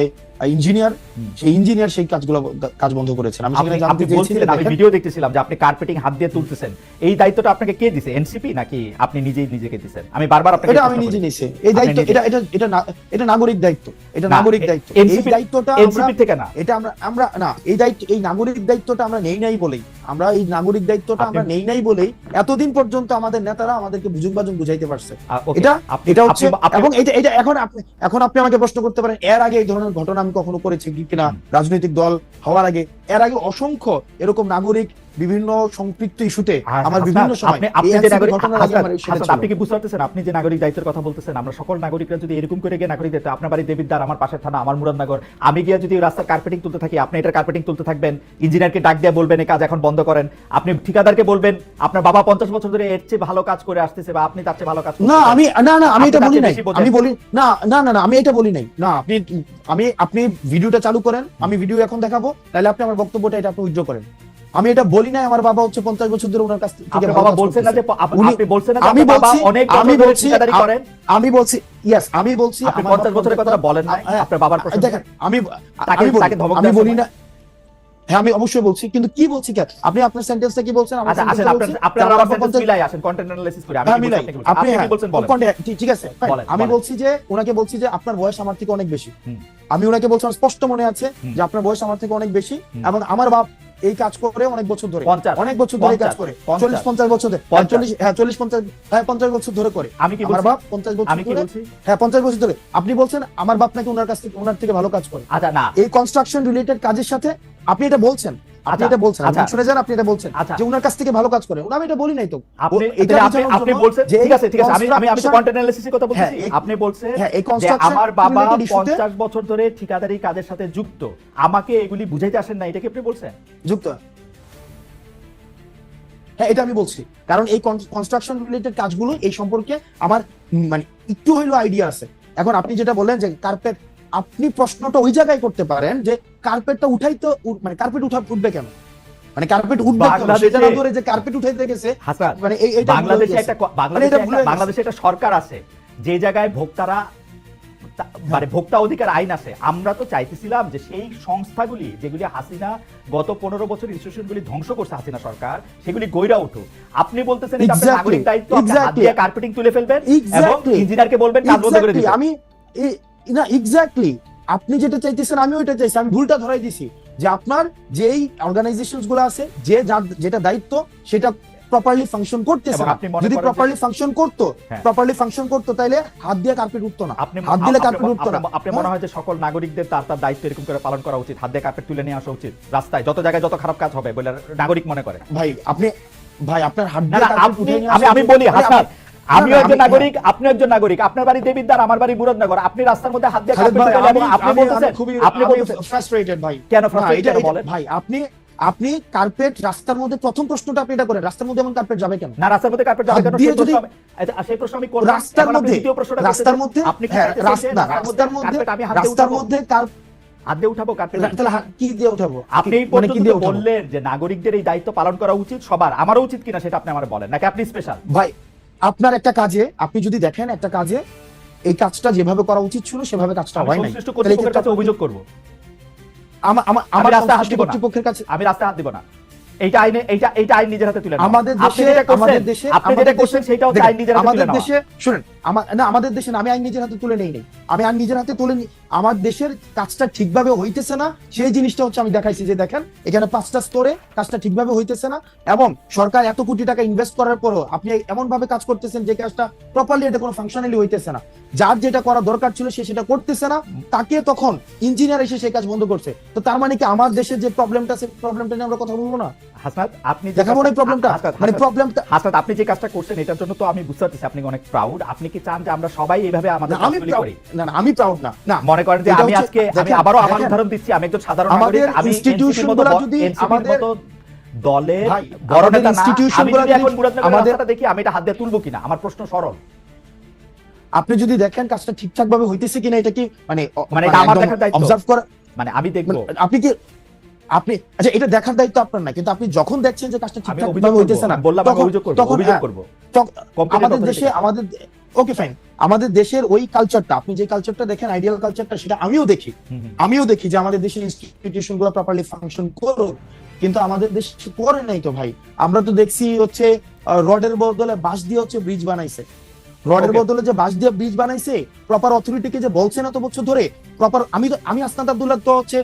ইঞ্জিনিয়ার, সেই ইঞ্জিনিয়ার সেই কাজ বন্ধ করেছেন। আমি সেখানে জানতে আপনি চেয়েছি বলছিলেন, আমি ভিডিও দেখতেছিলাম যে আপনি কার্পেটিং হাত দিয়ে তুলতেছেন, এই দায়িত্বটা আপনাকে কে দিছে? এনসিপি নাকি আপনি নিজেই নিজেকে দিছেন? আমি বারবার আপনাকে এটা প্রশ্ন আমি নিজে করি। নিছি, এই দায়িত্ব আপনি নিজে? এটা নাগরিক দায়িত্ব, এটা না, নাগরিক দায়িত্ব, এই NCP দায়িত্বটা এনসিপি থেকে না। এটা আমরা না, এই দায়িত্ব, এই নাগরিক দায়িত্বটা আমরা নেই নাই বলেই, আমরা এই নাগরিক দায়িত্বটা আমরা নেই নাই বলেই এতদিন পর্যন্ত আমাদের নেতারা আমাদেরকে বুঝুন বুঝাইতে পারছে। ওকে, এটা আপনি- এটা হচ্ছে, আপনি- এবং এটা এখন আপনি আমাকে প্রশ্ন করতে পারেন এর আগে এই ধরনের ঘটনা আমি কখনো করেছি কিনা, রাজনৈতিক দল হওয়ার আগে এর আগে অসংখ্য এরকম নাগরিক বিভিন্ন সম্পৃক্ত ইস্যুতে আমার বিভিন্ন সময় আপনি এই যে NCP নাগরিক ঘটনার আগে আমার সেটা ছিল। আপনি কি বুঝতে পারতেছেন? আপনি যে নাগরিক দায়িত্বের কথা বলতেছেন, আমরা সকল নাগরিকরা যদি এরকম করে গিয়ে নাগরিক দায়িত্ব, আপনার বাড়ি দেবিদ্বার, আমার পাশের থানা, আমার মুরাদনগর, আমি গিয়ে যদি রাস্তার কার্পেটিং তুলতে থাকি, আপনি এটার কার্পেটিং তুলতে থাকবেন, ইঞ্জিনিয়ারকে ডাক দিয়ে বলবেন এই কাজ এখন বন্ধ করেন, আপনি ঠিকাদারকে বলবেন আপনার বাবা 50 বছর ধরে এর চেয়ে ভালো কাজ করে আসতেছে বা আপনি তার চেয়ে ভালো কাজ করতেছেন। না আমি আপনি এটা তার বলি চেয়ে নাই, বেশি বোঝেন। আমি বলি না আমি এটা বলি নাই। না আপনি ভিডিওটা চালু করেন, আমি ভিডিও এখন দেখাবো, তাহলে আপনি আমার বক্তব্যটা এটা আপনি উইথড্র করেন। আমি এটা বলি নাই আমার বাবা হচ্ছে 50 বছর ধরে ওনার কাছ থেকে আপনার ভালো বাবা কাজ বলছেন না যে করতেছে। আপনি বলছেন না যে আমি আপনার বাবা বলছি- অনেক আমি বছর ধরে বলছি ঠিকাদারি করেন? আমি বলছি ইয়েস, আমি বলছি আপনি আমার 50 বছরের কথা বলেন না, হ্যাঁ, আপনার বাবার প্রশ্ন দেখেন আমি তাকে ধমক আমি দেওয়ার বলি সময়? না, হ্যাঁ আমি অবশ্যই বলছি, কিন্তু কি বলছি কেন আপনি আপনার সেন্টেন্সটা কি বলছেন? আমার আচ্ছা আসেন, sentence-টা বলছি, আপনার যে আমার বাবার বাবা সেন্টেন্স 50 মিলাই আসেন, কন্টেন্ট অ্যানালাইসিস করে আমি হ্যাঁ, কি মিলাই। বলছি আপনি আপনি কি বলছেন বলেন। ঠিক আছে fine। বলেন, আমি বলেন। বলছি যে ওনাকে বলছি যে আপনার বয়স আমার থেকে অনেক বেশি। হুম। আমি ওনাকে বলছি আমার স্পষ্ট মনে আছে যে আপনার বয়স আমার থেকে অনেক বেশি, এবং আমার বাপ এই কাজ করে অনেক বছর ধরে, 50 অনেক বছর ধরে কাজ করে, 40-50 বছর ধরে, 40-50 বছর ধরে করে। আমি কি আমার বলছি? বাপ 50 বছর আমি কি ধরে, বলছি? হ্যাঁ 50 বছর ধরে। আপনি বলছেন আমার বাপ নাকি ওনার থেকে ভালো কাজ করে। আচ্ছা না, এই কনস্ট্রাকশন রিলেটেড কাজের সাথে আপনি এটা বলছেন, আপনি আচ্ছা, এটা বলছেন, আচ্ছা। আপনি শুনে যান, আপনি এটা বলছেন আচ্ছা। যে ওনার কাছ থেকে ভালো কাজ করে। আমি এটা বলি নাই তো। আপনি এটা তাহলে বোঝানোর আপনি জন্য বলছেন যে ঠিক আছে আমি তো construction- কন্টেন্ট অ্যানালাইসিসের কথা বলতেছি। হ্যাঁ, আপনি বলছেন হ্যাঁ, এই যে construction আমার বাবা related issue-তে 50 বছর ধরে ঠিকাদারি কাজের সাথে যুক্ত, আমাকে এগুলি বুঝাইতে আসেন না, এটা কি আপনি বলছেন? যুক্ত, হ্যাঁ এটা আমি বলছি, কারণ এই কনস্ট্রাকশন রিলেটেড কাজগুলো এই সম্পর্কে আমার মানে একটু হইলেও আইডিয়া আছে। এখন আপনি যেটা বললেন যে কার্পেট, আপনি প্রশ্নটা ওই জায়গায় করতে পারেন যে কার্পেটটা মানে কার্পেট উঠবে কেন, মানে কার্পেট উঠবে কেন, বাংলাদেশে- সেটা না ধরে যে কার্পেট উঠাইতে গেছে হাসান, মানে এইটা ভুল হয়ে বাংলাদেশে গেছে। একটা মানে এটা ভুল হয়ে গেছে। বাংলাদেশে একটা সরকার আছে যে জায়গায় ভোক্তারা মানে ভোক্তা অধিকার আইন আছে, আমরা তো চাইতেছিলাম যে সেই সংস্থাগুলি যেগুলি হাসিনা গত 15 বছর ইনস্টিটিউশনগুলি ধ্বংস করছে হাসিনা সরকার, সেগুলি গইরা উঠুক। আপনি বলতেছেন এটা আপনার নাগরিক দায়িত্ব, আপনি হাত দিয়ে কার্পেটিং তুলে ফেলবেন এবং ইঞ্জিনিয়ারকে বলবেন কাজ বন্ধ করে দিবেন। আমি না এক্স্যাক্টলি আপনি যেটা চাইতেছেন আমি ওইটা চাইছি, আমি ভুলটা ধরাই দিছি যে আপনার যেই অর্গানাইজেশনস গুলো আছে যেটা দায়িত্ব সেটা প্রপারলি ফাংশন করতেছে না। যদি প্রপারলি ফাংশন করতো তাহলে হাত দিয়ে কার্পেট উঠতো না, হাত দিলে কার্পেট উঠতো না। আপনি মনে হয় যে সকল নাগরিকদের তার তার দায়িত্ব এরকম করে পালন করা উচিত, হাত দিয়ে কার্পেট তুলে নিয়ে আসা উচিত রাস্তায়, যত জায়গায় যত খারাপ কাজ হবে বলে নাগরিক মনে করে? ভাই আপনার হাত দিয়ে কার্পেট উঠে নিয়ে আমি বলি হাসনাত, আমিও একজন নাগরিক, আপনিও একজন নাগরিক, আপনার বাড়ি দেবিদ্বার, আমার বাড়ি মুরাদনগর, আপনি রাস্তার মধ্যে হাত দিয়ে কার্পেট তুলে এবং আপনি বলতেছেন আপনি ফ্রাস্ট্রেটেড ভাই। কেন ফ্রাস্ট্রেটেড বলেন ভাই? আপনি কার্পেট রাস্তার মধ্যে, প্রথম প্রশ্নটা আপনি এটা করেন, রাস্তার মধ্যে এমন কার্পেট যাবে কেন? না রাস্তার মধ্যে কার্পেট যাবে কেন সেই প্রশ্ন আমি করব। রাস্তার মধ্যে আপনি রাস্তার মধ্যে হাত দিয়ে উঠাবো কার্পেট? তাহলে কি দিয়ে উঠাবো? আপনি বললেন যে নাগরিকদের এই দায়িত্ব পালন করা উচিত সবার, আমারও উচিত কিনা সেটা আপনি আমার বলেন, নাকি আপনি স্পেশাল? ভাই আপনার একটা কাজে, আপনি যদি দেখেন একটা কাজে এই কাজটা যেভাবে করা উচিত ছিল সেভাবে কাজটা হয় নাই, সংশ্লিষ্ট কর্তৃপক্ষের কাছে অভিযোগ করব। আমার রাস্তায় হাত দিব না, কর্তৃপক্ষের কাছে আমি রাস্তায় হাত দিব না। এইটা আইন নিজের হাতে তুলে নেন। আমাদের দেশে আপনি যেটা করছেন সেটাও আইন নিজের হাতে তুলে নেন। আমাদের দেশে শুনেন, আমাদের দেশে আমি আইন নিজের হাতে তুলে নেই নাই, আমি আইন নিজের হাতে তুলে নিই। আমার দেশের কাজটা ঠিকভাবে হইতেছে না, সেই জিনিসটা হচ্ছে আমি দেখাইছি যে দেখেন এখানে 5টা স্তরে কাজটা ঠিকভাবে হইতেছে না, এবং সরকার এত কোটি টাকা ইনভেস্ট করার পরও আপনি এমন ভাবে কাজ করতেছেন যে কাজটা প্রপারলি, এটা কোনো ফাংশনালি হইতেছে না। যার যেটা করা দরকার ছিল সে সেটা করতেছে না, তাকে তখন ইঞ্জিনিয়ার এসে সেই কাজ বন্ধ করছে। তো তার মানে কি আমার দেশের যে প্রবলেমটা, সেই প্রবলেমটা নিয়ে আমরা কথা বলবো না? হাসনাত, আপনি দেখাবো না প্রবলেমটা, মানে প্রবলেমটা। হাসনাত, আপনি যে কাজটা করছেন এটার জন্য তো আমি বুঝতে পারছি আপনি অনেক প্রাউড। আপনি কি চান যে আমরা সবাই এইভাবে আমাদের কাজগুলি করি? না আমি প্রাউড না। না মনে করেন যে আমি আজকে আমি আবারও আমার উদাহরণ দিচ্ছি, আমি একজন সাধারণ নাগরিক, আমি ইনস্টিটিউশনগুলো যদি আমাদের দলের বড় নেতা না, আমি যদি এখন মুরাদনগরের রাস্তাটা দেখি আমি এটা হাত দিয়ে তুলবো কিনা? আমার প্রশ্ন সরল। আপনি যদি দেখেন কাজটা ঠিকঠাক ভাবে হইতেছে কিনা, এটা কি মানে এটা আমার দেখার দায়িত্ব, অবজার্ভ করা, মানে আমি দেখবো। আপনি আচ্ছা এটা দেখার দায়িত্ব আপনার না, কিন্তু আপনি যখন দেখছেন যে কাজটা ঠিকঠাক ভাবে হইতেছে না, বললাম আমি অভিযোগ করব। আমাদের দেশে ওকে ফাইন, আমাদের দেশের ওই কালচারটা, আপনি যে কালচারটা দেখেন আইডিয়াল কালচারটা, সেটা আমিও দেখি যে আমাদের দেশের ইনস্টিটিউশন গুলো প্রপারলি ফাংশন করুক, কিন্তু আমাদের দেশ করে নাই তো ভাই। আমরা তো দেখছি হচ্ছে রডের বদলে বাঁশ দিয়ে হচ্ছে ব্রিজ বানাইছে, রডের বদলে যে বাঁশ দিয়ে ব্রিজ বানাইছে, প্রপার অথরিটিকে যে বলছে না তো বছর ধরে প্রপার। আমি আসনাদ আব্দুল্লাহ তো হচ্ছে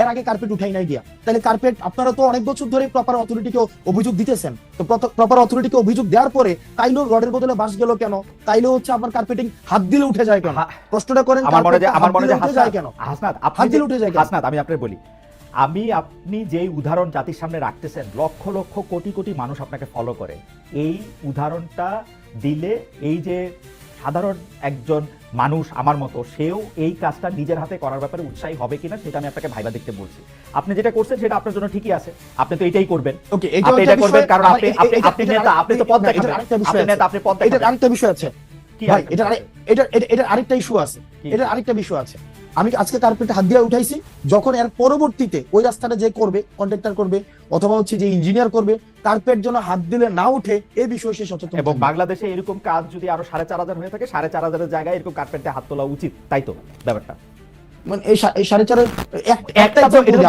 এর আগে কার্পেট উঠাই নাই দিয়া, তাহলে কার্পেট আপনারা তো অনেক বছর ধরে প্রপার অথরিটিকে অভিযোগ দিতেছেন, তো প্রপার অথরিটিকে অভিযোগ দেওয়ার পরে তাইলেও রডের বদলে বাঁশ গেল কেন? তাইলেও হচ্ছে আপনার কার্পেটিং হাত দিলে উঠে যায় কেন? প্রশ্নটা করেন, আমার মনে হয় যায় কেন? হাসনাত, হাত দিলে উঠে যায় কেন? হাসনাত, আমি আপনাকে বলি, আপনি যেই উদাহরণ জাতির সামনে রাখতেছেন, লক্ষ লক্ষ কোটি কোটি মানুষ আপনাকে ফলো করে, এই উদাহরণটা দিলে এই যে সাধারণ একজন মানুষ আমার মতো, সেও এই কাজটা নিজের হাতে করার ব্যাপারে উৎসাহী হবে কিনা সেটা আমি আপনাকে ভাইবা দেখতে বলছি। আপনি যেটা করছেন সেটা আপনার জন্য ঠিকই আছে, আপনি তো এটাই করবেন। ওকে, এটা করবেন কারণ আপনি নেতা, আপনি তো পদ দেখাবেন, আপনি নেতা, আপনি পদ দেখাবেন। এটা আরেকটা বিষয় আছে ভাই, এটা আরেকটা ইস্যু আছে, এটা আরেকটা বিষয় আছে। আমি আজকে কার্পেটে হাত দিয়ে উঠাইছি, যখন এর পরবর্তীতে ওই রাস্তাটা যে করবে, কন্ট্রাক্টর করবে অথবা হচ্ছে যে ইঞ্জিনিয়ার করবে, কার্পেট যেন হাত দিলে না উঠে এই বিষয়ে সে সচেতন। এবং বাংলাদেশে এরকম কাজ যদি আরো 4,500 হয়ে থাকে, 4,500 জায়গায় এরকম কার্পেটে হাত তোলা উচিত, তাই তো ব্যাপারটা? মানে এই 4.5 একটা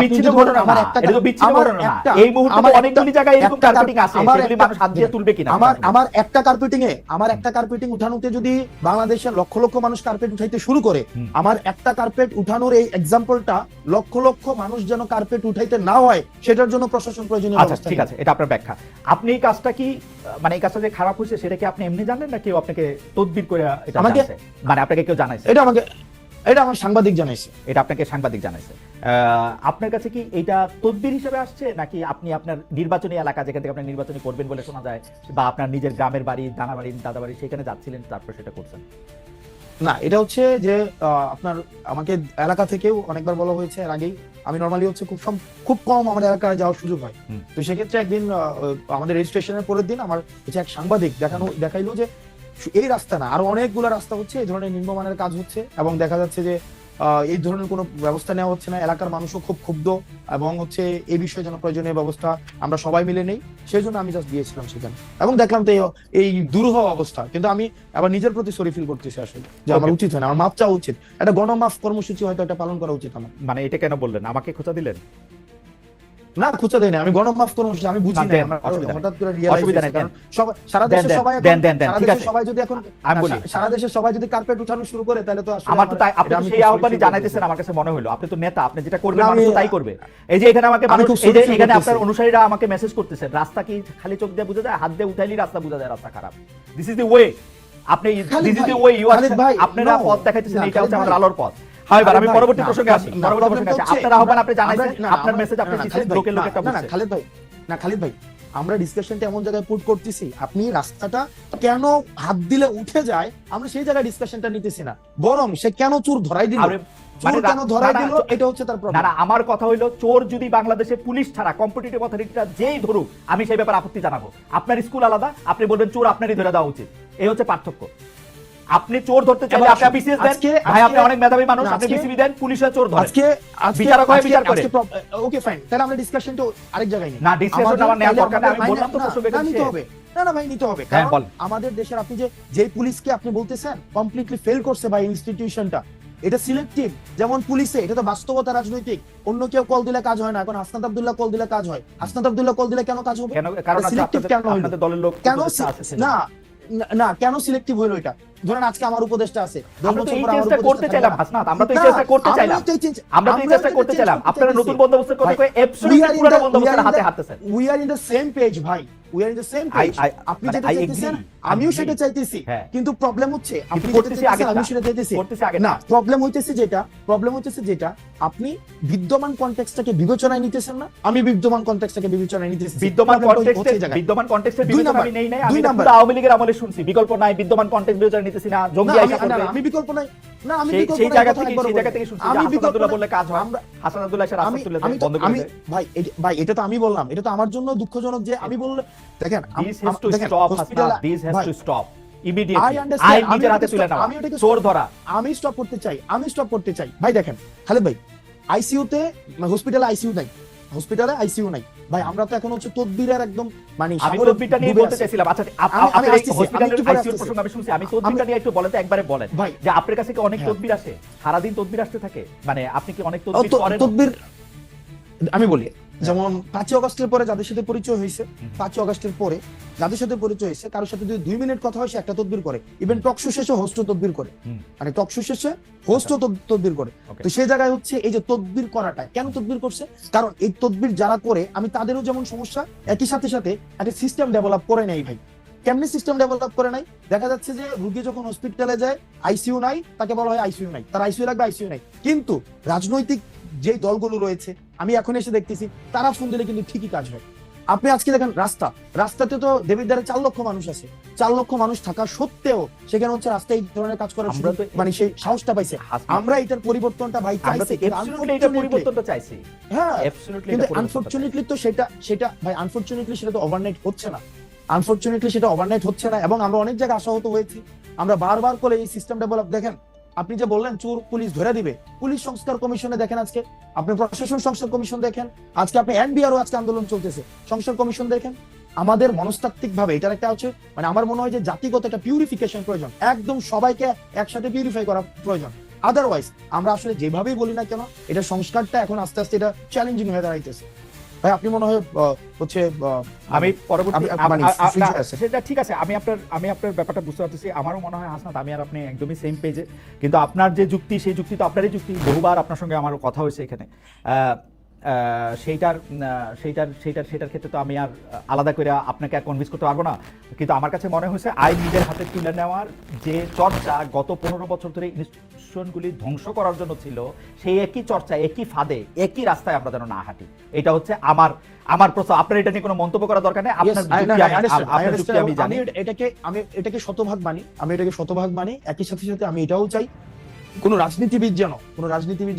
বিচ্ছিন্ন ঘটনা, এটা তো বিচ্ছিন্ন ঘটনা না। এই মুহূর্তে অনেকগুলি জায়গায় এরকম কার্পেটিং আছে, সেগুলি মানুষ হাত দিয়ে তুলবে কিনা? আমার একটা কার্পেটিং উঠানোতে যদি বাংলাদেশের লক্ষ লক্ষ মানুষ কার্পেট উঠাইতে শুরু করে, আমার একটা কার্পেট উঠানোর এই এক্সাম্পলটা লক্ষ লক্ষ মানুষ যেন কার্পেট উঠাইতে না হয়, সেটার জন্য প্রশাসন প্রয়োজনীয় ব্যবস্থা। আচ্ছা ঠিক আছে, এটা আপনার ব্যাখ্যা। আপনি এই কাজটা কি, মানে এই কাজটা যে খারাপ হয়েছে সেটা কি আপনি এমনি জানেন না কেউ আপনাকে তদবির করে এটা জানাইছে? মানে আপনাকে কেউ জানাইছে? এটা আমার সাংবাদিক জানাইছে। এটা আপনাকে সাংবাদিক জানাইছে। আপনার কাছে কি এটা তদবির হিসেবে আসছে, নাকি আপনি আপনার নির্বাচনী এলাকা, যেখান থেকে আপনি নির্বাচনী করবেন বলে শোনা যায়, বা আপনার নিজের গ্রামের বাড়ি, দানা বাড়ি, দাদা বাড়ি, সেখানে যাচ্ছিলেন তারপর সেটা করছেন? না, এটা হচ্ছে যে আপনার আমাকে এলাকা থেকেও অনেকবার বলা হয়েছে এর আগেই। আমি নরমালি হচ্ছে খুব কম আমার এলাকায় যাওয়ার সুযোগ হয়। তো সেক্ষেত্রে একদিন আমাদের রেজিস্ট্রেশনের পরের দিন আমার হচ্ছে এক সাংবাদিক দেখাইলো যে এই রাস্তা না, আরো অনেকগুলো রাস্তা হচ্ছে এই ধরনের নিম্নমানের কাজ হচ্ছে, এবং দেখা যাচ্ছে যে এই ধরনের কোনো ব্যবস্থা নেওয়া হচ্ছে না। এলাকার মানুষও খুব ক্ষুব্ধ এবং হচ্ছে এই বিষয়ে যেন প্রয়োজনীয় ব্যবস্থা আমরা সবাই মিলে নেই, সেই জন্য আমি জাস্ট গিয়েছিলাম সেখানে এবং দেখলাম তো এই দুরূহ অবস্থা। কিন্তু আমি আবার নিজের প্রতি সরি ফিল করতেছি আসলে, যে আমার উচিত হয় না, আমার মাপ চাওয়া উচিত, একটা গণমাফ কর্মসূচি হয়তো একটা পালন করা উচিত আমার। মানে এটা কেন বললেন, আমাকে খোঁচা দিলেন? না, খুঁজে দেয় না, আমি গণমাফ কর্মসূচি আমি বুঝি না, আমার হঠাৎ করে realize অসুবিধা হয়েছে, নেই, কারণ সারা দেশে সবাই দেন, সারা ঠিক দেশে আছে। সবাই যদি এখন আমি বলি, সারা দেশে সবাই যদি কার্পেট উঠানো শুরু করে তাহলে তো আসলে আমার তো তাই, আপনি এটা তো আমি সেই খুব sorry আহ্বানই feel জানাইতেছেন, করতেছি। আমার কাছে মনে হলো আপনি তো নেতা, আপনি যেটা করবেন না, মানুষ তো আমি- তাই করবে। এই যে এখানে আমাকে আমি মানুষ, খুব এই sorry যে feel এখানে করতেছি। আপনার অনুসারীরা আমাকে মেসেজ করতেছেন, রাস্তা কি খালি চোখ দিয়ে বোঝা যায়, হাত দিয়ে উঠাইলি রাস্তা বোঝা যায় রাস্তা খারাপ। দিস ইজ দ্য ওয়ে, আপনি খালিদ দিস ইজ ভাই, the way you are, Khalid ভাই, আপনারা no, পথ দেখাইতেছেন, না, এটা হচ্ছে খালিদ আমাদের ভাই, আলোর পথ। হয় এবার আমি খালিদ ভাই, পরবর্তী না, প্রসঙ্গে আসি, না, পরবর্তী প্রসঙ্গে আসি। হচ্ছে, আপনার আহ্বান আপনি জানাইছেন, না, আপনার আমরা- মেসেজ আপনি না, দিচ্ছেন, খালিদ ভাই, লোকে লোকে একটা না, বুঝছে। খালিদ ভাই, আমরা ডিসকাশনটা এমন জায়গায় পুট করতেছি, আপনি রাস্তাটা কেন হাত দিলে উঠে যায় আমরা সেই জায়গায় ডিসকাশনটা নিতেছি না, বরং সে কেন চোর ধরাই দিল, আরে, মানে চোর কেন ধরাই না, না, দিল, এটা হচ্ছে তার না প্রবলেম। না, আমার কথা হইলো চোর যদি বাংলাদেশে পুলিশ ছাড়া কম্পিটিটিভ অথরিটিটা যেই ধরুক, আমি সেই ব্যাপারে আপত্তি জানাবো। আপনার স্কুল আলাদা, আপনি বলবেন চোর আপনারই ধরে দেওয়া উচিত, এই হচ্ছে পার্থক্য। আপনি চোর ধরতে চাইলে এবার আপনি বিসিএস দেন, আজকে- ভাই আপনি অনেক মেধাবী মানুষ, না, আপনি আজকে- বিসিবি দেন, পুলিশের চোর ধরে। আজকে বিচারক হয়, বিচার করে। ওকে ফাইন, তাহলে আমরা ডিসকাশনটা আরেক জায়গায় নিই। না, discussion আমাদের- আমার নেওয়ার তাহলে দরকার নেই, আমি আমাদের- বললাম তো না, প্রশ্ন না, বেকার নিতে শেষ। হবে। না না ভাই, নিতে হবে, হ্যাঁ, কারণ বল। আমাদের দেশের আপনি যে পুলিশকে আপনি বলতেছেন কমপ্লিটলি ফেল করছে বা ইনস্টিটিউশনটা, এটা সিলেক্টিভ। যেমন পুলিশে এটা তো বাস্তবতা, রাজনৈতিক, অন্য কেউ কল দিলে কাজ হয় না, এখন হাসনাত আব্দুল্লাহ কল দিলে কাজ হয়। হাসনাত আব্দুল্লাহ কল দিলে কেন কাজ হবে? কেন? কারণ আছে সিলেক্টিভ আপনাদের- কেন হইলো? আপনাদের দলের লোক কেন উপদেষ্টা আছে সেজন্য। না না, কেন সিলেক্টিভ হইলো এটা? ধরেন আজকে আমার উপদেষ্টা আছে, আমরা তো এই চেষ্টা করতে চাইলাম হাসনাত, আমরা তো এই চেষ্টা করতে চাইলাম, আমরা তো এই চেষ্টা করতে চাইলাম। আপনারা নতুন বন্দোবস্তের কথা কয়ে অ্যাবসলিউটলি পুরো বন্দোবস্তের হাতে হাঁটতেছেন। We are in the same page ভাই, we are in the same page. আপনি মানে যেটা I চাইতেছেন agree, আমিও agree। সেটা চাইতেছি, হ্যাঁ। কিন্তু প্রবলেম হচ্ছে আপনি কিন্তু যেটা করতেছি চাইতেছেন আগেরটা। আমিও সেটা চাইতেছি করতেছি আগেরটা। না। প্রবলেম হইতেছে যেটা আপনি বিদ্যমান কনটেক্সটটাকে বিবেচনায় নিতেছেন না, আমি বিদ্যমান কনটেক্সটটাকে বিবেচনায় নিতেছি। বিদ্যমান Problemটা হচ্ছে কনটেক্সটে, এই জায়গায়। বিদ্যমান কনটেক্সটে দুই বিবেচনা নাম্বার, আমি নেই নাই, দুই আমি এটা নাম্বার। পুরো আওয়ামী লীগের আমলে শুনছি, বিকল্প নাই, বিদ্যমান কনটেক্সট বিবেচনা নিতেছি না, না, জঙ্গি আমি- আইসা না, করবে। না, আমি বিকল্প নাই, না, আমি সেই বিকল্প সেই নাই, জায়গা কথা থেকে একবার সেই বলি। জায়গা থেকে শুনছি যে আমি হাসান বিকল্প আব্দুল্লাহ নাই। বললে কাজ হয়, আমরা- হাসান আব্দুল্লাহ এসে রাস্তা তুলে আমি দেয়, তো- বন্ধ করে আমি দেয়। ভাই এটা তো আমি বললাম, এটা তো আমার জন্য দুঃখজনক যে আমি বললে দেখেন This has to stop, hospital- Hasnat, this has ভাই, to stop I immediately। understand, আইন আমি নিজের হাতে ওটাকে তুলে stop- নেওয়া, আমি ওটাকে চোর stop- ধরা। আমি স্টপ করতে চাই ভাই। দেখেন খালেদ ভাই, আইসিইউতে হসপিটালে আইসিইউ নাই, হসপিটালে আইসিইউ নাই ভাই। আমরা তো এখন হচ্ছে তদবিরের একদম মানে আমি সাগরে তদবিরটা নিয়ে ডুবে বলতে আছি। চাইছিলাম। আচ্ছা, আমি আপনার এই আসতেছি, আমি হসপিটালের একটু পরে আইসিইউর আসতেছি। প্রসঙ্গ আমি শুনছি, আমি তদবিরটা নিয়ে একটু বলেন তো, একবারে বলেন ভাই, যে আপনার কাছে কি অনেক হ্যাঁ। তদবির আসে, সারাদিন তদবির আসতে থাকে, মানে আপনি কি অনেক ও, তদবির করেন? তদবির আমি বলি, যেমন 5 আগস্টের পরে যাদের সাথে পরিচয় হয়েছে, 5 আগস্টের পরে যাদের সাথে পরিচয় হয়েছে, কারোর সাথে যদি 2 মিনিট কথা হয় সে একটা তদবির করে, ইভেন টকশো শেষে হোস্ট তদবির করে, হুম। মানে টকশো শেষে হোস্ট তদবির করে। Okay. তো সেই জায়গায় হচ্ছে এই যে তদবির করাটা কেন তদবির করছে, কারণ এই তদবির যারা করে আমি তাদেরও যেমন সমস্যা, একই সাথে একটা সিস্টেম ডেভেলপ করে নেই ভাই। কেমনি সিস্টেম ডেভেলপ করে নাই? দেখা যাচ্ছে যে রোগী যখন হসপিটালে যায় আইসিইউ নাই, তাকে বলা হয় আইসিইউ নাই, তার আইসিইউ লাগবে, আইসিইউ নাই। কিন্তু রাজনৈতিক যে দলগুলো রয়েছে আমি এখন এসে দেখতেছি তারা ফোন দিলে কিন্তু ঠিকই কাজ হয়। আপনি আজকে দেখেন রাস্তাতে তো দেবিদ্বারে 4 লক্ষ মানুষ আছে, 4 লক্ষ মানুষ থাকা সত্ত্বেও সেখানে হচ্ছে রাস্তায় এই ধরনের কাজ করার আমরা তো মানে সেই সাহসটা পাইছে। হাসনাত, আমরা এটার পরিবর্তনটা ভাই আমরা তো চাইছি, কিন্তু absolutely এটা unfortunately- পরিবর্তনটা চাইছি, হ্যাঁ, absolutely কিন্তু এটা পরিবর্তনটা চাইছি। আনফরচুনেটলি তো সেটা ভাই, আনফরচুনেটলি সেটা তো ওভারনাইট হচ্ছে না, আনফরচুনেটলি সেটা ওভারনাইট হচ্ছে না। এবং আমরা অনেক জায়গায় আশাহত হয়েছি, আমরা বারবার করে এই সিস্টেম ডেভেলপ। দেখেন আপনি যে বললেন চোর পুলিশ ধরে দিবে, পুলিশ সংস্কার কমিশনে দেখেন, আজকে আপনি প্রশাসন সংস্কার কমিশন দেখেন, আজকে আপনি এনবিআরও আজকে আন্দোলন চলতেছে, সংস্কার কমিশন দেখেন। আমাদের মনস্তাত্ত্বিক ভাবে এটার একটা হচ্ছে মানে আমার মনে হয় যে জাতিগত একটা পিউরিফিকেশন প্রয়োজন, একদম সবাইকে একসাথে পিউরিফাই করা প্রয়োজন। আদারওয়াইজ আমরা আসলে যেভাবেই বলি না কেন এটা সংস্কারটা এখন আস্তে আস্তে এটা চ্যালেঞ্জিং হয়ে দাঁড়াইতেছে। ভাই আপনি মনে হয় হচ্ছে আমি পরবর্তী মানে না, future আছে। সেটা ঠিক আছে, আমি আপনার ব্যাপারটা বুঝতে পারতেছি। আমারও মনে হয় হাসনাত, আমি আর আপনি একদমই সেম পেজে, কিন্তু আপনার যে যুক্তি সেই যুক্তি তো আপনারই যুক্তি, বহুবার আপনার সঙ্গে আমার কথা হয়েছে এখানে। সেইটার ক্ষেত্রে তো আমি আর আলাদা করে আপনাকে আর কনভিন্স করতে পারবো না। কিন্তু আমার কাছে মনে হয়েছে আইন নিজের হাতে তুলে নেওয়ার যে চর্চা গত 15 বছর ধরে ইনস্টিটিউশনগুলি ধ্বংস করার জন্য ছিল, সেই একই চর্চা, একই ফাঁদে, একই রাস্তায় আমরা যেন না হাঁটি। এটা হচ্ছে আমার প্রশ্ন। আপনার এটা নিয়ে কোনো মন্তব্য করার দরকার নেই, আপনার যুক্তি আমি জানি। আমি এটাকে শতভাগ মানি, একই সাথে আমি এটাও চাই কোনো রাজনীতিবিদ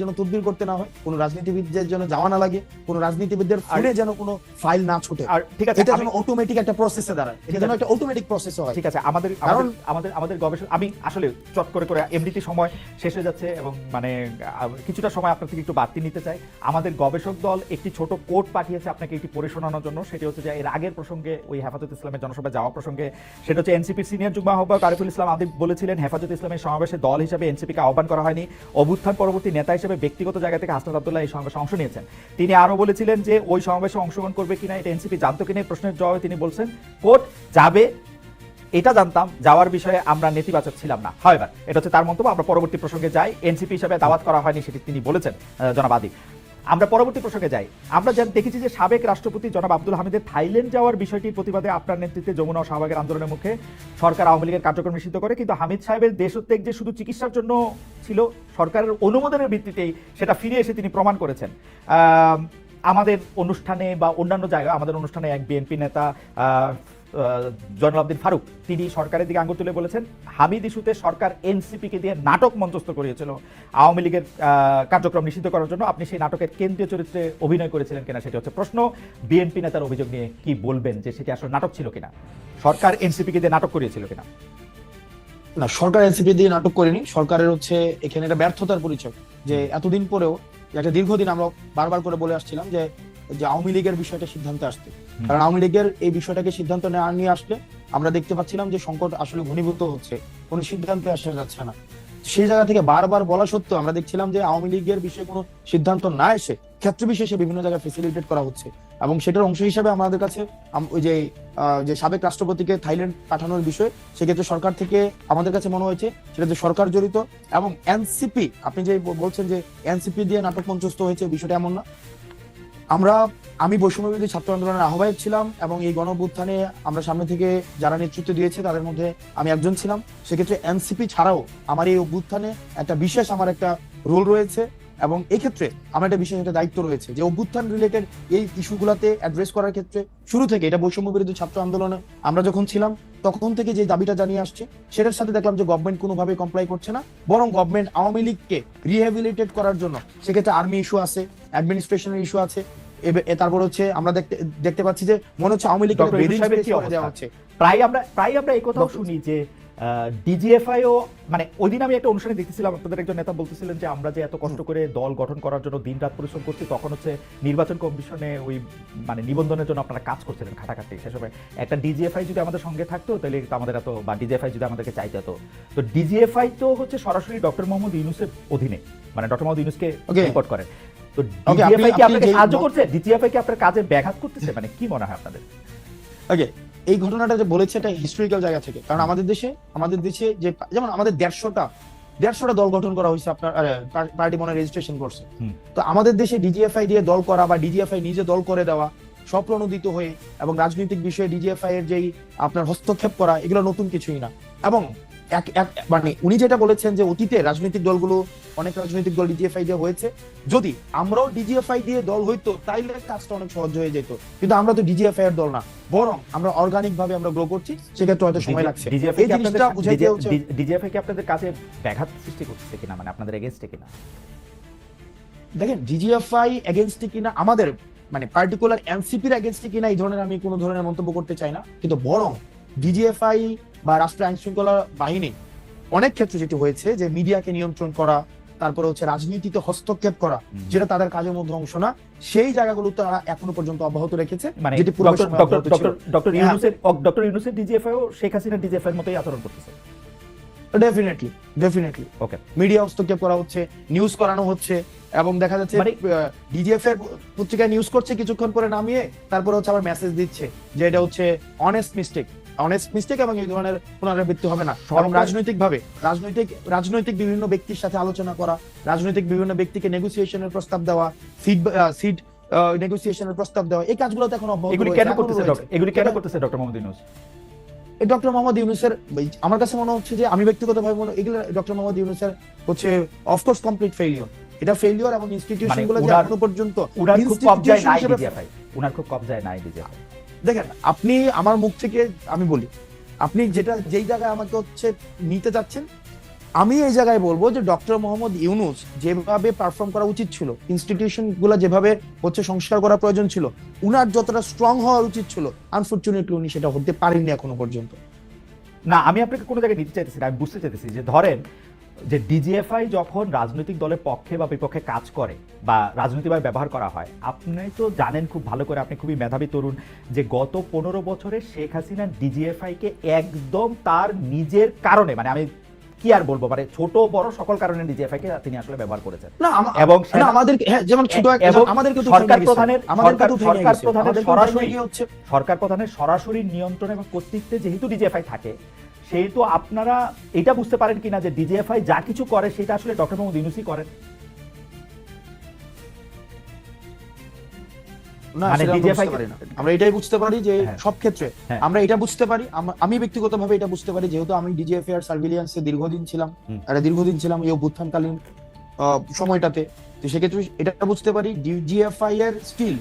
যেন তদবির করতে না হয়, কোনো রাজনীতিবিদদের যেন যাওয়া না লাগে, কোনো রাজনীতিবিদদের ফোনে যেন কোনো ফাইল না ছোটে। আর ঠিক আছে, এটা যেন অটোমেটিক একটা প্রসেসে দাঁড়ায়, এটা যেন একটা অটোমেটিক প্রসেস হয়। ঠিক আছে, আমাদের কারণ- আমাদের গবেষণা, আমি আসলে চট করে এমনিতে সময় শেষ হয়ে যাচ্ছে এবং মানে কিছুটা সময় আপনার থেকে একটু বাড়তি নিতে চাই। আমাদের গবেষক দল একটি ছোট কোড পাঠিয়েছে আপনাকে একটি পড়ে শোনানোর জন্য। সেটি হচ্ছে যে এর আগের প্রসঙ্গে, ওই হেফাজত ইসলামের জনসভায় যাওয়া প্রসঙ্গে, সেটা হচ্ছে এনসিপির সিনিয়র যুগ্ম আহ্বায়ক আরিফুল ইসলাম আদিব বলেছিলেন, হেফাজত ইসলামের সমাবেশে দল হিসেবে এনসিপিকে আহ্বান করা হয়নি, অভ্যুত্থান পরবর্তী নেতা হিসেবে ব্যক্তিগত জায়গা থেকে হাসনাত আব্দুল্লাহ এই সমাবেশে অংশ নিয়েছেন। তিনি আরো বলেছিলেন যে ওই সমাবেশে অংশগ্রহণ করবে কিনা এটা এনসিপি জানতো কিনা, এই প্রশ্নের জবাবে তিনি বলছেন, কোর্ট যাবে এটা জানতাম, যাওয়ার বিষয়ে আমরা নেতিবাচক ছিলাম না। হয় এটা হচ্ছে তার মন্তব্য। আমরা পরবর্তী প্রসঙ্গে যাই। এনসিপি হিসেবে দাওয়াত করা হয়নি সেটি তিনি বলেছেন জনাব আদিব। আমরা পরবর্তী প্রসঙ্গে যাই। আমরা দেখেছি যে সাবেক রাষ্ট্রপতি জনাব আব্দুল হামিদের থাইল্যান্ড যাওয়ার বিষয়টির প্রতিবাদে আপনার নেতৃত্বে যমুনা ও শাহবাগের আন্দোলনের মুখে সরকার আওয়ামী লীগের কার্যক্রম নিষিদ্ধ করে, কিন্তু হামিদ সাহেবের দেশত্যাগ যে শুধু চিকিৎসার জন্য ছিল, সরকারের অনুমোদনের ভিত্তিতেই সেটা ফিরে এসে তিনি প্রমাণ করেছেন। আমাদের অনুষ্ঠানে বা অন্যান্য জায়গায়, আমাদের অনুষ্ঠানে এক বিএনপি নেতা জয়নুল আবদিন ফারুক তিনি সরকারের দিকে আঙুল তুলে বলেছেন, হামিদ ইস্যুতে সরকার এনসিপিকে দিয়ে নাটক মঞ্চস্থ করিয়েছিল আওয়ামী লীগের কার্যক্রম নিষিদ্ধ করার জন্য। আপনি সেই নাটকের কেন্দ্রীয় চরিত্রে অভিনয় করেছিলেন কিনা সেটি হচ্ছে প্রশ্ন। বিএনপি নেতার অভিযোগ নিয়ে কি বলবেন, যে সেটি আসলে নাটক ছিল কিনা, সরকার এনসিপিকে দিয়ে নাটক করিয়েছিল কিনা? না, সরকার এনসিপি দিয়ে নাটক করেনি। সরকারের হচ্ছে এখানে একটা ব্যর্থতার পরিচয়, যে এতদিন পরেও একটা দীর্ঘদিন আমরা বারবার করে বলে আসছিলাম যে আওয়ামী লীগের বিষয়টা সিদ্ধান্তে আসতে, কারণ আওয়ামী লীগের এই বিষয়টাকে সিদ্ধান্ত নিয়ে আসলে আমরা দেখতে পাচ্ছিলাম যে সংকট আসলে ঘনীভূত হচ্ছে, কোনো সিদ্ধান্তে আসা যাচ্ছে না। সেই জায়গা থেকে বারবার বলা সত্ত্বেও আমরা দেখছিলাম যে আওয়ামী লীগের বিষয়ে কোনো সিদ্ধান্ত না এসে ক্ষেত্র বিশেষে বিভিন্ন জায়গায় ফেসিলিটেট করা হচ্ছে, এবং সেটার অংশ হিসেবে আমাদের কাছে ওই যে সাবেক রাষ্ট্রপতিকে থাইল্যান্ড পাঠানোর বিষয়, সেক্ষেত্রে সরকার থেকে আমাদের কাছে মনে হয়েছে সেটা যে সরকার জড়িত। এবং এনসিপি, আপনি যে বলছেন যে এনসিপি দিয়ে নাটক মঞ্চস্থ হয়েছে, বিষয়টা এমন না। আমি বৈষম্যবিরোধী ছাত্র আন্দোলনের আহ্বায়ক ছিলাম, এবং এই গণঅভ্যুত্থানে আমরা সামনে থেকে যারা নেতৃত্ব দিয়েছে তাদের মধ্যে আমি একজন ছিলাম। সেক্ষেত্রে এনসিপি ছাড়াও আমার এই অভ্যুত্থানে একটা বিশেষ আমার একটা রোল রয়েছে, এবং এই ক্ষেত্রে আমার একটা বিশেষ একটা দায়িত্ব রয়েছে যে অভ্যুত্থান রিলেটেড এই ইস্যুগুলোতে অ্যাড্রেস করার ক্ষেত্রে শুরু থেকে, এটা বৈষম্যবিরোধী ছাত্র আন্দোলনে আমরা যখন ছিলাম তখন থেকে যে দাবিটা জানিয়ে আসছে, সেটার সাথে দেখলাম যে গভর্নমেন্ট কোনোভাবে কমপ্লাই করছে না, বরং গভর্নমেন্ট আওয়ামী লীগকে রিহ্যাবিলিটেট করার জন্য সেক্ষেত্রে আর্মি ইস্যু আছে, অ্যাডমিনিস্ট্রেশনের ইস্যু আছে, তারপর হচ্ছে আমরা দেখতে পাচ্ছি যে মনে হচ্ছে আওয়ামী লীগকে দেওয়া হচ্ছে। প্রায় আমরা এই কথাও শুনি যে ডিজিএফআই ও, মানে ওই দিন আমি একটা অনুষ্ঠানে দেখতেছিলাম, আপনাদের একজন নেতা বলতেছিলেন যে আমরা যে এত কষ্ট করে দল গঠন করার জন্য দিন রাত পরিশ্রম করছি, তখন হচ্ছে নির্বাচন কমিশনে ওই মানে নিবন্ধনের জন্য আপনারা কাজ করছিলেন খাটাখাটি। সেসব একটা ডিজিএফআই যদি আমাদের সঙ্গে থাকতো তাহলে আমাদের এত, বা ডিজিএফআই যদি আমাদেরকে চাইতে হতো। তো ডিজিএফআই তো হচ্ছে সরাসরি ডক্টর মোহাম্মদ ইউনূসের অধীনে, মানে ডক্টর মোহাম্মদ ইউনূসকে রিপোর্ট করে। তো ডিজিএফআই কি আপনাকে সাহায্য করছে? ডিজিএফআই কি আপনার কাজে ব্যাঘাত করতেছে? মানে কি মনে হয় আপনাদের? ওকে, এই ঘটনাটা যে বলেছে এটা হিস্টোরিক্যাল জায়গা থেকে, কারণ আমাদের দেশে যে যেমন আমাদের 150টা দল গঠন করা হয়েছে, আপনার পার্টি মনে রেজিস্ট্রেশন করছে। তো আমাদের দেশে ডিজিএফআই দিয়ে দল করা বা ডিজিএফআই নিজে দল করে দেওয়া, স্বপ্রণোদিত হয়ে, এবং রাজনৈতিক বিষয়ে ডিজিএফআই এর যেই আপনার হস্তক্ষেপ করা, এগুলো নতুন কিছুই না। এবং মানে উনি যেটা বলেছেন যে অতীতে রাজনৈতিক দলগুলো, অনেক রাজনৈতিক দল ডিজিএফআই দিয়ে হয়েছে, যদি আমরাও ডিজিএফআই দিয়ে দল হইতো তাইলে কাজটা অনেক সহজ হয়ে যেত, কিন্তু আমরা তো ডিজিএফআই এর দল না, বরং আমরা অর্গানিক ভাবে আমরা গ্রো করছি, সেক্ষেত্রে হয়তো সময় লাগছে। এই জিনিসটা বুঝাইতে হচ্ছে ডিজিএফআই কি আপনাদের কাজে ব্যাঘাত সৃষ্টি করতেছে কিনা, মানে আপনাদের এগেইনস্টে কিনা? দেখেন, ডিজিএফআই এগেইনস্টে কিনা, আমাদের মানে পার্টিকুলার এনসিপির এগেইনস্টে কিনা এই ধরনের আমি কোনো ধরনের মন্তব্য করতে চাই না, কিন্তু বরং ডিজিএফআই বা রাষ্ট্র আইন শৃঙ্খলা বাহিনী অনেক ক্ষেত্রে যেটি হয়েছে যে মিডিয়াকে নিয়ন্ত্রণ করা, তারপরে হচ্ছে রাজনীতিতে হস্তক্ষেপ করা, যেটা তাদের কাজের মধ্যে অংশ না, সেই জায়গাগুলো তারা এখনো পর্যন্ত অব্যাহত রেখেছে। মানে ডক্টর ইউনূসের ডিজিএফআই ও শেখ হাসিনার ডিজিএফআই এর মতোই আচরণ করতেছে। ডেফিনেটলি ওকে, মিডিয়া হস্তক্ষেপ করা হচ্ছে, নিউজ করানো হচ্ছে, এবং দেখা যাচ্ছে ডিজিএফ এর পত্রিকায় নিউজ করছে, কিছুক্ষণ পরে নামিয়ে তারপরে হচ্ছে আবার মেসেজ দিচ্ছে যে এটা হচ্ছে অনেস্ট মিস্টেক এবং এই ধরনের পুনরাবৃত্তি হবে না। এবং রাজনৈতিক বিভিন্ন ব্যক্তির সাথে আলোচনা করা, রাজনৈতিক বিভিন্ন ব্যক্তিকে নেগোসিয়েশনের প্রস্তাব দেওয়া, সিট নেগোসিয়েশনের প্রস্তাব দেওয়া, এই কাজগুলো তো এখন অব্যাহত এগুলি কেন করতেছে ডক্টর মোহাম্মদ ইউনূস? ডক্টর মোহাম্মদ ইউনূসের আমার কাছে মনে হচ্ছে যে, আমি ব্যক্তিগতভাবে মনে, এগুলো ডক্টর মোহাম্মদ ইউনূসের হচ্ছে অফকোর্স কমপ্লিট ফেইলিওর, এটা ফেইলিওর, এবং ইনস্টিটিউশনগুলো যে এখনো পর্যন্ত উনার খুব কবজায় নাই ডিজিএফআই। দেখেন, আপনি আমার মুখ থেকে আমি বলি, আপনি যেই জায়গায় আমাকে হচ্ছে নিতে যাচ্ছেন, আমি এই জায়গায় বলবো যে ডক্টর মোহাম্মদ ইউনূস যেভাবে পারফর্ম করা উচিত ছিল, ইনস্টিটিউশন গুলো যেভাবে হচ্ছে সংস্কার করা প্রয়োজন ছিল, উনার যতটা স্ট্রং হওয়া উচিত ছিল, আনফরচুনেটলি উনি সেটা হতে পারেননি এখনো পর্যন্ত। না, আমি আপনাকে কোনো জায়গায় নিতে চাইতেছি না, আমি বুঝতে চাইতেছি যে ধরেন যে ডিজিএফআই যখন রাজনৈতিক দলের পক্ষে বা বিপক্ষে কাজ করে বা রাজনৈতিকভাবে ব্যবহার করা হয়, আপনি তো জানেন খুব ভালো করে, আপনি খুবই মেধাবী তরুণ, যে গত 15 বছরে শেখ হাসিনা ডিজিএফআই কে একদম তার নিজের কারণে, মানে আমি কি আর বলবো, মানে ছোট বড় সকল কারণে ডিজিএফআই কে তিনি আসলে ব্যবহার করেছেন। না এবং না, আমাদের যেমন ছোট এবং আমাদেরকে তো সরকার প্রধানের সরাসরি হচ্ছে সরকার প্রধানের সরাসরি নিয়ন্ত্রণ এবং কর্তৃত্বে যেহেতু ডিজিএফআই থাকে, সেহেতু আপনারা এটা বুঝতে পারেন কিনা যে ডিজিএফআই যা কিছু করে সেটা আসলে ডক্টর মোহাম্মদ ইউনূসই করেন? না, মানে সেটা আমরা DJI বুঝতে পারি না। আমরা এটাই বুঝতে পারি যে হ্যাঁ। সব ক্ষেত্রে হ্যাঁ। আমরা এটা বুঝতে পারি, আমি ব্যক্তিগতভাবে এটা বুঝতে পারি, যেহেতু আমি ডিজিএফআই আর সার্ভিলিয়েন্সে দীর্ঘদিন ছিলাম এই অভ্যুত্থানকালীন সময়টাতে। তো সেক্ষেত্রে এটা বুঝতে পারি ডিজিএফআই এর স্টিল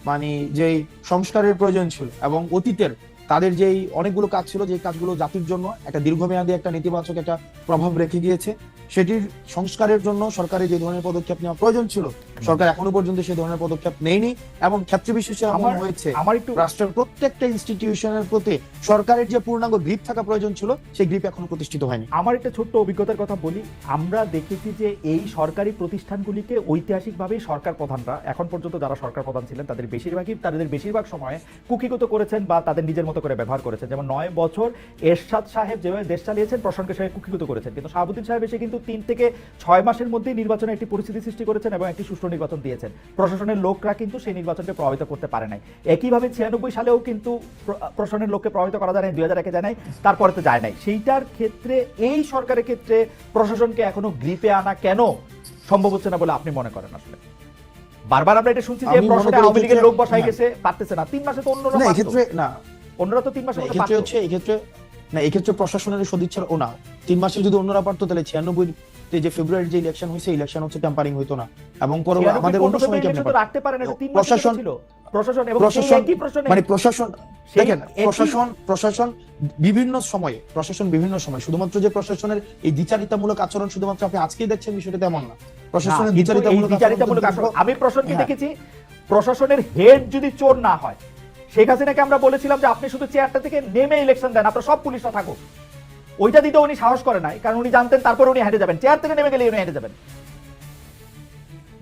মানে যে সংস্কারের প্রয়োজন ছিল এবং অতীতের তাদের যেই অনেকগুলো কাজ ছিল, যে কাজগুলো জাতির জন্য একটা দীর্ঘমেয়াদী একটা নেতিবাচক একটা প্রভাব রেখে গিয়েছে, সেটির সংস্কারের জন্য সরকারের যে ধরনের পদক্ষেপ নেওয়া প্রয়োজন ছিল, সরকার এখনো পর্যন্ত সেই ধরনের পদক্ষেপ নেয়নি। এবং ক্ষেত্র বিশেষে এমন হয়েছে আমার একটু রাষ্ট্রের প্রত্যেকটা ইনস্টিটিউশনের প্রতি সরকারের যে পূর্ণাঙ্গ গ্রিপ থাকা প্রয়োজন ছিল, সেই গ্রিপ এখনো প্রতিষ্ঠিত হয়নি। আমার একটা ছোট্ট অভিজ্ঞতার কথা বলি। আমরা দেখেছি যে এই সরকারি প্রতিষ্ঠানগুলিকে ঐতিহাসিকভাবে সরকার প্রধানরা, এখন পর্যন্ত যারা সরকার প্রধান ছিলেন তাদের বেশিরভাগ সময়ে কুক্ষিগত করেছেন বা তাদের নিজের মতো করে ব্যবহার করেছেন। যেমন 9 বছর এরশাদ সাহেব যেভাবে দেশ চালিয়েছেন, প্রশাসনকে সাহেব কুক্ষিগত করেছেন, কিন্তু শাহাবুদ্দিন সাহেব এসে কিন্তু 3 থেকে 6 মাসের মধ্যে নির্বাচনে একটি পরিস্থিতি সৃষ্টি করেছেন এবং একটি সুষ্ঠু নির্বাচন দিয়েছেন। প্রশাসনের লোকরা কিন্তু সেই নির্বাচনকে প্রভাবিত করতে পারে নাই। একইভাবে 96 সালেও কিন্তু প্রশাসনের লোককে প্রভাবিত করা যায় নাই, 2001-এ যায় নাই, তারপরে তো যায় নাই। সেইটার ক্ষেত্রে এই সরকারের ক্ষেত্রে প্রশাসনকে এখনো গ্রিপে আনা কেন সম্ভব হচ্ছে না বলে আপনি মনে করেন? আসলে বারবার আমরা এটা শুনছি যে প্রশাসনে আওয়ামী লীগের লোক বসাই গেছে, পারতেছে না। 3 মাসে তো অন্যরা না, এক্ষেত্রে না, অন্যরা তো 3 মাসে এই ক্ষেত্রে হচ্ছে এই ক্ষেত্রে প্রশাসনের সদিচ্ছার ও না, 3 মাসে যদি অন্যরা পারতো তাহলে 96 যে ফেব্রুয়ারি যে ইলেকশন হয়েছে, ইলেকশন হচ্ছে টেম্পারিং হইতো না। এবং আমাদের অন্য সময় কেমনে রাখতে পারেন, এটা 3 মাস প্রশাসন ছিল। প্রশাসন এবং একই প্রশ্নে মানে দেখেন, প্রশাসন বিভিন্ন সময়ে শুধুমাত্র যে প্রশাসনের এই দ্বিচারিতামূলক আচরণ শুধুমাত্র আপনি আজকেই দেখছেন বিষয়টা তেমন না। প্রশাসনের দ্বিচারিতামূলক আচরণ আমি প্রশাসনকে দেখেছি, প্রশাসনের হেড যদি চোর না হয়, শেখ হাসিনাকে আমরা বলেছিলাম যে আপনি শুধু চেয়ারটা থেকে নেমে ইলেকশন দেন, আপনার সব পুলিশরা থাকুক। ওইটা দিতে উনি সাহস করে নাই, কারণ উনি জানতেন তারপর উনি হেঁটে যাবেন, চেয়ার থেকে নেমে গেলে উনি হেঁটে যাবেন।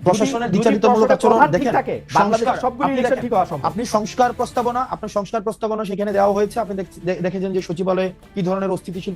প্রশাসনের দ্বিচারিতামূলক আচরণ দেখেন, আপনি সংস্কার প্রস্তাবনা সেখানে দেওয়া হয়েছে। আপনি দেখেছেন যে সচিবালয়ে কি ধরনের অস্থিতিশীল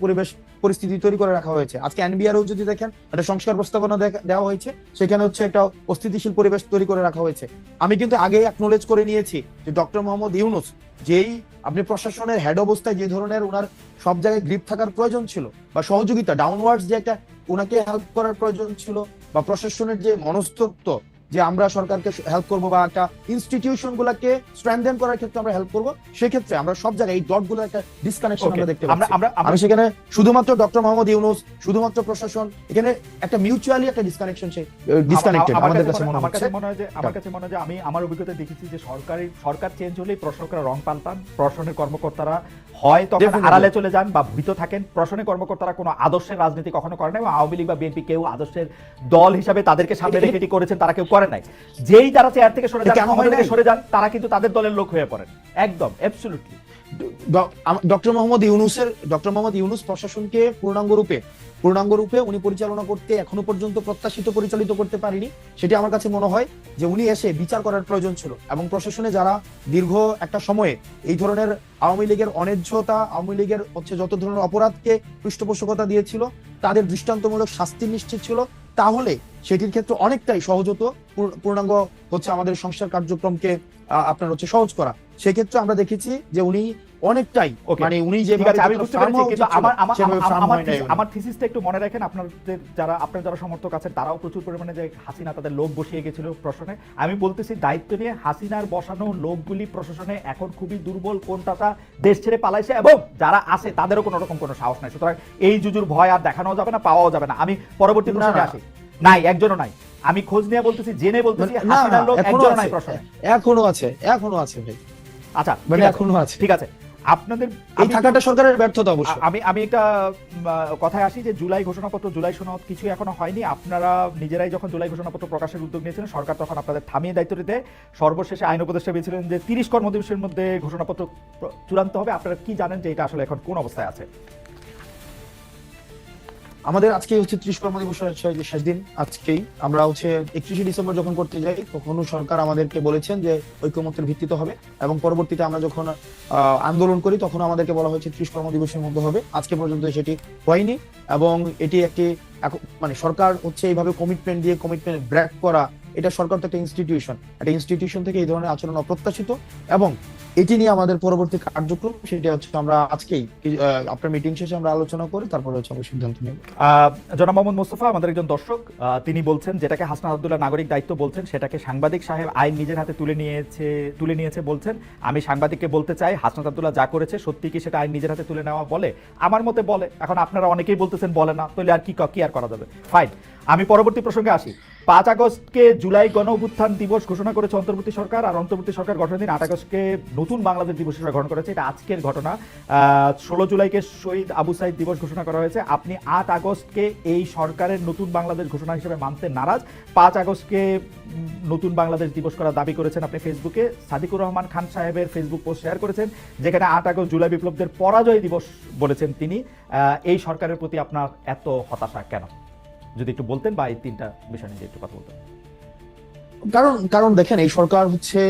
পরিস্থিতি তৈরি করে রাখা হয়েছে। আজকে এনবিআরও যদি দেখেন, একটা সংস্কার প্রস্তাবনা দেওয়া হয়েছে, সেখানে হচ্ছে একটা অস্থিতিশীল পরিবেশ তৈরি করে রাখা হয়েছে। আমি কিন্তু আগে অ্যাকনোলেজ করে নিয়েছি যে ডক্টর মোহাম্মদ ইউনূস যেই আপনি প্রশাসনের হেড অবস্থায় যে ধরনের ওনার সব জায়গায় গ্রিপ থাকার প্রয়োজন ছিল বা সহযোগিতা ডাউনওয়ার্ডস যে একটা ওনাকে হেল্প করার প্রয়োজন ছিল, বা প্রশাসনের যে মনস্তত্ত্ব যে আমরা সরকারকে হেল্প করবো বা একটা ইনস্টিটিউশন গুলাকে স্ট্রেংথেন করার ক্ষেত্রে আমরা হেল্প করবো, সেক্ষেত্রে আমরা সব জায়গায় এই ডট গুলো একটা ডিসকানেকশন আমরা দেখতে পাচ্ছি। আমি সেখানে শুধুমাত্র ডক্টর মোহাম্মদ ইউনূস, শুধুমাত্র প্রশাসন, এখানে একটা মিউচুয়ালি একটা ডিসকানেক্টেড আমাদের কাছে মনে হচ্ছে। আমার কাছে মনে হয় যে আমি আমার অভিজ্ঞতায় দেখেছি যে সরকার চেঞ্জ হলেই প্রশাসকেরা রং পাল্টান, প্রশাসনের কর্মকর্তারা হয় তখন আড়ালে চলে যান বা ভীত থাকেন। প্রশাসনের কর্মকর্তারা কোনো আদর্শের রাজনীতি কখনো করেন না, এবং আওয়ামী লীগ বা বিএনপি কেউ আদর্শের দল হিসাবে তাদেরকে সামনে রেখে এটি করেছেন তারা কেউ করে নাই। যেই তারা চেয়ার থেকে সরে যান তারা কিন্তু তাদের দলের লোক হয়ে পড়েন, একদম অ্যাবসলিউটলি। ডক্টর মোহাম্মদ ইউনূস প্রশাসনকে পূর্ণাঙ্গ রূপে উনি পরিচালনা করতে এখনো পর্যন্ত পরিচালিত করতে পারেনি। সেটি আমার কাছে মনে হয় যে উনি এসে বিচার করার প্রয়োজন ছিল, এবং প্রশাসনে যারা দীর্ঘ একটা সময়ে এই ধরনের আওয়ামী লীগের অন্যায্যতা, আওয়ামী লীগের হচ্ছে যত ধরনের অপরাধকে পৃষ্ঠপোষকতা দিয়েছিল, তাদের দৃষ্টান্তমূলক শাস্তি নিশ্চিত ছিল, তাহলে সেটির ক্ষেত্রে অনেকটাই সহজ হতো পূর্ণাঙ্গ হচ্ছে আমাদের সংস্কার কার্যক্রমকে আপনার হচ্ছে সহজ করা। সেক্ষেত্রে আমরা দেখেছি যে উনি অনেকটাই মানে উনি যে আমার থিসিসটা একটু মনে রাখেন, আপনার যারা সমর্থক আছেন তারাও প্রচুর পরিমাণে যে হাসিনা তাদের লোক বসিয়ে গেছিল প্রশাসনে। আমি বলতেছি দায়িত্ব নিয়ে হাসিনার বসানো লোকগুলি প্রশাসনে এখন খুবই দুর্বল, কোনটা দেশ ছেড়ে পালাইছে, এবং যারা আছে তাদেরও কোনো রকম কোনো সাহস নাই। সুতরাং এই জুজুর ভয় আর দেখানো যাবে না, পাওয়াও যাবে না। আমি পরবর্তী প্রশ্নে আসি। নাই, একজনও নাই। আমি খোঁজ নিয়ে বলতেছি, জেনে বলতেছি, হাসিনার লোক একজনও নাই প্রশাসনে। এখনো আছে ভাই। আচ্ছা, মানে এখনো আছে। ঠিক আছে। আপনাদের এই থাকাটা সরকারের ব্যর্থতা অবশ্যই। আমি একটা কথায় আসি যে জুলাই ঘোষণাপত্র, জুলাই সনদ কিছু এখনো হয়নি। আপনারা নিজেরাই যখন জুলাই ঘোষণাপত্র প্রকাশের উদ্যোগ নিয়েছিলেন, সরকার তখন আপনাদের থামিয়ে দায়িত্ব দিতে সর্বশেষে আইন উপদেষ্টা বলেছিলেন যে 30 কর্মদিবসের মধ্যে ঘোষণাপত্র চূড়ান্ত হবে। আপনারা কি জানেন যে এটা আসলে এখন কোন অবস্থায় আছে? আমাদের আজকে হচ্ছে 30 কর্মদিবসের শেষ দিন। আজকেই আমরা হচ্ছে 31শে ডিসেম্বর যখন করতে যাই, তখনও সরকার আমাদেরকে বলেছেন যে ঐকমত্যের ভিত্তিতে হবে, এবং পরবর্তীতে আমরা যখন আন্দোলন করি তখন আমাদেরকে বলা হয়েছে 30 কর্মদিবসের মধ্যে হবে। আজকে পর্যন্ত সেটি হয়নি, এবং এটি একটি মানে সরকার হচ্ছে এইভাবে কমিটমেন্ট দিয়ে কমিটমেন্ট ব্রেক করা, এটা সরকার তো একটা ইনস্টিটিউশন থেকে এই ধরনের আচরণ অপ্রত্যাশিত। এবং এটি নিয়ে আমাদের পরবর্তী কার্যক্রম সেটা হচ্ছে আমরা আজকেই আপনার মিটিং শেষে আমরা আলোচনা করি, তারপরে হচ্ছে আমরা সিদ্ধান্ত নেব। জনাব মোহাম্মদ মোস্তফা আমাদের একজন দর্শক, তিনি বলছেন যেটাকে হাসনাত আব্দুল্লাহ নাগরিক দায়িত্ব বলছেন, সেটাকে সাংবাদিক সাহেব আইন নিজের হাতে তুলে নিয়েছে বলছেন। আমি সাংবাদিককে বলতে চাই, হাসনাত আব্দুল্লাহ যা করেছে সত্যি কি সেটা আইন নিজের হাতে তুলে নেওয়া বলে? আমার মতে বলে। এখন আপনারা অনেকেই বলতেছেন বলে না, তাহলে আর কি আর করা যাবে? ফাইন, আমি পরবর্তী প্রসঙ্গে আসি। 5 আগস্টকে জুলাই গণ অভ্যুত্থান দিবস ঘোষণা করেছে অন্তর্বর্তী সরকার, আর অন্তর্বর্তী সরকার গঠনের দিন 8 আগস্টকে নতুন বাংলাদেশ দিবস হিসেবে গ্রহণ করেছে। এটা আজকের ঘটনা। 16 জুলাইকে শহীদ আবু সাইদ দিবস ঘোষণা করা হয়েছে। আপনি 8 আগস্টকে এই সরকারের নতুন বাংলাদেশ ঘোষণা হিসেবে মানতে নারাজ। 5 আগস্টকে নতুন বাংলাদেশ দিবস করার দাবি করেছেন আপনি ফেসবুকে। সাদিকুর রহমান খান সাহেবের ফেসবুক পোস্ট শেয়ার করেছেন, যেখানে 8 আগস্ট জুলাই বিপ্লবদের পরাজয় দিবস বলেছেন তিনি। এই সরকারের প্রতি আপনার এত হতাশা কেন? যদি একটু বলতেন, বা এই 3টা বিষয় নিয়ে একটু কথা বলতেন। কারণ দেখেন, এই সরকার হচ্ছে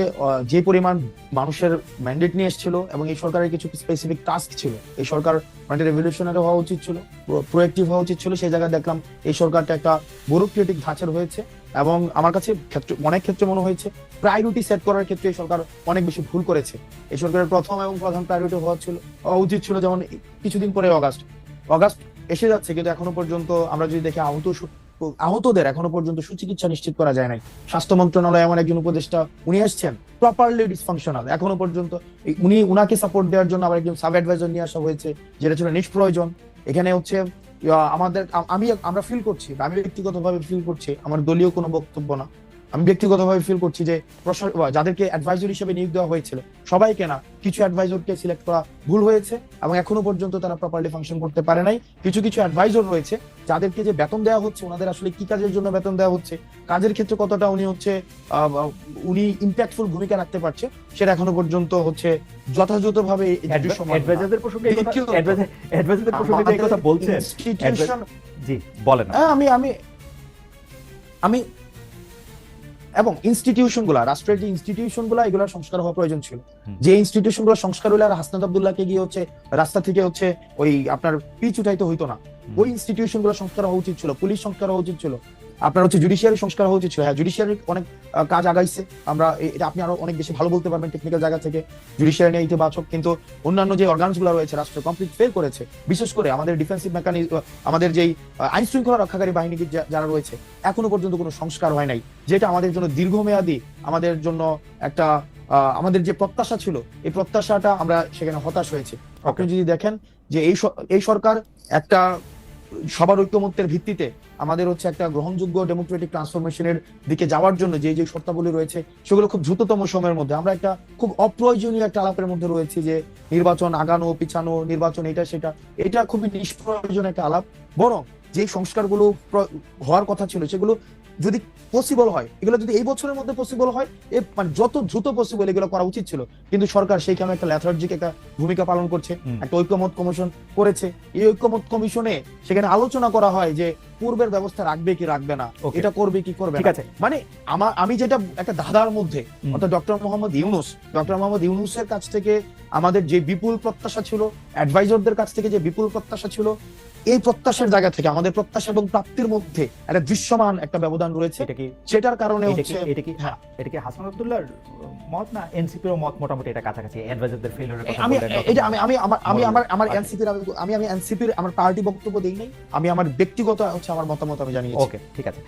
যে পরিমাণ মানুষের ম্যান্ডেট নিয়ে এসেছিল, এবং এই সরকারের কিছু স্পেসিফিক টাস্ক ছিল। এই সরকার মানে রেভলিউশনারি হওয়া উচিত ছিল, প্রোঅ্যাক্টিভ হওয়া উচিত ছিল। সেই জায়গায় দেখলাম এই সরকারটা একটা ব্যুরোক্রেটিক ধাঁচের হয়েছে, এবং আমার কাছে অনেক ক্ষেত্রে মনে হয়েছে প্রায়োরিটি সেট করার ক্ষেত্রে এই সরকার অনেক বেশি ভুল করেছে। এই সরকারের প্রথম এবং প্রধান প্রায়োরিটি হওয়া উচিত ছিল, যেমন কিছুদিন পরে অগাস্ট এসে যাচ্ছে, কিন্তু এখনো পর্যন্ত আমরা যদি দেখি আহতদের এখনো পর্যন্ত সুচিকিৎসা নিশ্চিত করা যায় নাই। স্বাস্থ্য মন্ত্রণালয় এমন একজন উপদেষ্টা উনি এসছেন প্রপারলি ডিসফাংশনাল, এখনো পর্যন্ত উনাকে সাপোর্ট দেওয়ার জন্য আবার একজন সাব অ্যাডভাইজার নিয়ে আসা হয়েছে, যেটা ছিল নিষ্প্রয়োজন। এখানে হচ্ছে আমরা ফিল করছি, আমি ব্যক্তিগতভাবে ফিল করছি, আমার দলীয় কোনো বক্তব্য না, আমি ব্যক্তিগতভাবে ফিল করছি যে যাদেরকে অ্যাডভাইজর হিসেবে নিয়োগ দেওয়া হয়েছিল সবাইকে না, কিছু অ্যাডভাইজরকে সিলেক্ট করা ভুল হয়েছে, এবং এখনো পর্যন্ত তারা প্রপারলি ফাংশন করতে পারে নাই। কিছু অ্যাডভাইজর রয়েছে যাদেরকে যে বেতন দেওয়া হচ্ছে, ওনাদের আসলে কি কাজের জন্য বেতন দেওয়া হচ্ছে, কাজের ক্ষেত্রে কতটা উনি ইম্প্যাক্টফুল ভূমিকা রাখতে পারছে, সেটা এখনো পর্যন্ত হচ্ছে যথাযথভাবে অ্যাডভাইজারদের প্রসঙ্গে এই কথা বলছেন। জি বলেন। আমি এবং ইনস্টিটিউশনগুলো, রাষ্ট্রের যে ইনস্টিটিউশনগুলো, এগুলো সংস্কার হওয়া প্রয়োজন ছিল। যে ইনস্টিটিউশনগুলো সংস্কার হলে আর হাসনাত আব্দুল্লাহকে গিয়ে হচ্ছে রাস্তা থেকে হচ্ছে ওই আপনার পিচ উঠাইতে হইতো না। ওই ইনস্টিটিউশনগুলো সংস্কার হওয়া উচিত ছিল, পুলিশ সংস্কার হওয়া উচিত ছিল, আপনার হচ্ছে জুডিশিয়ারি সংস্কার হওয়া উচিত ছিল। হ্যাঁ, জুডিশিয়ারি অনেক কাজ আগাইছে, আমরা এটা আপনি আরো অনেক বেশি ভালো বলতে পারবেন টেকনিক্যাল জায়গা থেকে। জুডিশিয়ারি নিয়ে ইতিবাচক, কিন্তু অন্যান্য যে অর্গানসগুলো রয়েছে রাষ্ট্র কমপ্লিট ফেল করেছে। বিশেষ করে আমাদের ডিফেন্সিভ মেকানিজম, আমাদের যেই আইন শৃঙ্খলা রক্ষাকারী বাহিনী যারা রয়েছে, এখনো পর্যন্ত কোনো সংস্কার হয় নাই, যেটা আমাদের জন্য দীর্ঘমেয়াদী, আমাদের জন্য একটা আমাদের যে প্রত্যাশা ছিল, এই প্রত্যাশাটা আমরা সেখানে হতাশ হয়েছে। আপনি যদি দেখেন যে এই সরকার একটা সবার ঐক্যমত্যের ভিত্তিতে আমাদের হচ্ছে একটা গ্রহণযোগ্য ডেমোক্রেটিক ট্রান্সফরমেশনের দিকে যাওয়ার জন্য যে শর্তাবলী রয়েছে, সেগুলো খুব দ্রুততম সময়ের মধ্যে, আমরা একটা খুব অপ্রয়োজনীয় একটা আলাপের মধ্যে রয়েছি যে নির্বাচন আগানো পিছানো, নির্বাচন এটা খুবই নিষ্প্রয়োজন একটা আলাপ। বরং যে সংস্কারগুলো হওয়ার কথা ছিল, সেগুলো যদি পসিবল হয়, এগুলো যদি এই বছরের মধ্যে পসিবল হয়, মানে যত দ্রুত পসিবল এগুলো করা উচিত ছিল। কিন্তু সরকার সেইখানে একটা ল্যাথার্জিক একটা ভূমিকা পালন করছে। একটা ঐক্যমত কমিশন করেছে, এই ঐক্যমত কমিশনে সেখানে আলোচনা করা হয় যে পূর্বের ব্যবস্থা রাখবে কি রাখবে না, এটা করবে কি করবে না। মানে আমি যেটা একটা ধাঁধার মধ্যে, অর্থাৎ ডক্টর মোহাম্মদ ইউনূসের কাছ থেকে আমাদের যে বিপুল প্রত্যাশা ছিল, অ্যাডভাইজরদের কাছ থেকে যে বিপুল প্রত্যাশা ছিল, এই প্রত্যাশার জায়গা থেকে আমাদের প্রত্যাশা এবং প্রাপ্তির মধ্যে একটা দৃশ্যমান একটা ব্যবধান রয়েছে। সেটার কারণে হচ্ছে এটা কি হাসনাত আব্দুল্লাহর মত না এনসিপির মত মোটামুটি এটা কাছাকাছি, অ্যাডভাইজারদের ফেলিওরের কথা বলেন। আমি এনসিপির আমার পার্টি বক্তব্য দেই নাই, আমি আমার ব্যক্তিগত হচ্ছে আমার মতামত আমি জানিয়েছি। ওকে, ঠিক আছে।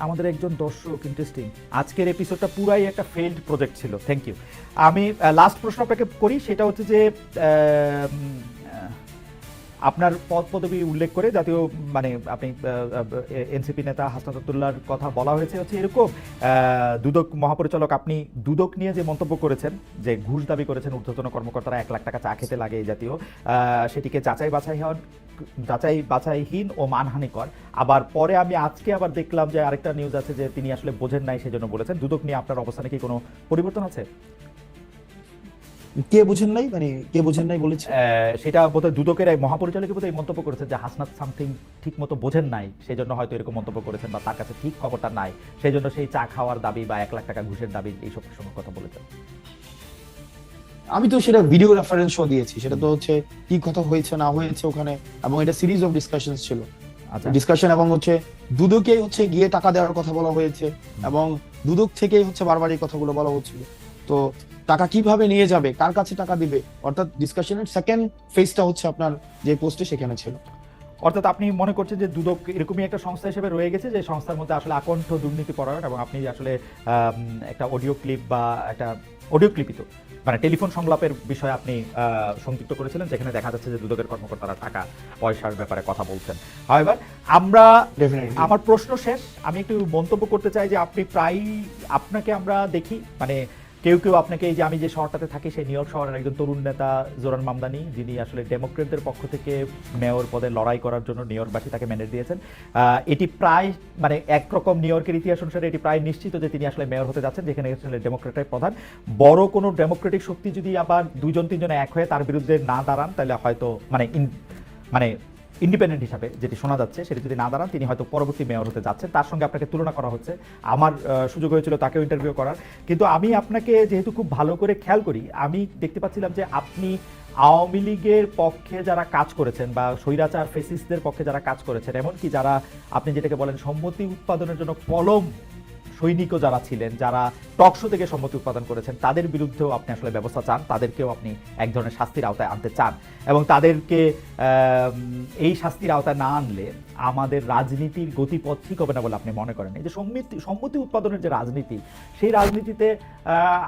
আমাদের একজন দর্শক, ইন্টারেস্টিং, আজকের এপিসোডটা পুরাই একটা ফেইল্ড প্রজেক্ট ছিল। Thank you. আমি লাস্ট প্রশ্ন আপনাকে করি, সেটা হচ্ছে যে আপনার পদ পদবি উল্লেখ করে জাতীয় মানে আপনি এনসিপি নেতা হাসনাত আব্দুল্লাহর কথা বলা হয়েছে হচ্ছে এরকম দুদক মহাপরিচালক আপনি দুদক নিয়ে যে মন্তব্য করেছেন যে ঘুষ দাবি করেছেন ঊর্ধ্বতন কর্মকর্তারা 1 লাখ টাকা চা খেতে লাগে এই জাতীয় সেটিকে যাচাই বাছাইহীন ও মানহানিকর। আবার পরে আমি আজকে আবার দেখলাম যে আরেকটা নিউজ আছে যে তিনি আসলে বোঝেন নাই সেজন্য বলেছেন। দুদক নিয়ে আপনার অবস্থানে কি কোনো পরিবর্তন আছে? কে বুঝেন নাই, মানে কে বুঝেন নাই বলেছে? সেটা বোধহয় দুদকের এক মহাপরিচালক বোধহয় এই মন্তব্য করেছেন যে হাসনাত সামথিং ঠিক মতো বোঝেন নাই, সেই জন্য হয়তো এরকম মন্তব্য করেছেন, বা তার কাছে ঠিক খবরটা নাই, সেই জন্য সেই চা খাওয়ার দাবি বা 1 লাখ টাকা ঘুষের দাবি এইসব প্রসঙ্গের কথা বলেছেন। আমি তো সেটা ভিডিও রেফারেন্স শো দিয়েছি, সেটা তো হচ্ছে কি কথা হয়েছে না হয়েছে ওখানে, এবং এটা সিরিজ অফ ডিসকাশনস ছিল, আচ্ছা, ডিসকাশন, এবং হচ্ছে দুদকে হচ্ছে গিয়ে টাকা দেওয়ার কথা বলা হয়েছে, এবং দুদক থেকেই হচ্ছে বারবার এই কথাগুলো বলা হচ্ছিল। তো টাকা কিভাবে নিয়ে যাবে, কার কাছে টাকা দিবে, অর্থাৎ ডিসকাশনের সেকেন্ড ফেজটা হচ্ছে আপনার যে পোস্টে সেখানে ছিল। অর্থাৎ আপনি মনে করছেন যে দুদক এরকমই একটা সংস্থা হিসেবে রয়ে গেছে যে সংস্থার মধ্যে আসলে আকণ্ঠ দুর্নীতি পরায়ণ, এবং আপনি আসলে একটা অডিও ক্লিপ বা একটা অডিও ক্লিপিত মানে টেলিফোন সংলাপের বিষয়ে আপনি সংযুক্ত করেছিলেন, যেখানে দেখা যাচ্ছে যে দুদকের কর্মকর্তারা টাকা পয়সার ব্যাপারে কথা বলছেন। এবার আমরা আমার প্রশ্ন শেষ, আমি একটু মন্তব্য করতে চাই যে আপনি আপনাকে আমরা দেখি মানে কেউ আপনাকে, এই যে আমি যে শহরটাতে থাকি সেই নিউ ইয়র্ক শহরের একজন তরুণ নেতা জোরান মামদানি, যিনি আসলে ডেমোক্রেটদের পক্ষ থেকে মেয়র পদে লড়াই করার জন্য নিউ ইয়র্কবাসী তাকে ম্যান্ডেট দিয়েছেন। এটি প্রায় মানে একরকম নিউ ইয়র্কের ইতিহাস অনুসারে এটি প্রায় নিশ্চিত যে তিনি আসলে মেয়র হতে যাচ্ছেন, যেখানে আসলে ডেমোক্রেটের প্রধান। বড় কোনো ডেমোক্রেটিক শক্তি যদি আবার 2-3 জন এক হয়ে তার বিরুদ্ধে না দাঁড়ান, তাহলে হয়তো মানে ইন্ডিপেন্ডেন্ট হিসাবে যেটি শোনা যাচ্ছে সেটি যদি না দাঁড়ান, তিনি হয়তো পরবর্তী মেয়র হতে যাচ্ছেন। তার সঙ্গে আপনাকে তুলনা করা হচ্ছে, আমার সুযোগ হয়েছিল তাকেও ইন্টারভিউ করার। কিন্তু আমি আপনাকে যেহেতু খুব ভালো করে খেয়াল করি, আমি দেখতে পাচ্ছিলাম যে আপনি আওয়ামী লীগের পক্ষে যারা কাজ করেছেন বা স্বৈরাচার ফেসিস্টদের পক্ষে যারা কাজ করেছেন, এমনকি যারা আপনি যেটাকে বলেন সম্মতি উৎপাদনের জন্য কলম সৈনিকও যারা ছিলেন, যারা টকশো থেকে সম্মতি উৎপাদন করেছেন, তাদের বিরুদ্ধেও আপনি আসলে ব্যবস্থা চান, তাদেরকেও আপনি এক ধরনের শাস্তির আওতায় আনতে চান, এবং তাদেরকে এই শাস্তির আওতায় না আনলে আমাদের রাজনীতির গতিপথ ঠিক হবে না বলে আপনি মনে করেন? এই যে সম্মতি উৎপাদনের যে রাজনীতি, সেই রাজনীতিতে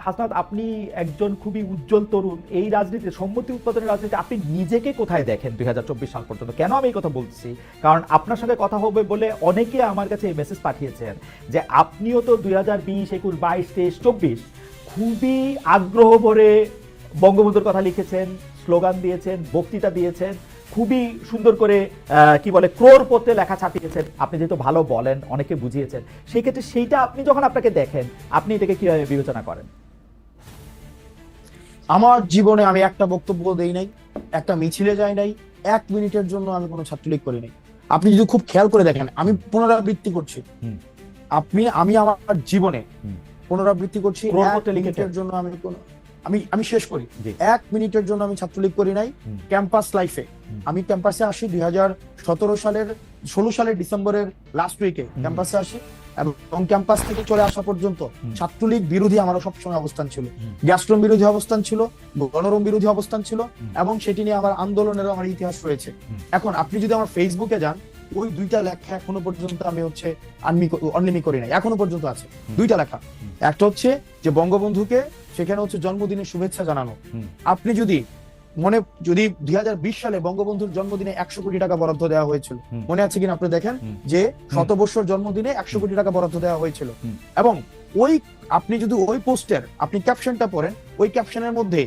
হাসনাত আপনি একজন খুবই উজ্জ্বল তরুণ, এই রাজনীতি সম্মতি উৎপাদনের রাজনীতি আপনি নিজেকে কোথায় দেখেন 2024 সাল পর্যন্ত? কেন আমি এই কথা বলছি, কারণ আপনার সঙ্গে কথা হবে বলে অনেকে আমার কাছে এই মেসেজ পাঠিয়েছেন যে আপনিও তো 2020, 21, 22, 23, 24 খুবই আগ্রহ ভরে বঙ্গবন্ধুর কথা লিখেছেন, স্লোগান দিয়েছেন, বক্তৃতা দিয়েছেন, খুবই সুন্দর করে কি বলে ক্রোর পত্রে লেখা ছাপিয়েছেন, আপনি যেহেতু ভালো বলেন, অনেকে বুঝিয়েছেন, সেই ক্ষেত্রে সেইটা আপনি যখন আপনাকে দেখেন, আপনি এটাকে কিভাবে বিবেচনা করেন? আমার জীবনে আমি একটা বক্তব্য দেই নাই, একটা মিছিলে যাই নাই, 1 মিনিটের জন্য আমি কোনো ছাত্রলীগ করি নাই। আপনি যদি খুব খেয়াল করে দেখেন, আমি পুনরাবৃত্তি করছি, আমি আমার জীবনে পুনরাবৃত্তি করছি, 1 মিনিটের জন্য আমি শেষ করি, 1 মিনিটের জন্য আমি ছাত্রলীগ করি নাই। ক্যাম্পাস লাইফে আমি ক্যাম্পাসে আসি 2016 সালের ডিসেম্বরের লাস্ট উইকে ক্যাম্পাসে আসি, এবং ক্যাম্পাস থেকে চলে আসা পর্যন্ত ছাত্রলীগ বিরোধী আমার সবসময় অবস্থান ছিল, গ্যাস্ট্রোম বিরোধী অবস্থান ছিল, গণরম বিরোধী অবস্থান ছিল, এবং সেটি নিয়ে আমার আন্দোলনেরও আমার ইতিহাস রয়েছে। এখন আপনি যদি আমার ফেসবুকে যান, ওই 2টা লেখা এখনো পর্যন্ত আমি হচ্ছে অনলিমি করি নাই, এখনো পর্যন্ত আছে 2টা লেখা। একটা হচ্ছে যে বঙ্গবন্ধুকে সেখানে হচ্ছে জন্মদিনের শুভেচ্ছা জানানো। আপনি যদি 2020 সালে বঙ্গবন্ধুর জন্মদিনে 100 কোটি টাকা বরাদ্দ দেওয়া হয়েছিল, মনে আছে কিনা আপনি দেখেন, যে শতবর্ষর জন্মদিনে 100 কোটি টাকা বরাদ্দ দেওয়া হয়েছিল, এবং আপনি যদি ওই পোস্টের আপনি ক্যাপশনটা পড়েন, ওই ক্যাপশনের মধ্যে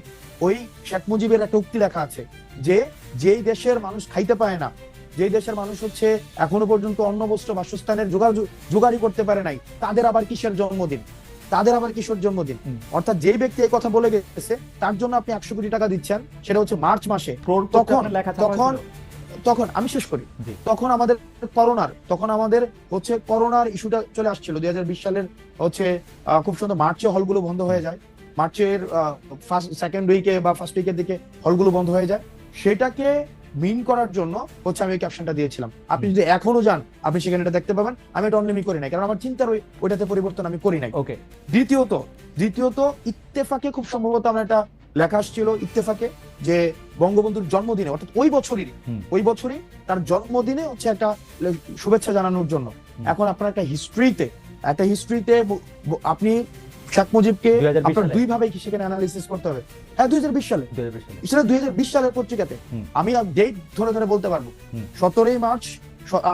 ওই শেখ মুজিবের একটা উক্তি লেখা আছে যে যেই দেশের মানুষ খাইতে পায় না, যে দেশের মানুষ হচ্ছে এখনো পর্যন্ত অন্ন বস্ত্র বাসস্থানের জোগাড়ি করতে পারে নাই, তাদের আবার কিসের জন্মদিন, তাদের আবার কিশোর জন্মদিন। অর্থাৎ যে ব্যক্তি এই কথা বলে গেছে তার জন্য আপনি 100 কোটি টাকা দিচ্ছেন, সেটা হচ্ছে মার্চ মাসে। তখন আমি শেষ করি, তখন আমাদের হচ্ছে করোনার ইস্যুটা চলে আসছিল 2020 সালের হচ্ছে খুব সুন্দর মার্চে হলগুলো বন্ধ হয়ে যায়, মার্চের সেকেন্ড উইকে বা ফার্স্ট উইকের দিকে হলগুলো বন্ধ হয়ে যায়। সেটাকে মিন করার জন্য হচ্ছে আমি ওই ক্যাপশনটা দিয়েছিলাম। আপনি যদি এখনো যান, আপনি সেখানে এটা দেখতে পাবেন। আমি এটা অনলিমি করি নাই, কারণ আমার চিন্তার ওইটাতে পরিবর্তন আমি করি নাই। ওকে। দ্বিতীয়ত ইত্তেফাকে খুব সম্ভবত আমরা একটা লেখা আসছিল ইত্তেফাকে, যে বঙ্গবন্ধুর জন্মদিনে, অর্থাৎ ওই বছরই তার জন্মদিনে হচ্ছে একটা শুভেচ্ছা জানানোর জন্য। এখন আপনার একটা হিস্ট্রিতে আপনি শেখ মুজিবকে 2020 আপনার সালে? দুই ভাবে সেখানে অ্যানালিসিস করতে হবে। হ্যাঁ 2020 সালে, 2020 সালে। সেটা 2020 সালের পত্রিকাতে হুম। আমি ডেট ধরে ধরে বলতে পারবো। হুম। 17ই মার্চ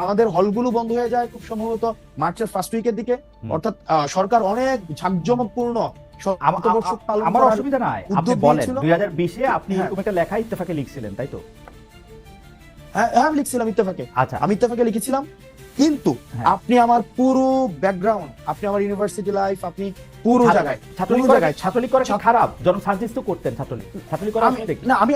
আমাদের হলগুলো বন্ধ হয়ে যায় খুব সম্ভবত মার্চের ফার্স্ট উইকের দিকে। হুম। অর্থাৎ সরকার অনেক জাঁকজমকপূর্ণ শতবর্ষ পালন আমার করার অসুবিধা নাই, আপনি উদ্যোগ বলেন নিয়েছিল। 2020-এ আপনি হ্যাঁ। এরকম একটা লেখা ইত্তেফাকে লিখছিলেন, তাই তো? হ্যাঁ আমি লিখছিলাম ইত্তেফাকে, আচ্ছা, আমি ইত্তেফাকে লিখেছিলাম, কিন্তু হ্যাঁ। আপনি আমার পুরো ব্যাকগ্রাউন্ড, আপনি আমার ইউনিভার্সিটি লাইফ, আপনি পুরো জায়গায় ছাত্রলীগ করা কি খারাপ? জন সার্জিস তো করতেন ছাত্রলীগ করা আমি আপনি দেখি। না আমি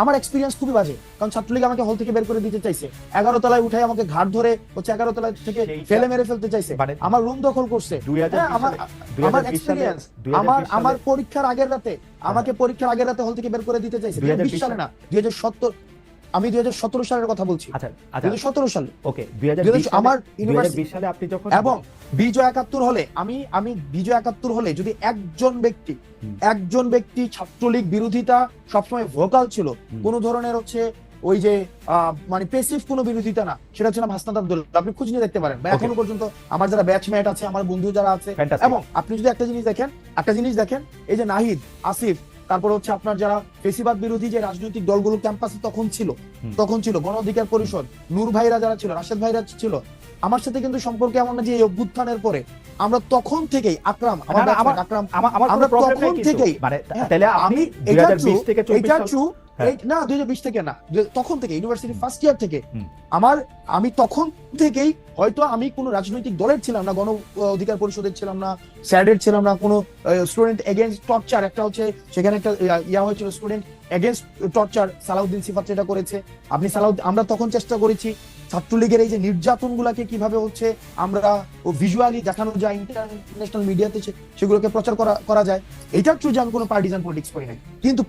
আমার এক্সপিরিয়েন্স খুবই বাজে, কারণ ছাত্রলীগ আমাকে হল থেকে বের করে দিতে চাইছে, 11 তলায় উঠে আমাকে ঘাট ধরে হচ্ছে 11 তলা থেকে সেইটা- ফেলে মেরে ফেলতে চাইছে, মানে আমার রুম দখল করছে। 2020 হ্যাঁ, আমার সালে- এক্সপিরিয়েন্স, 2020 আমার সালে- পরীক্ষার আগের রাতে আমাকে পরীক্ষার আগের রাতে হল থেকে বের করে দিতে চাইছে। 2020 সালে না, 2017, আমি 2017 সালের কথা বলছি। আচ্ছা, 2017 সালে ওকে, 2020 আমার সালে, ইউনিভার্সিটি 2020 সালে আপনি যখন এবং বিজয় 71 হলে আমি বিজয় 71 হলে যদি একজন ব্যক্তি ছাত্রলীগ বিরোধিতা সবসময় ভোকাল ছিল, কোন ধরনের হচ্ছে ওই যে মানে পেসিভ কোনো বিরোধিতা না, সেটা ছিল হাসনাত আব্দুল্লাহ। আপনি খুঁজে নিয়ে দেখতে পারেন, বা Okay. এখনো পর্যন্ত আমার যারা ব্যাচমেট আছে, আমার বন্ধু যারা আছে, Fantastic. এবং আপনি যদি একটা জিনিস দেখেন, এই যে নাহিদ, আসিফ, তারপর হচ্ছে আপনার যারা ফেসিবাদ বিরোধী যে রাজনৈতিক দলগুলো ক্যাম্পাসে তখন ছিল গণ অধিকার পরিষদ, নূর ভাইরা যারা ছিল, রাশেদ ভাইরা ছিল, আমার সাথে কিন্তু সম্পর্ক এমন না যে এই অভ্যুত্থানের পরে আমরা তখন থেকেই আকরাম, না, না, আমার আমরা কোনো problem তখন নেই কিন্তু। থেকেই, মানে হ্যাঁ, তাহলে আপনি 2020 থেকে 24 সাল- হ্যাঁ। না 2020 থেকে না, তখন থেকে ইউনিভার্সিটি ফার্স্ট ইয়ার থেকে হুম। আমি তখন থেকেই, হয়তো আমি কোনো রাজনৈতিক দলের ছিলাম না, গণ অধিকার পরিষদের ছিলাম না, স্যাডের ছিলাম না, কোনো স্টুডেন্ট এগেইনস্ট টর্চার, একটা হচ্ছে সেখানে একটা ইয়া হয়েছিল, স্টুডেন্ট এগেইনস্ট টর্চার, সালাউদ্দিন সিফাত যেটা করেছে, আমরা তখন চেষ্টা করেছি ছাত্রলীগের এই যে নির্যাতন গুলাকে কিভাবে হচ্ছে আমরা ভিজুয়ালি দেখানো যায়, ইন্টারন্যাশনাল মিডিয়াতে সেগুলোকে প্রচার করা যায়। এটা ট্রু যে আমি কোনো পার্টিজান পলিটিক্স করি নাই, কিন্তু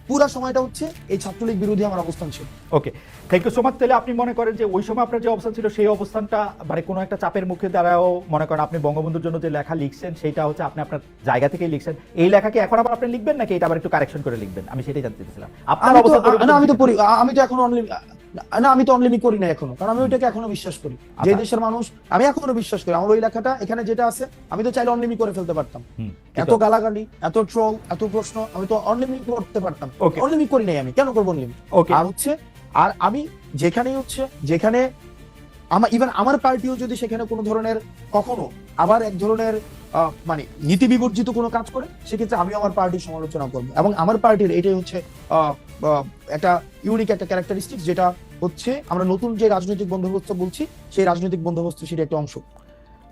পুরা সময়টা হচ্ছে এই ছাত্রলীগ বিরোধী আমার অবস্থান ছিল। ওকে, থ্যাংক ইউ সো মাচ। তাহলে আপনি মনে করেন যে ওই সময় আপনার যে অবস্থান ছিল, সেই অবস্থানটা মানে কোনো একটা চাপের মুখে দ্বারাও মনে করেন আপনি বঙ্গবন্ধুর জন্য যে লেখা লিখছেন, সেটা হচ্ছে আপনি আপনার জায়গা থেকেই লিখছেন। এই লেখাকে এখন আবার আপনি লিখবেন নাকি এটা আবার একটু কারেকশন করে লিখবেন? আমি সেটাই জানতে চাইছিলাম। আপনার অবস্থা আমি তো অনলাইনে করি না এখনো, কারণ আমি ওইটাকে এখনো বিশ্বাস করি, যে দেশের মানুষ, আমি এখনো বিশ্বাস করি আমার ওই লেখাটা এখানে যেটা আছে, আমি তো চাইলে অনলাইনে করে ফেলতে পারতাম। এত গালাগালি, এত ট্রোল, এত প্রশ্ন, আমি তো অনলাইনে করতে পারতাম। Okay. অনলাইনে করি নাই, আমি কেন করবো অনলাইনে? Okay. আর আমি যেখানে আমার পার্টিও যদি সেখানে কোনো ধরনের কখনো আবার এক ধরনের মানে নীতি বিবর্জিত কোনো কাজ করে, সেক্ষেত্রে আমি আমার পার্টির সমালোচনা করবো, এবং আমার পার্টির এটাই হচ্ছে একটা ইউনিক একটা ক্যারেক্টারিস্টিক্স, যেটা হচ্ছে আমরা নতুন যে রাজনৈতিক বন্দোবস্ত বলছি, সেই রাজনৈতিক বন্দোবস্ত সেটা একটা অংশ।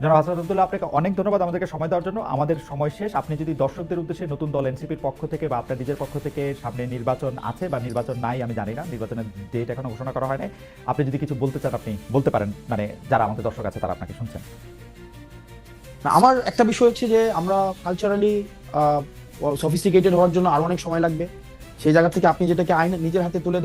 জনাব হাসনাত আব্দুল্লাহ, আপনাকে অনেক ধন্যবাদ আমাদেরকে সময় দেওয়ার জন্য। আমাদের সময় শেষ। আপনি যদি দর্শকদের উদ্দেশ্যে নতুন দল এনসিপির পক্ষ থেকে বা আপনার নিজের পক্ষ থেকে, সামনে নির্বাচন আছে বা নির্বাচন নাই আমি জানি না, নির্বাচনের ডেট এখনো ঘোষণা করা হয় নাই, আপনি যদি কিছু বলতে চান আপনি বলতে পারেন, মানে যারা আমাদের দর্শক আছে তারা আপনাকে শুনছেন। আমার একটা বিষয় হচ্ছে যে আমরা কালচারালি সফিস্টিকেটেড হওয়ার জন্য আরো অনেক সময় লাগবে। সেই জায়গা থেকে আপনি যেটাকে আইন নিজের হাতে তুলে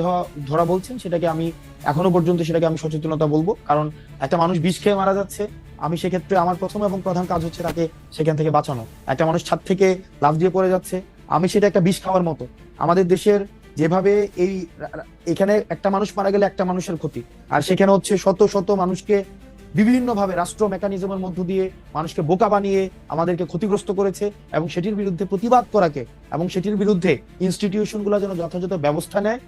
ধরা বলছেন, সেটাকে আমি এখনো পর্যন্ত আমি সচেতনতা বলবো, কারণ একটা মানুষ বিষ খেয়ে মারা যাচ্ছে, আমি সেক্ষেত্রে আমার প্রথম এবং প্রধান কাজ হচ্ছে তাকে সেখান থেকে বাঁচানো। একটা মানুষ ছাদ থেকে লাফ দিয়ে পড়ে যাচ্ছে, আমি সেটা একটা বিষ খাওয়ার মতো। আমাদের দেশের যেভাবে এখানে একটা মানুষ মারা গেলে একটা মানুষের ক্ষতি, আর সেখানে হচ্ছে শত শত মানুষকে বিভিন্নভাবে রাষ্ট্র মেকানিজমের মধ্য দিয়ে মানুষকে বোকা বানিয়ে আমাদেরকে ক্ষতিগ্রস্ত করেছে, এবং সেটির বিরুদ্ধে প্রতিবাদ করাকে এবং সেটির বিরুদ্ধে ইনস্টিটিউশনগুলো যেন যথাযথ ব্যবস্থা নেয়,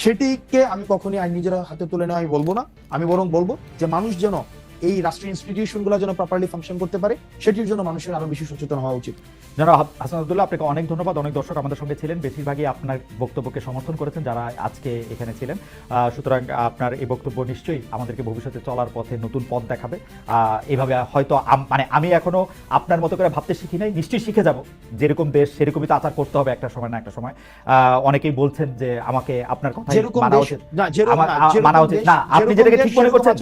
সেটিকে আমি কখনই আইন নিজের হাতে তুলে নেওয়া আমি বলবো না। আমি বরং বলবো যে মানুষ যেন এই রাষ্ট্রীয় ইনস্টিটিউশনগুলো যেন প্রপারলি ফাংশন করতে পারে, সেটির জন্য মানুষের আরো বেশি সচেতন হওয়া উচিত। জনাব হাসনাত আব্দুল্লাহ, আপনাকে অনেক ধন্যবাদ। অনেক দর্শক আমাদের সঙ্গে ছিলেন, বেশিরভাগই আপনার বক্তব্যকে সমর্থন করেছেন যারা আজকে এখানে ছিলেন। সুতরাং আপনার এই বক্তব্য নিশ্চয়ই আমাদেরকে ভবিষ্যতে চলার পথে নতুন পথ দেখাবে। এভাবে হয়তো মানে আমি এখনো আপনার মতো করে ভাবতে শিখি নাই, নিশ্চয়ই শিখে যাব। যেরকম দেশ সেরকমই তো আচার করতে হবে একটা সময় না একটা সময়। অনেকেই বলছেন যে আমাকে আপনার কথা মানা উচিত না, আপনি যেটাকে ঠিক মনে করছেন,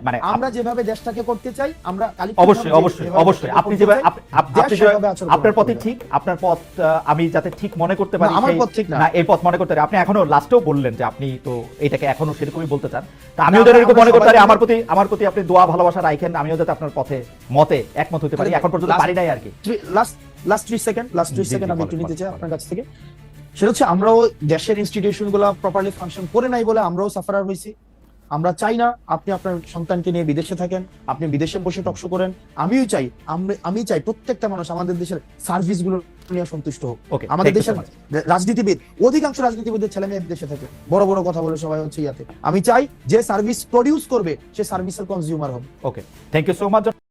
মানে আমরা যেভাবে দেশটাকে করতে চাই, আমরা অবশ্যই আপনি যেভাবে আপনার পথই ঠিক, আপনার পথ আমি যাতে ঠিক মনে করতে পারি, আমার পথ ঠিক না এই পথ মনে করতে পারি। আপনি এখনো লাস্টেও বললেন যে আপনি তো এটাকে এখনো সেরকমই বলতে চান, তা আমিও যাতে এরকম মনে করতে পারি, আমার প্রতি আপনি দোয়া ভালোবাসা রাখেন, আমিও যাতে আপনার মতে একমত হতে পারি। এখন পর্যন্ত পারি নাই আর কি। লাস্ট 3 সেকেন্ড আমি একটু নিতে চাই আপনার কাছ থেকে। সেটা হচ্ছে আমরাও দেশের ইনস্টিটিউশনগুলো প্রপারলি ফাংশন করে নাই বলে আমরাও সাফারার হয়েছি। আমরা চাই না আপনি আপনার সন্তানকে নিয়ে বিদেশে থাকেন, আপনি বিদেশে বসে টকশো করেন। আমিও চাই, আমি চাই প্রত্যেকটা মানুষ আমাদের দেশের সার্ভিস গুলো নিয়ে সন্তুষ্ট হোক। Okay, আমাদের thank you so দেশের much. রাজনীতিবিদ, অধিকাংশ রাজনীতিবিদের ছেলে মেয়ে দেশে থাকে, বড় বড় কথা বলে সবাই হচ্ছে ইয়াতে। আমি চাই যে সার্ভিস প্রডিউস করবে সে সার্ভিসের কনজিউমার হবে। ওকে, থ্যাংক ইউ সো মাচ।